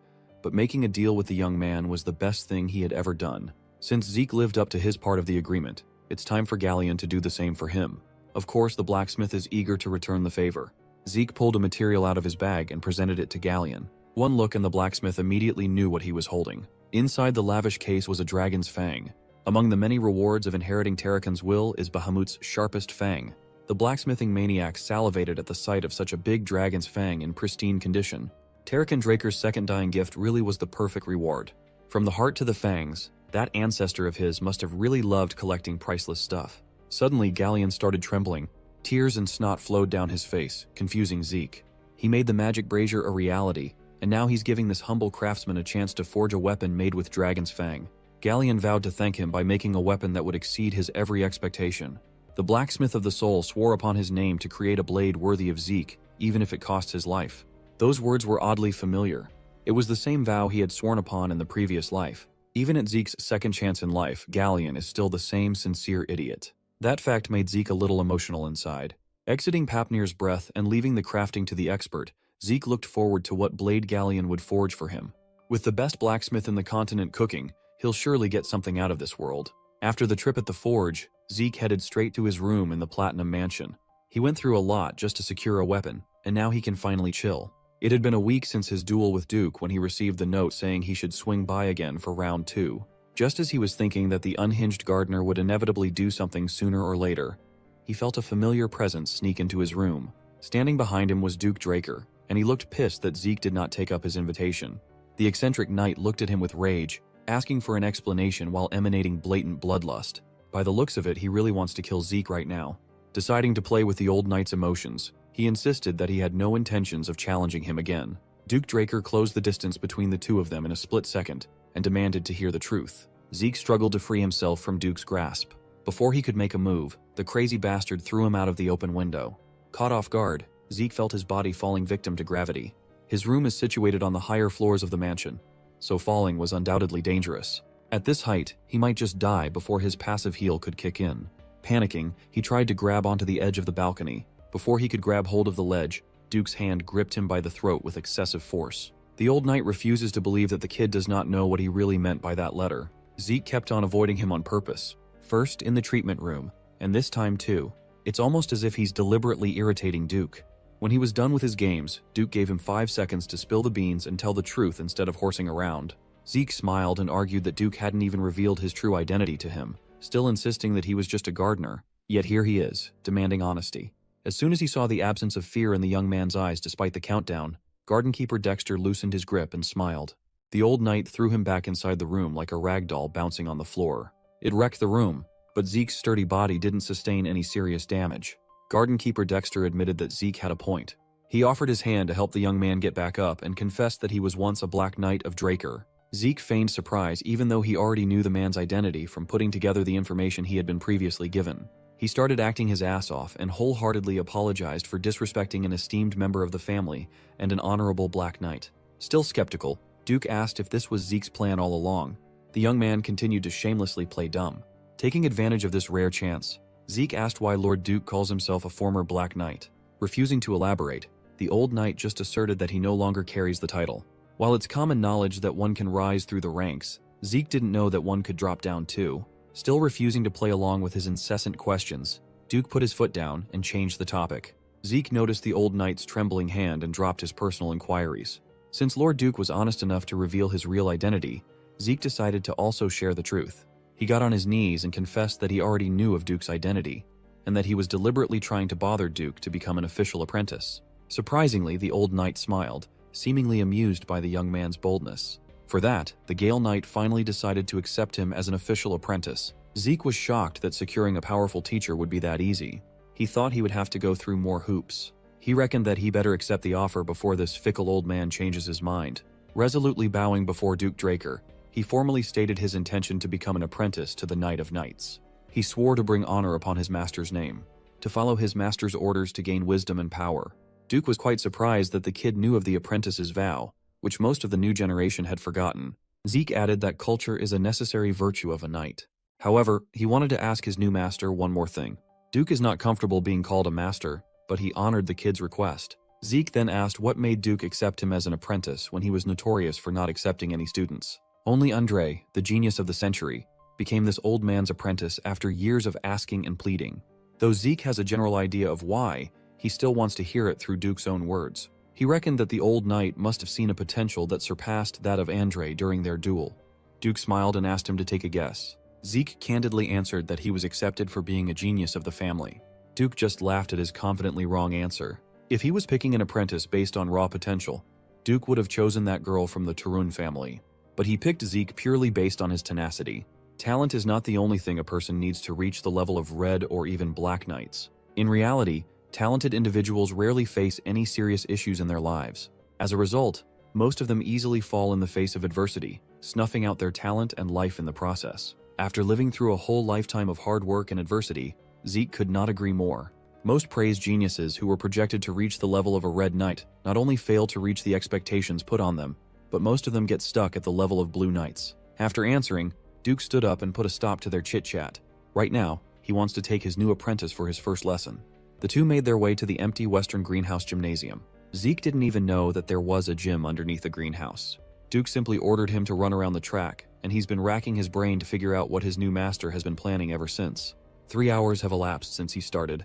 but making a deal with the young man was the best thing he had ever done. Since Zeke lived up to his part of the agreement, it's time for Gallion to do the same for him. Of course, the blacksmith is eager to return the favor. Zeke pulled a material out of his bag and presented it to Gallion. One look and the blacksmith immediately knew what he was holding. Inside the lavish case was a dragon's fang. Among the many rewards of inheriting Tarakan's will is Bahamut's sharpest fang. The blacksmithing maniac salivated at the sight of such a big dragon's fang in pristine condition. Tarakan Draker's second dying gift really was the perfect reward. From the heart to the fangs, that ancestor of his must have really loved collecting priceless stuff. Suddenly, Gallion started trembling. Tears and snot flowed down his face, confusing Zeke. He made the magic brazier a reality, and now he's giving this humble craftsman a chance to forge a weapon made with dragon's fang. Gallion vowed to thank him by making a weapon that would exceed his every expectation. The blacksmith of the soul swore upon his name to create a blade worthy of Zeke, even if it cost his life. Those words were oddly familiar. It was the same vow he had sworn upon in the previous life. Even at Zeke's second chance in life, Gallion is still the same sincere idiot. That fact made Zeke a little emotional inside. Exiting Papnir's breath and leaving the crafting to the expert, Zeke looked forward to what blade Gallion would forge for him. With the best blacksmith in the continent cooking, he'll surely get something out of this world. After the trip at the forge, Zeke headed straight to his room in the Platinum Mansion. He went through a lot just to secure a weapon, and now he can finally chill. It had been a week since his duel with Duke when he received the note saying he should swing by again for round 2. Just as he was thinking that the unhinged gardener would inevitably do something sooner or later, he felt a familiar presence sneak into his room. Standing behind him was Duke Draker, and he looked pissed that Zeke did not take up his invitation. The eccentric knight looked at him with rage, asking for an explanation while emanating blatant bloodlust. By the looks of it, he really wants to kill Zeke right now. Deciding to play with the old knight's emotions, he insisted that he had no intentions of challenging him again. Duke Draker closed the distance between the two of them in a split second and demanded to hear the truth. Zeke struggled to free himself from Duke's grasp. Before he could make a move, the crazy bastard threw him out of the open window. Caught off guard, Zeke felt his body falling victim to gravity. His room is situated on the higher floors of the mansion, so falling was undoubtedly dangerous. At this height, he might just die before his passive heal could kick in. Panicking, he tried to grab onto the edge of the balcony. Before he could grab hold of the ledge, Duke's hand gripped him by the throat with excessive force. The old knight refuses to believe that the kid does not know what he really meant by that letter. Zeke kept on avoiding him on purpose. First in the treatment room, and this time too. It's almost as if he's deliberately irritating Duke. When he was done with his games, Duke gave him 5 seconds to spill the beans and tell the truth instead of horsing around. Zeke smiled and argued that Duke hadn't even revealed his true identity to him, still insisting that he was just a gardener. Yet here he is, demanding honesty. As soon as he saw the absence of fear in the young man's eyes despite the countdown, Gardenkeeper Dexter loosened his grip and smiled. The old knight threw him back inside the room like a rag doll bouncing on the floor. It wrecked the room, but Zeke's sturdy body didn't sustain any serious damage. Gardenkeeper Dexter admitted that Zeke had a point. He offered his hand to help the young man get back up and confessed that he was once a Black Knight of Draker. Zeke feigned surprise even though he already knew the man's identity from putting together the information he had been previously given. He started acting his ass off and wholeheartedly apologized for disrespecting an esteemed member of the family and an honorable Black Knight. Still skeptical, Duke asked if this was Zeke's plan all along. The young man continued to shamelessly play dumb. Taking advantage of this rare chance, Zeke asked why Lord Duke calls himself a former Black Knight. Refusing to elaborate, the old knight just asserted that he no longer carries the title. While it's common knowledge that one can rise through the ranks, Zeke didn't know that one could drop down too. Still refusing to play along with his incessant questions, Duke put his foot down and changed the topic. Zeke noticed the old knight's trembling hand and dropped his personal inquiries. Since Lord Duke was honest enough to reveal his real identity, Zeke decided to also share the truth. He got on his knees and confessed that he already knew of Duke's identity, and that he was deliberately trying to bother Duke to become an official apprentice. Surprisingly, the old knight smiled, seemingly amused by the young man's boldness. For that, the Gale Knight finally decided to accept him as an official apprentice. Zeke was shocked that securing a powerful teacher would be that easy. He thought he would have to go through more hoops. He reckoned that he better accept the offer before this fickle old man changes his mind. Resolutely bowing before Duke Draker, he formally stated his intention to become an apprentice to the Knight of Knights. He swore to bring honor upon his master's name, to follow his master's orders to gain wisdom and power. Duke was quite surprised that the kid knew of the apprentice's vow, which most of the new generation had forgotten. Zeke added that culture is a necessary virtue of a knight. However, he wanted to ask his new master one more thing. Duke is not comfortable being called a master, but he honored the kid's request. Zeke then asked what made Duke accept him as an apprentice when he was notorious for not accepting any students. Only Andre, the genius of the century, became this old man's apprentice after years of asking and pleading. Though Zeke has a general idea of why, he still wants to hear it through Duke's own words. He reckoned that the old knight must have seen a potential that surpassed that of Andre during their duel. Duke smiled and asked him to take a guess. Zeke candidly answered that he was accepted for being a genius of the family. Duke just laughed at his confidently wrong answer. If he was picking an apprentice based on raw potential, Duke would have chosen that girl from the Tarun family. But he picked Zeke purely based on his tenacity. Talent is not the only thing a person needs to reach the level of red or even black knights. In reality, talented individuals rarely face any serious issues in their lives. As a result, most of them easily fall in the face of adversity, snuffing out their talent and life in the process. After living through a whole lifetime of hard work and adversity, Zeke could not agree more. Most praise geniuses who were projected to reach the level of a red knight not only fail to reach the expectations put on them, but most of them get stuck at the level of blue knights. After answering, Duke stood up and put a stop to their chit-chat. Right now, he wants to take his new apprentice for his first lesson. The two made their way to the empty western greenhouse gymnasium. Zeke didn't even know that there was a gym underneath the greenhouse. Duke simply ordered him to run around the track, and he's been racking his brain to figure out what his new master has been planning ever since. 3 hours have elapsed since he started,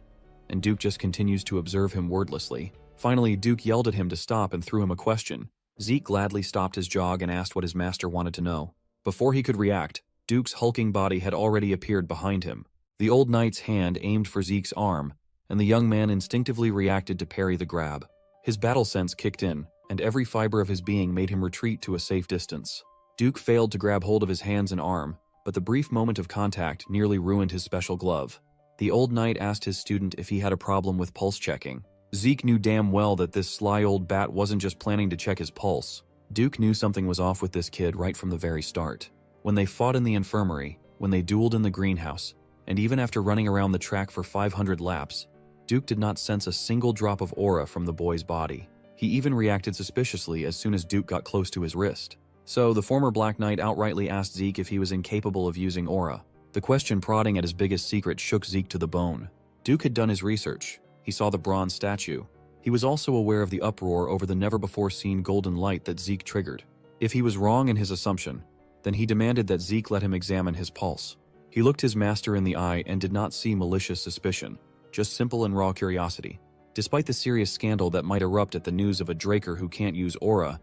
and Duke just continues to observe him wordlessly. Finally, Duke yelled at him to stop and threw him a question. Zeke gladly stopped his jog and asked what his master wanted to know. Before he could react, Duke's hulking body had already appeared behind him. The old knight's hand aimed for Zeke's arm, and the young man instinctively reacted to parry the grab. His battle sense kicked in, and every fiber of his being made him retreat to a safe distance. Duke failed to grab hold of his hands and arm, but the brief moment of contact nearly ruined his special glove. The old knight asked his student if he had a problem with pulse checking. Zeke knew damn well that this sly old bat wasn't just planning to check his pulse. Duke knew something was off with this kid right from the very start. When they fought in the infirmary, when they dueled in the greenhouse, and even after running around the track for 500 laps, Duke did not sense a single drop of aura from the boy's body. He even reacted suspiciously as soon as Duke got close to his wrist. So, the former Black Knight outrightly asked Zeke if he was incapable of using aura. The question prodding at his biggest secret shook Zeke to the bone. Duke had done his research. He saw the bronze statue. He was also aware of the uproar over the never-before-seen golden light that Zeke triggered. If he was wrong in his assumption, then he demanded that Zeke let him examine his pulse. He looked his master in the eye and did not see malicious suspicion, just simple and raw curiosity. Despite the serious scandal that might erupt at the news of a Draker who can't use aura,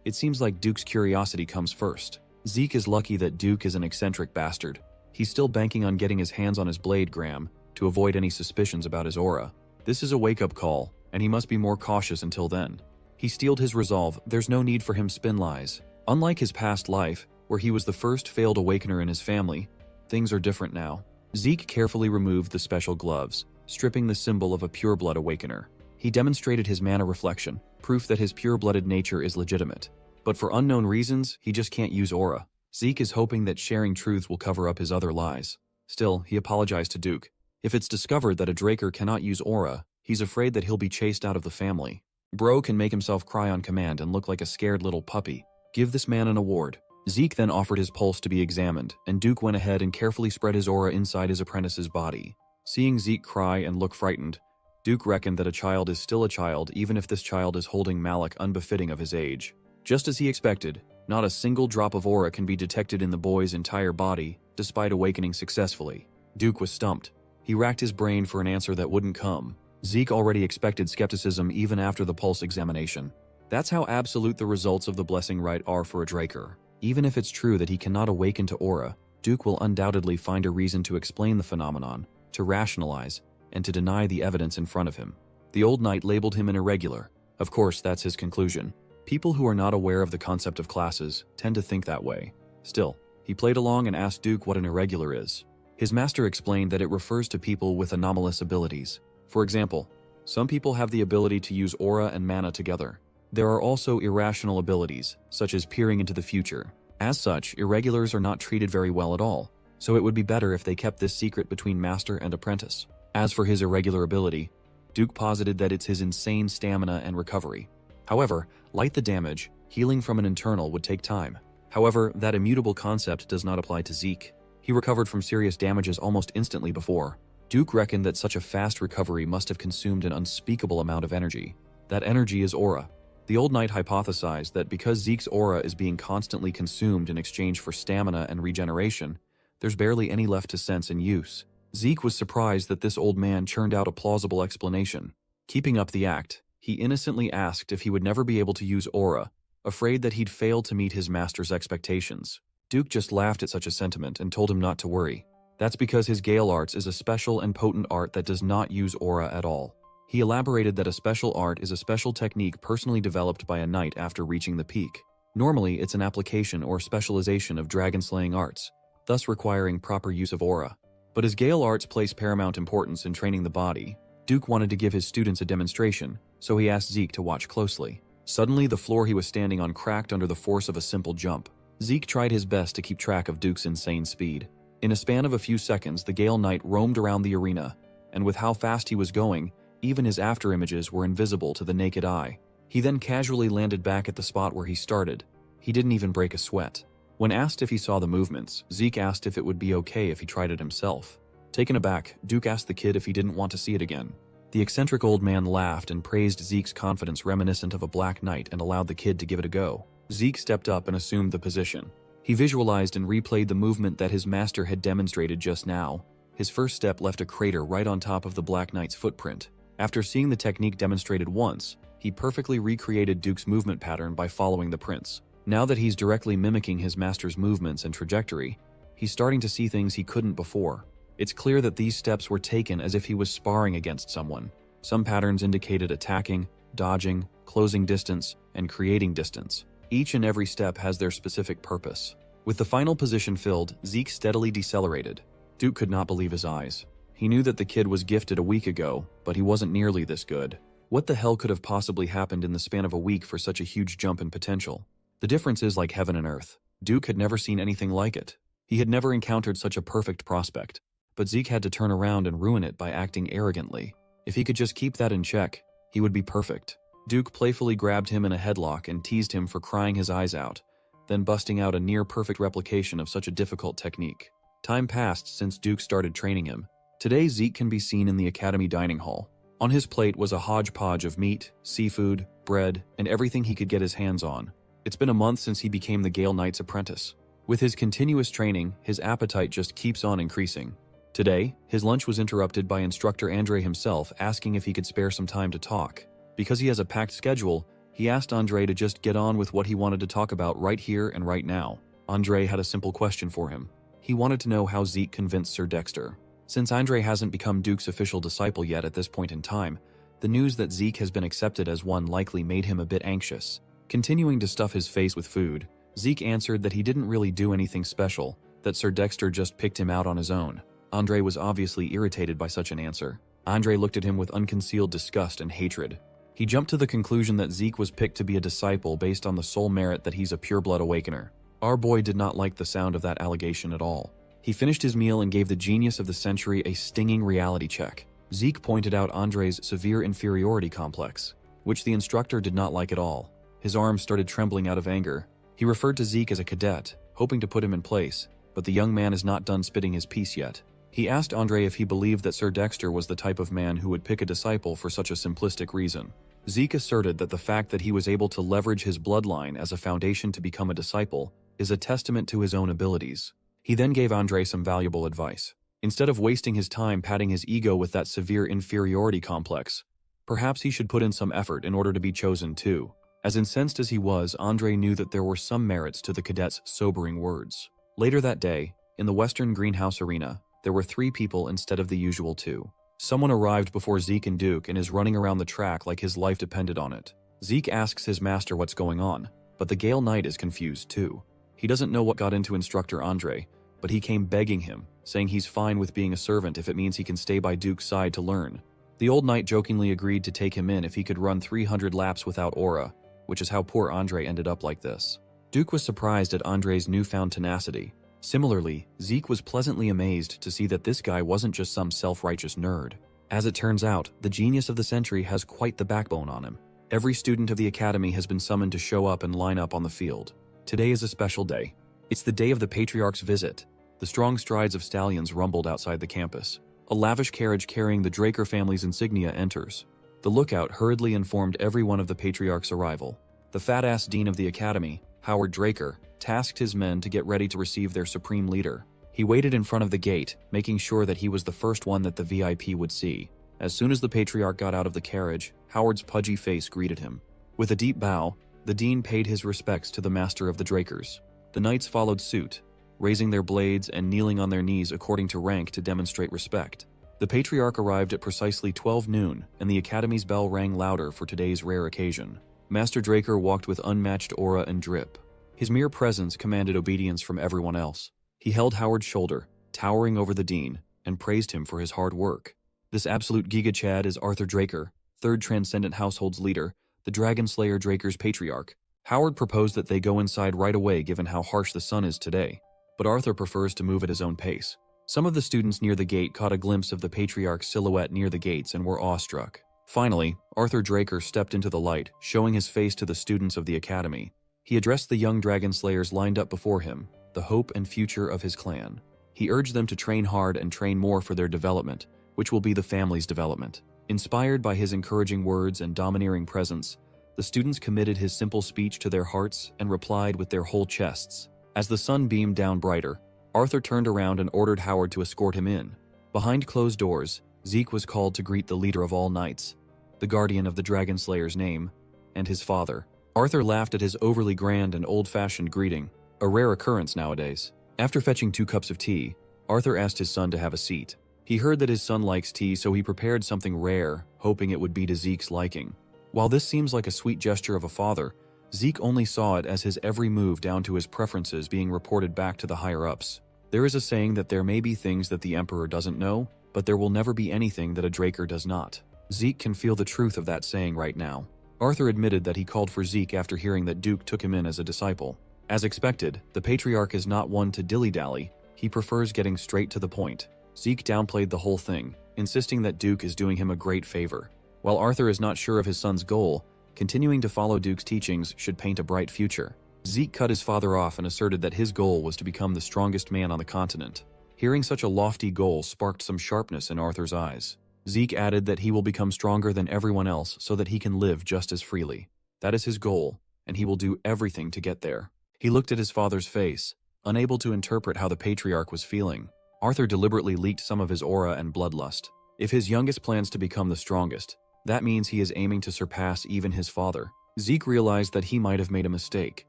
it seems like Duke's curiosity comes first. Zeke is lucky that Duke is an eccentric bastard. He's still banking on getting his hands on his blade gram to avoid any suspicions about his aura. This is a wake-up call, and he must be more cautious until then. He steeled his resolve. There's no need for him spin lies. Unlike his past life, where he was the first failed awakener in his family, things are different now. Zeke carefully removed the special gloves, stripping the symbol of a pure-blood awakener. He demonstrated his mana reflection, proof that his pure-blooded nature is legitimate. But for unknown reasons, he just can't use aura. Zeke is hoping that sharing truths will cover up his other lies. Still, he apologized to Duke. If it's discovered that a Draker cannot use aura, he's afraid that he'll be chased out of the family. Bro can make himself cry on command and look like a scared little puppy. Give this man an award. Zeke then offered his pulse to be examined, and Duke went ahead and carefully spread his aura inside his apprentice's body. Seeing Zeke cry and look frightened, Duke reckoned that a child is still a child even if this child is holding malak unbefitting of his age. Just as he expected, not a single drop of aura can be detected in the boy's entire body, despite awakening successfully. Duke was stumped. He racked his brain for an answer that wouldn't come. Zeke already expected skepticism even after the pulse examination. That's how absolute the results of the blessing rite are for a Draker. Even if it's true that he cannot awaken to aura, Duke will undoubtedly find a reason to explain the phenomenon, to rationalize, and to deny the evidence in front of him. The old knight labeled him an irregular. Of course, that's his conclusion. People who are not aware of the concept of classes tend to think that way. Still, he played along and asked Duke what an irregular is. His master explained that it refers to people with anomalous abilities. For example, some people have the ability to use aura and mana together. There are also irrational abilities, such as peering into the future. As such, irregulars are not treated very well at all, so it would be better if they kept this secret between master and apprentice. As for his irregular ability, Duke posited that it's his insane stamina and recovery. However, like the damage, healing from an internal would take time. However, that immutable concept does not apply to Zeke. He recovered from serious damages almost instantly before. Duke reckoned that such a fast recovery must have consumed an unspeakable amount of energy. That energy is aura. The old knight hypothesized that because Zeke's aura is being constantly consumed in exchange for stamina and regeneration, there's barely any left to sense and use. Zeke was surprised that this old man churned out a plausible explanation. Keeping up the act, he innocently asked if he would never be able to use aura, afraid that he'd fail to meet his master's expectations. Duke just laughed at such a sentiment and told him not to worry. That's because his Gale Arts is a special and potent art that does not use aura at all. He elaborated that a special art is a special technique personally developed by a knight after reaching the peak. Normally, it's an application or specialization of dragon-slaying arts, thus requiring proper use of aura. But as Gale Arts place paramount importance in training the body, Duke wanted to give his students a demonstration, so he asked Zeke to watch closely. Suddenly, the floor he was standing on cracked under the force of a simple jump. Zeke tried his best to keep track of Duke's insane speed. In a span of a few seconds, the Gale Knight roamed around the arena, and with how fast he was going, even his afterimages were invisible to the naked eye. He then casually landed back at the spot where he started. He didn't even break a sweat. When asked if he saw the movements, Zeke asked if it would be okay if he tried it himself. Taken aback, Duke asked the kid if he didn't want to see it again. The eccentric old man laughed and praised Zeke's confidence reminiscent of a black knight and allowed the kid to give it a go. Zeke stepped up and assumed the position. He visualized and replayed the movement that his master had demonstrated just now. His first step left a crater right on top of the black knight's footprint. After seeing the technique demonstrated once, he perfectly recreated Duke's movement pattern by following the prints. Now that he's directly mimicking his master's movements and trajectory, he's starting to see things he couldn't before. It's clear that these steps were taken as if he was sparring against someone. Some patterns indicated attacking, dodging, closing distance, and creating distance. Each and every step has their specific purpose. With the final position filled, Zeke steadily decelerated. Duke could not believe his eyes. He knew that the kid was gifted a week ago, but he wasn't nearly this good. What the hell could have possibly happened in the span of a week for such a huge jump in potential? The difference is like heaven and earth. Duke had never seen anything like it. He had never encountered such a perfect prospect, but Zeke had to turn around and ruin it by acting arrogantly. If he could just keep that in check, he would be perfect. Duke playfully grabbed him in a headlock and teased him for crying his eyes out, then busting out a near-perfect replication of such a difficult technique. Time passed since Duke started training him. Today, Zeke can be seen in the academy dining hall. On his plate was a hodgepodge of meat, seafood, bread, and everything he could get his hands on. It's been a month since he became the Gale Knight's apprentice. With his continuous training, his appetite just keeps on increasing. Today, his lunch was interrupted by instructor Andre himself asking if he could spare some time to talk. Because he has a packed schedule, he asked Andre to just get on with what he wanted to talk about right here and right now. Andre had a simple question for him. He wanted to know how Zeke convinced Sir Dexter. Since Andre hasn't become Duke's official disciple yet at this point in time, the news that Zeke has been accepted as one likely made him a bit anxious. Continuing to stuff his face with food, Zeke answered that he didn't really do anything special, that Sir Dexter just picked him out on his own. Andre was obviously irritated by such an answer. Andre looked at him with unconcealed disgust and hatred. He jumped to the conclusion that Zeke was picked to be a disciple based on the sole merit that he's a pureblood awakener. Our boy did not like the sound of that allegation at all. He finished his meal and gave the genius of the century a stinging reality check. Zeke pointed out Andre's severe inferiority complex, which the instructor did not like at all. His arms started trembling out of anger. He referred to Zeke as a cadet, hoping to put him in place, but the young man is not done spitting his piece yet. He asked Andre if he believed that Sir Dexter was the type of man who would pick a disciple for such a simplistic reason. Zeke asserted that the fact that he was able to leverage his bloodline as a foundation to become a disciple is a testament to his own abilities. He then gave Andre some valuable advice. Instead of wasting his time patting his ego with that severe inferiority complex, perhaps he should put in some effort in order to be chosen too. As incensed as he was, Andre knew that there were some merits to the cadet's sobering words. Later that day, in the Western Greenhouse Arena, there were 3 people instead of the usual 2. Someone arrived before Zeke and Duke and is running around the track like his life depended on it. Zeke asks his master what's going on, but the Gale Knight is confused too. He doesn't know what got into instructor Andre, but he came begging him, saying he's fine with being a servant if it means he can stay by Duke's side to learn. The old knight jokingly agreed to take him in if he could run 300 laps without aura, which is how poor Andre ended up like this. Duke was surprised at Andre's newfound tenacity. Similarly, Zeke was pleasantly amazed to see that this guy wasn't just some self-righteous nerd. As it turns out, the genius of the century has quite the backbone on him. Every student of the academy has been summoned to show up and line up on the field. Today is a special day. It's the day of the Patriarch's visit. The strong strides of stallions rumbled outside the campus. A lavish carriage carrying the Draker family's insignia enters. The lookout hurriedly informed everyone of the Patriarch's arrival. The fat-ass dean of the academy, Howard Draker, tasked his men to get ready to receive their supreme leader. He waited in front of the gate, making sure that he was the first one that the VIP would see. As soon as the Patriarch got out of the carriage, Howard's pudgy face greeted him. With a deep bow, the dean paid his respects to the master of the Drakers. The knights followed suit, raising their blades and kneeling on their knees according to rank to demonstrate respect. The Patriarch arrived at precisely 12 noon, and the Academy's bell rang louder for today's rare occasion. Master Draker walked with unmatched aura and drip. His mere presence commanded obedience from everyone else. He held Howard's shoulder, towering over the dean, and praised him for his hard work. This absolute Giga Chad is Arthur Draker, 3rd Transcendent Household's leader, the Dragon Slayer Draker's patriarch. Howard proposed that they go inside right away given how harsh the sun is today, but Arthur prefers to move at his own pace. Some of the students near the gate caught a glimpse of the patriarch's silhouette near the gates and were awestruck. Finally, Arthur Draker stepped into the light, showing his face to the students of the academy. He addressed the young dragon slayers lined up before him, the hope and future of his clan. He urged them to train hard and train more for their development, which will be the family's development. Inspired by his encouraging words and domineering presence, the students committed his simple speech to their hearts and replied with their whole chests. As the sun beamed down brighter, Arthur turned around and ordered Howard to escort him in. Behind closed doors, Zeke was called to greet the leader of all knights, the guardian of the Dragon Slayer's name, and his father. Arthur laughed at his overly grand and old-fashioned greeting, a rare occurrence nowadays. After fetching 2 cups of tea, Arthur asked his son to have a seat. He heard that his son likes tea, so he prepared something rare, hoping it would be to Zeke's liking. While this seems like a sweet gesture of a father, Zeke only saw it as his every move down to his preferences being reported back to the higher-ups. There is a saying that there may be things that the Emperor doesn't know, but there will never be anything that a Draker does not. Zeke can feel the truth of that saying right now. Arthur admitted that he called for Zeke after hearing that Duke took him in as a disciple. As expected, the Patriarch is not one to dilly-dally. He prefers getting straight to the point. Zeke downplayed the whole thing, insisting that Duke is doing him a great favor. While Arthur is not sure of his son's goal, continuing to follow Duke's teachings should paint a bright future. Zeke cut his father off and asserted that his goal was to become the strongest man on the continent. Hearing such a lofty goal sparked some sharpness in Arthur's eyes. Zeke added that he will become stronger than everyone else so that he can live just as freely. That is his goal, and he will do everything to get there. He looked at his father's face, unable to interpret how the Patriarch was feeling. Arthur deliberately leaked some of his aura and bloodlust. If his youngest plans to become the strongest, that means he is aiming to surpass even his father. Zeke realized that he might have made a mistake.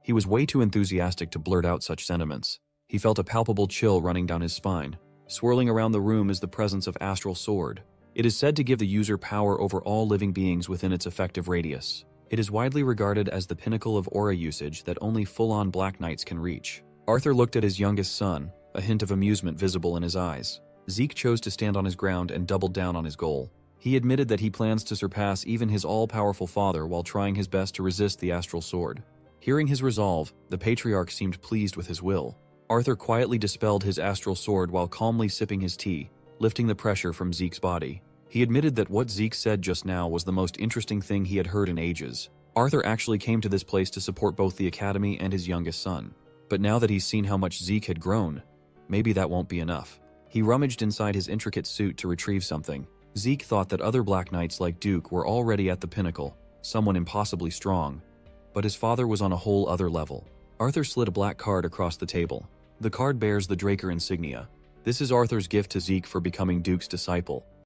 He was way too enthusiastic to blurt out such sentiments. He felt a palpable chill running down his spine. Swirling around the room is the presence of Astral Sword. It is said to give the user power over all living beings within its effective radius. It is widely regarded as the pinnacle of aura usage that only full-on Black Knights can reach. Arthur looked at his youngest son, a hint of amusement visible in his eyes. Zeke chose to stand on his ground and doubled down on his goal. He admitted that he plans to surpass even his all-powerful father while trying his best to resist the Astral Sword. Hearing his resolve, the Patriarch seemed pleased with his will. Arthur quietly dispelled his astral sword while calmly sipping his tea, lifting the pressure from Zeke's body. He admitted that what Zeke said just now was the most interesting thing he had heard in ages. Arthur actually came to this place to support both the academy and his youngest son. But now that he's seen how much Zeke had grown, maybe that won't be enough. He rummaged inside his intricate suit to retrieve something. Zeke thought that other Black Knights like Duke were already at the pinnacle, someone impossibly strong. But his father was on a whole other level. Arthur slid a black card across the table. The card bears the Draker insignia. This is Arthur's gift to Zeke for becoming Duke's disciple.